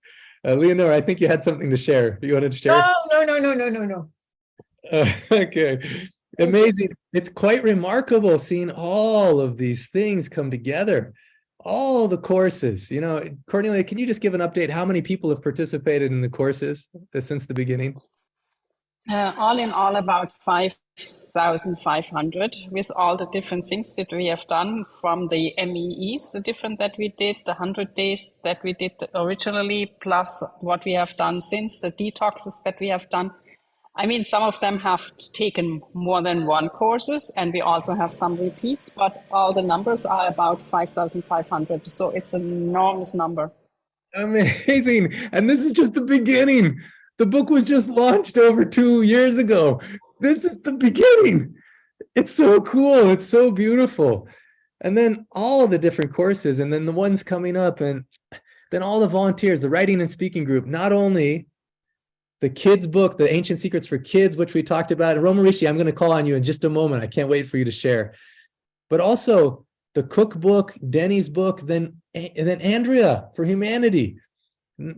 Leonore, I think you had something to share. You wanted to share? No. Okay. Amazing. It's quite remarkable seeing all of these things come together. All the courses, you know. Cornelia, can you just give an update? How many people have participated in the courses since the beginning? All in all, about 5,500 with all the different things that we have done, from the MEEs, the different that we did, the 100 days that we did originally, plus what we have done since, the detoxes that we have done. I mean, some of them have taken more than one courses, and we also have some repeats, but all the numbers are about 5,500. So it's an enormous number. Amazing. And this is just the beginning. The book was just launched over 2 years ago. This is the beginning. It's so cool. It's so beautiful. And then all the different courses, and then the ones coming up, and then all the volunteers, the writing and speaking group, not only the kids book, the Ancient Secrets for Kids, which we talked about. And Romarishi, I'm going to call on you in just a moment. I can't wait for you to share. But also the cookbook, Denny's book, and then Andrea for Humanity.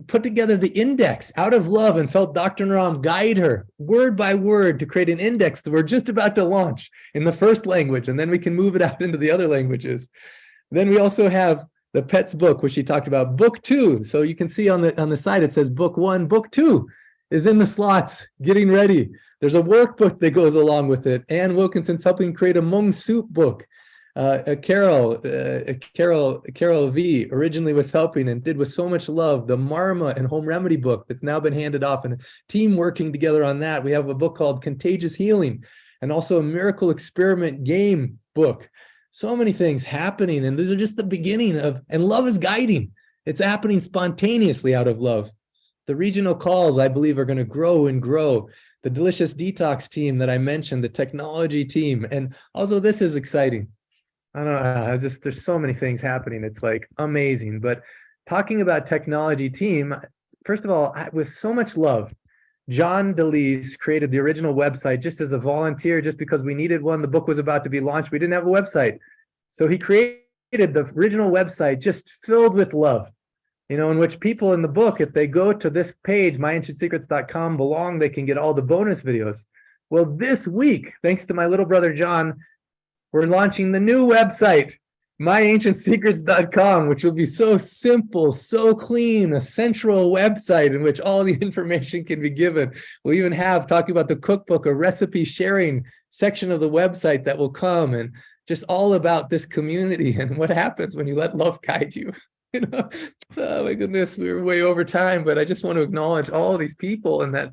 Put together the index out of love and felt Dr. Ram guide her word by word to create an index that we're just about to launch in the first language, and then we can move it out into the other languages. Then we also have the pets book, which she talked about, book 2. So you can see on the side, it says book 1, book 2 is in the slots, getting ready. There's a workbook that goes along with it. Ann Wilkinson's helping create a Hmong soup book. Carol V originally was helping and did with so much love the Marma and Home Remedy book that's now been handed off, and a team working together on that. We have a book called Contagious Healing, and also a Miracle Experiment game book. So many things happening, and these are just the beginning of, and love is guiding. It's happening spontaneously out of love. The regional calls, I believe, are going to grow and grow. The Delicious Detox team that I mentioned, the technology team, and also this is exciting. I don't know, there's so many things happening. It's like amazing. But talking about technology team, first of all, with so much love, John DeLeese created the original website just as a volunteer, just because we needed one. The book was about to be launched. We didn't have a website. So he created the original website just filled with love, you know, in which people in the book, if they go to this page, myancientsecrets.com belong, they can get all the bonus videos. Well, this week, thanks to my little brother, John, we're launching the new website, myancientsecrets.com, which will be so simple, so clean, a central website in which all the information can be given. We'll even have, talking about the cookbook, a recipe sharing section of the website that will come, and just all about this community and what happens when you let love guide you. You know, oh my goodness, we were way over time, but I just want to acknowledge all these people, and that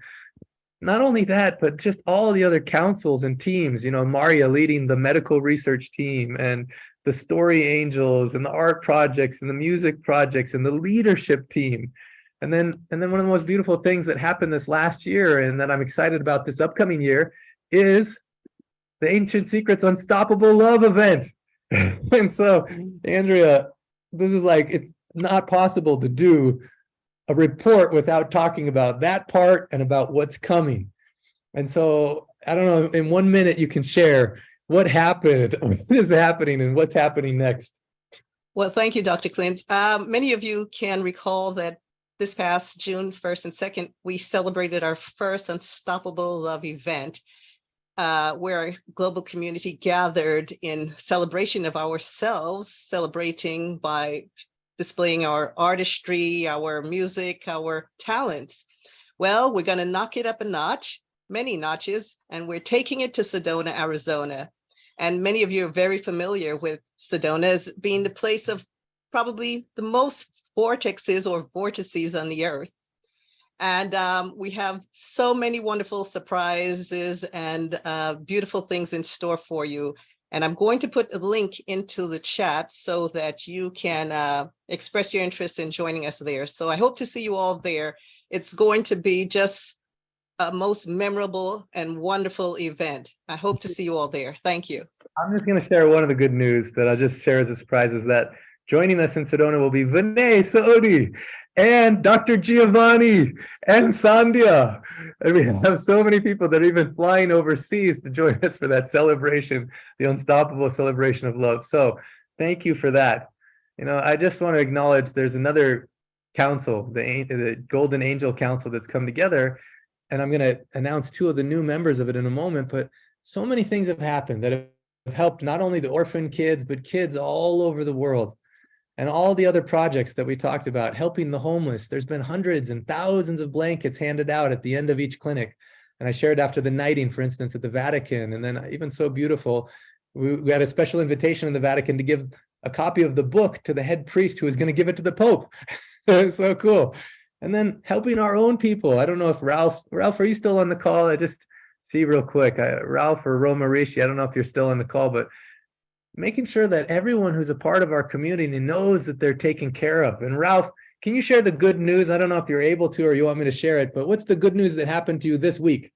not only that, but just all the other councils and teams, you know, Maria leading the medical research team, and the story angels, and the art projects, and the music projects, and the leadership team. And then one of the most beautiful things that happened this last year, and that I'm excited about this upcoming year, is the Ancient Secrets Unstoppable Love event. And so, Andrea, this is like, it's not possible to do a report without talking about that part and about what's coming. And so, I don't know, in 1 minute you can share what happened, what is happening, and what's happening next. Well, thank you, Dr. Clint. Many of you can recall that this past June 1st and 2nd, we celebrated our first Unstoppable Love event, where our global community gathered in celebration of ourselves, celebrating by displaying our artistry, our music, our talents. Well, we're going to knock it up a notch, many notches, and we're taking it to Sedona, Arizona. And many of you are very familiar with Sedona as being the place of probably the most vortices on the earth. And we have so many wonderful surprises and beautiful things in store for you. And I'm going to put a link into the chat so that you can express your interest in joining us there. So I hope to see you all there. It's going to be just a most memorable and wonderful event. I hope to see you all there. Thank you. I'm just going to share one of the good news that I'll just share as a surprise, is that joining us in Sedona will be Vinay Saudi and Dr. Giovanni and Sandhya. And we have so many people that are even flying overseas to join us for that celebration, the Unstoppable Celebration of Love. So thank you for that. You know, I just want to acknowledge there's another council, the Golden Angel Council, that's come together. And I'm going to announce 2 of the new members of it in a moment. But so many things have happened that have helped not only the orphan kids, but kids all over the world. And all the other projects that we talked about, helping the homeless. There's been hundreds and thousands of blankets handed out at the end of each clinic. And I shared after the knighting, for instance, at the Vatican. And then even so beautiful, we had a special invitation in the Vatican to give a copy of the book to the head priest who was going to give it to the Pope. So cool. And then helping our own people. I don't know if Ralph, are you still on the call? I just see real quick, Ralph or Roma Rishi, I don't know if you're still on the call, but making sure that everyone who's a part of our community knows that they're taken care of. And Ralph, can you share the good news? I don't know if you're able to or you want me to share it, but what's the good news that happened to you this week?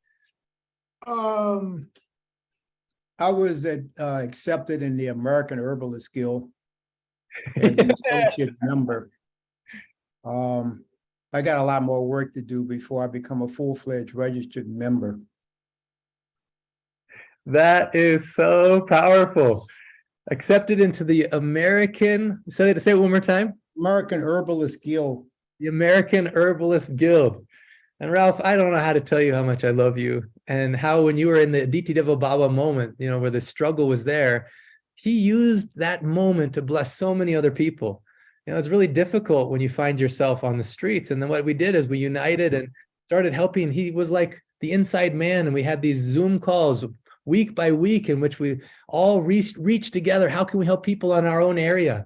I was accepted in the American Herbalist Guild as an associate member. I got a lot more work to do before I become a full-fledged registered member. That is so powerful. Accepted into the American, say it one more time. American Herbalist Guild. The American Herbalist Guild. And Ralph, I don't know how to tell you how much I love you, and how when you were in the Aditi Devo Baba moment, you know, where the struggle was there, he used that moment to bless so many other people. You know, it's really difficult when you find yourself on the streets. And then what we did is we united and started helping. He was like the inside man, and we had these Zoom calls week by week in which we all reach together. How can we help people in our own area?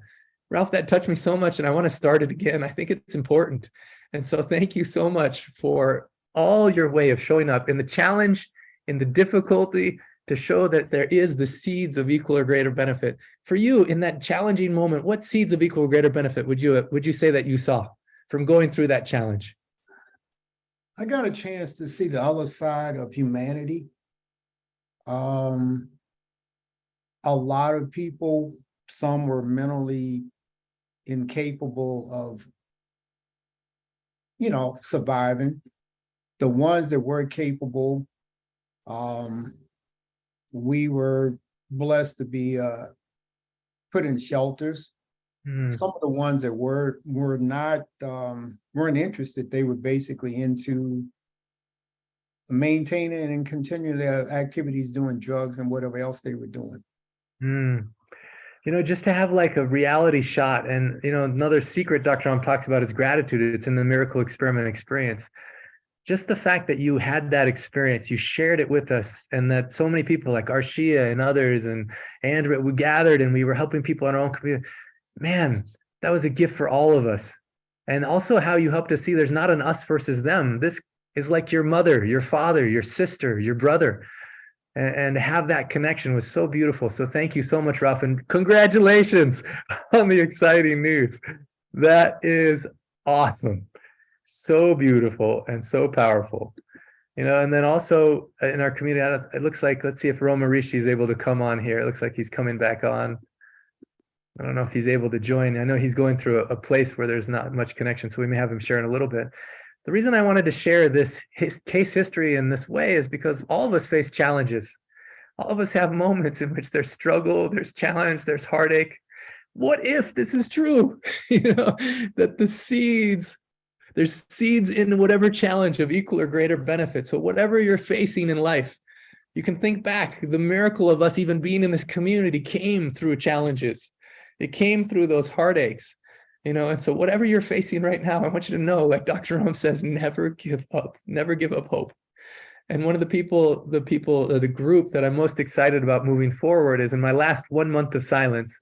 Ralph, that touched me so much, and I want to start it again. I think it's important. And so thank you so much for all your way of showing up in the challenge, in the difficulty, to show that there is the seeds of equal or greater benefit. For you, in that challenging moment, what seeds of equal or greater benefit would you say that you saw from going through that challenge? I got a chance to see the other side of humanity. A lot of people, some were mentally incapable of, surviving. The ones that were capable, we were blessed to be put in shelters. Mm. Some of the ones that were not weren't interested, they were basically into maintaining and continuing their activities, doing drugs and whatever else they were doing. Mm. You know, just to have like a reality shot, and you know, another secret Dr. Om talks about is gratitude. It's in the Miracle Experiment experience. Just the fact that you had that experience, you shared it with us, and that so many people like Arshia and others and Andrea, we gathered and we were helping people in our own community. Man, that was a gift for all of us. And also how you helped us see there's not an us versus them. This is like your mother, your father, your sister, your brother. And have that connection was so beautiful. So thank you so much, Ralph, and congratulations on the exciting news. That is awesome. So beautiful and so powerful. You know, and then also in our community, it looks like, let's see if Roma Rishi is able to come on here. It looks like he's coming back on. I don't know if he's able to join. I know he's going through a place where there's not much connection, so we may have him share in a little bit. The reason I wanted to share this case history in this way is because all of us face challenges. All of us have moments in which there's struggle, there's challenge, there's heartache. What if this is true? You know, that there's seeds in whatever challenge of equal or greater benefit. So whatever you're facing in life, you can think back. The miracle of us even being in this community came through challenges. It came through those heartaches. You know, and so whatever you're facing right now, I want you to know, like Dr. Om says, never give up hope. And one of the group that I'm most excited about moving forward is in my last 1 month of silence,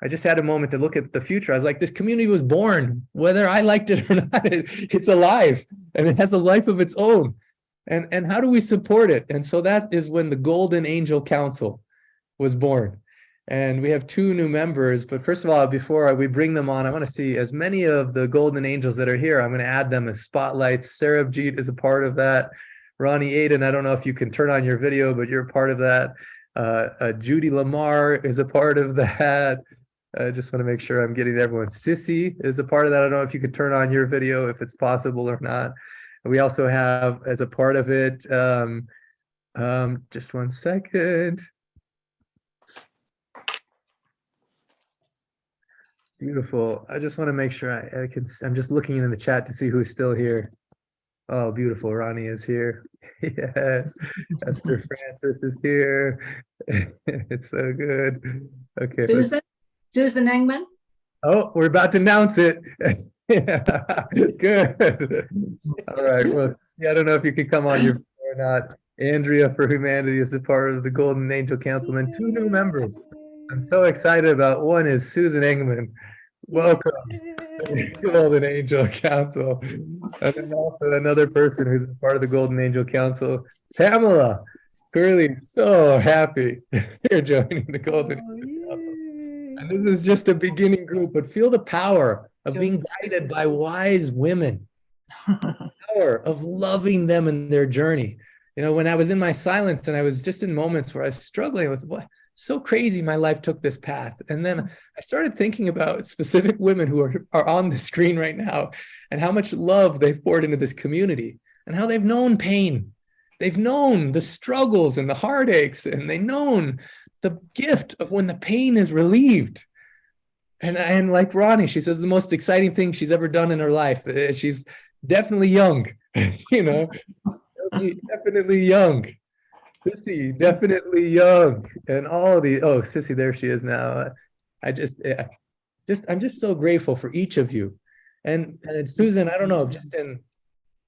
I just had a moment to look at the future. I was like, this community was born, whether I liked it or not, it's alive and it has a life of its own. And how do we support it? And so that is when the Golden Angel Council was born. And we have 2 new members, but first of all, before we bring them on, I want to see as many of the Golden Angels that are here. I'm going to add them as spotlights. Sarabjit is a part of that. Ronnie Aiden, I don't know if you can turn on your video, but you're a part of that. Judy Lamar is a part of that. I just want to make sure I'm getting everyone. Sissy is a part of that. I don't know if you could turn on your video, if it's possible or not. We also have as a part of it, just 1 second. Beautiful. I just want to make sure I can, I'm just looking in the chat to see who's still here. Oh, beautiful. Ronnie is here. Yes. Esther Francis is here. It's so good. Okay. Susan Engman. Oh, we're about to announce it. Yeah. Good. All right. Well, yeah, I don't know if you could come on your or not. Andrea for Humanity is a part of the Golden Angel Council, and 2 new members I'm so excited about. One is Susan Engman. Welcome to the Golden Angel Council. And then also another person who's a part of the Golden Angel Council, Pamela. Curly, so happy you're joining the Golden Angel Council. And this is just a beginning group, but feel the power of being guided by wise women. The power of loving them in their journey. You know, when I was in my silence and I was just in moments where I was struggling with what so crazy my life took this path. And then I started thinking about specific women who are on the screen right now and how much love they've poured into this community and how they've known pain. They've known the struggles and the heartaches, and they've known the gift of when the pain is relieved. And like Ronnie, she says the most exciting thing she's ever done in her life. She's definitely young, you know, definitely young. Sissy, definitely young, and all the Sissy, there she is now. I'm just so grateful for each of you, and Susan, I don't know, just in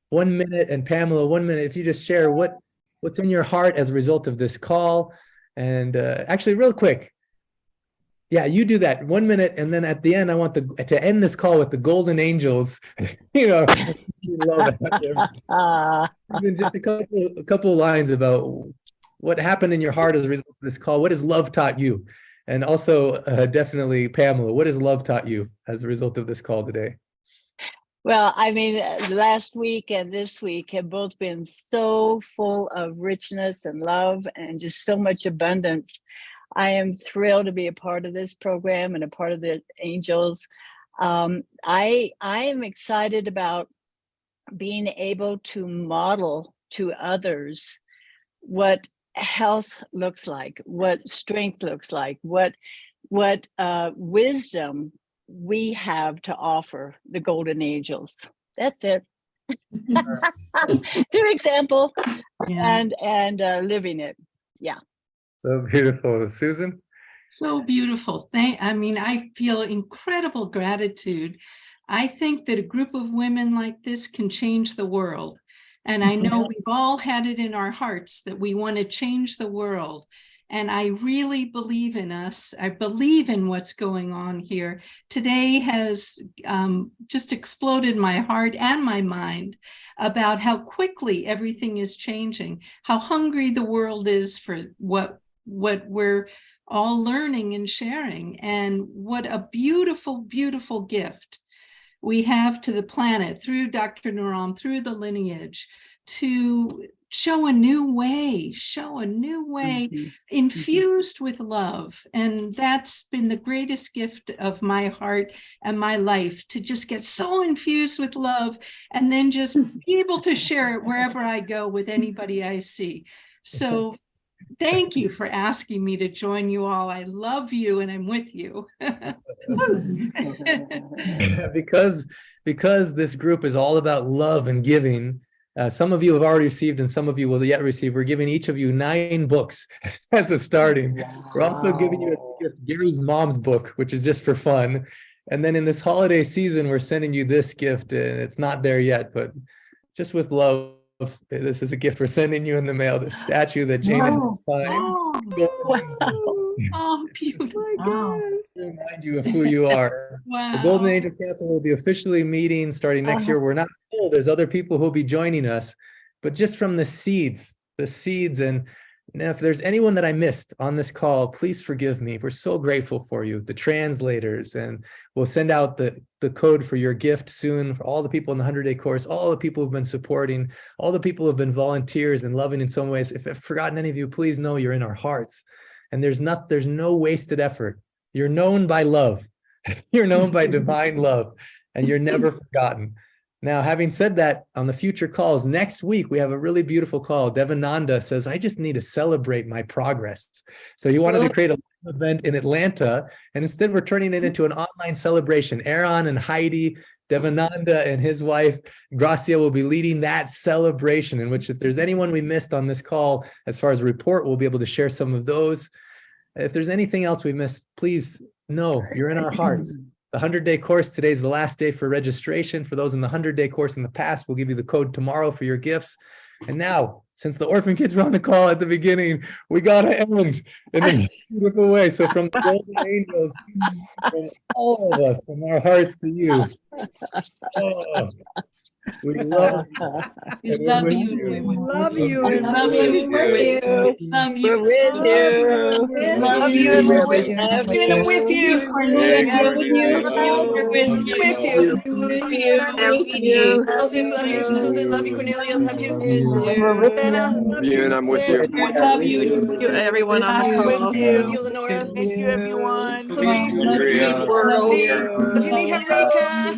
1 minute, and Pamela, 1 minute, if you just share what's in your heart as a result of this call, and actually, real quick, yeah, you do that 1 minute, and then at the end, I want to end this call with the Golden Angels. You know, you love it. Just a couple of lines about what happened in your heart as a result of this call. What has love taught you? And also, definitely, Pamela, what has love taught you as a result of this call today? Well, I mean, last week and this week have both been so full of richness and love and just so much abundance. I am thrilled to be a part of this program and a part of the Angels. I am excited about being able to model to others what health looks like, what strength looks like, what what wisdom we have to offer the golden angels. That's it. Through example and living it. Yeah. So beautiful. Susan? So beautiful. I feel incredible gratitude. I think that a group of women like this can change the world. And I know we've all had it in our hearts that we want to change the world. And I really believe in us. I believe in what's going on here. Today has just exploded my heart and my mind about how quickly everything is changing, how hungry the world is for what we're all learning and sharing, and what a beautiful, beautiful gift we have to the planet through Dr. Naram, through the lineage, to show a new way, infused with love. And that's been the greatest gift of my heart and my life, to just get so infused with love and then just be able to share it wherever I go with anybody I see. So thank you for asking me to join you all. I love you and I'm with you. because this group is all about love and giving. Some of you have already received and some of you will yet receive. We're giving each of you 9 books as a starting. Wow. We're also giving you a gift, Gary's mom's book, which is just for fun. And then in this holiday season, we're sending you this gift, and it's not there yet, but just with love. This is a gift we're sending you in the mail, the statue that Jane Wow. Oh, beautiful. Wow. To remind you of who you are. Wow. The Golden Angel Council will be officially meeting starting next year. We're not told, there's other people who'll be joining us, but just from the seeds, and if there's anyone that I missed on this call, please forgive me. We're so grateful for you, the translators, and we'll send out the code for your gift soon for all the people in the 100-day course, all the people who've been supporting, all the people who've been volunteers and loving in some ways. If I've forgotten any of you, please know you're in our hearts. And there's no wasted effort. You're known by love. You're known by divine love, and you're never forgotten. Now, having said that, on the future calls, next week, we have a really beautiful call. Devananda says, I just need to celebrate my progress. So he wanted to create a event in Atlanta, and instead we're turning it into an online celebration. Aaron and Heidi, Devananda and his wife, Gracia, will be leading that celebration, in which if there's anyone we missed on this call, as far as a report, we'll be able to share some of those. If there's anything else we missed, please know you're in our hearts. The 100-day course, today is the last day for registration. For those in the 100-day course in the past, we'll give you the code tomorrow for your gifts. And now, since the orphan kids were on the call at the beginning, we got to end in a beautiful way. So from the Golden Angels, from all of us, from our hearts to you. Oh, we love you. We love you. We love you. We love you. We're with you. We love you. We're with you. I'm with you. With you. Joseph, love you. Susan, love you. Cornelia, love you. Dana, Love you, and I'm with you. Love you. Thank you, everyone on the call. Love you, Lenora. Thank you, everyone. Clarice, love you, Niharika.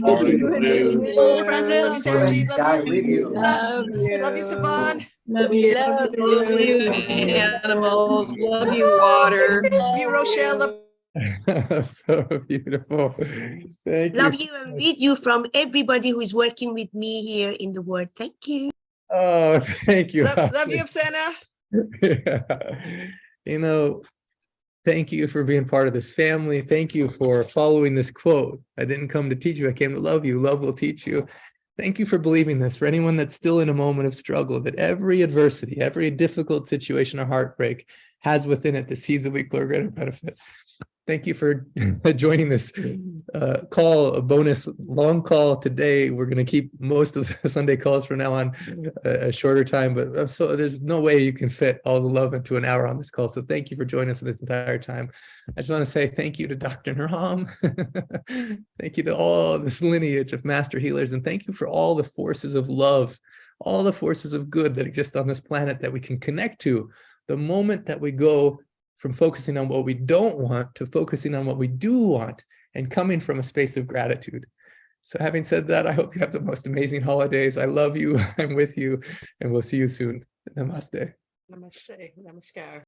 Francis, love you, Sarah G, love you. Love you, Saban. Love you. Love you, animals. Love you, water. Love you, Rochelle. Love so beautiful. Thank you. Love you and with you from everybody who is working with me here in the world. Thank you. Oh, thank you. Love you, Santa. Yeah. You know, thank you for being part of this family. Thank you for following this quote. I didn't come to teach you, I came to love you. Love will teach you. Thank you for believing this. For anyone that's still in a moment of struggle, that every adversity, every difficult situation or heartbreak has within it the seeds of equal or greater benefit. Thank you for joining this call, a bonus long call today. We're going to keep most of the Sunday calls from now on a shorter time, but so there's no way you can fit all the love into an hour on this call. So thank you for joining us this entire time. I just want to say thank you to Dr. Naram. Thank you to all this lineage of master healers. And thank you for all the forces of love, all the forces of good that exist on this planet that we can connect to the moment that we go from focusing on what we don't want to focusing on what we do want and coming from a space of gratitude. So having said that, I hope you have the most amazing holidays. I love you, I'm with you, and we'll see you soon. Namaste. Namaste. Namaskar.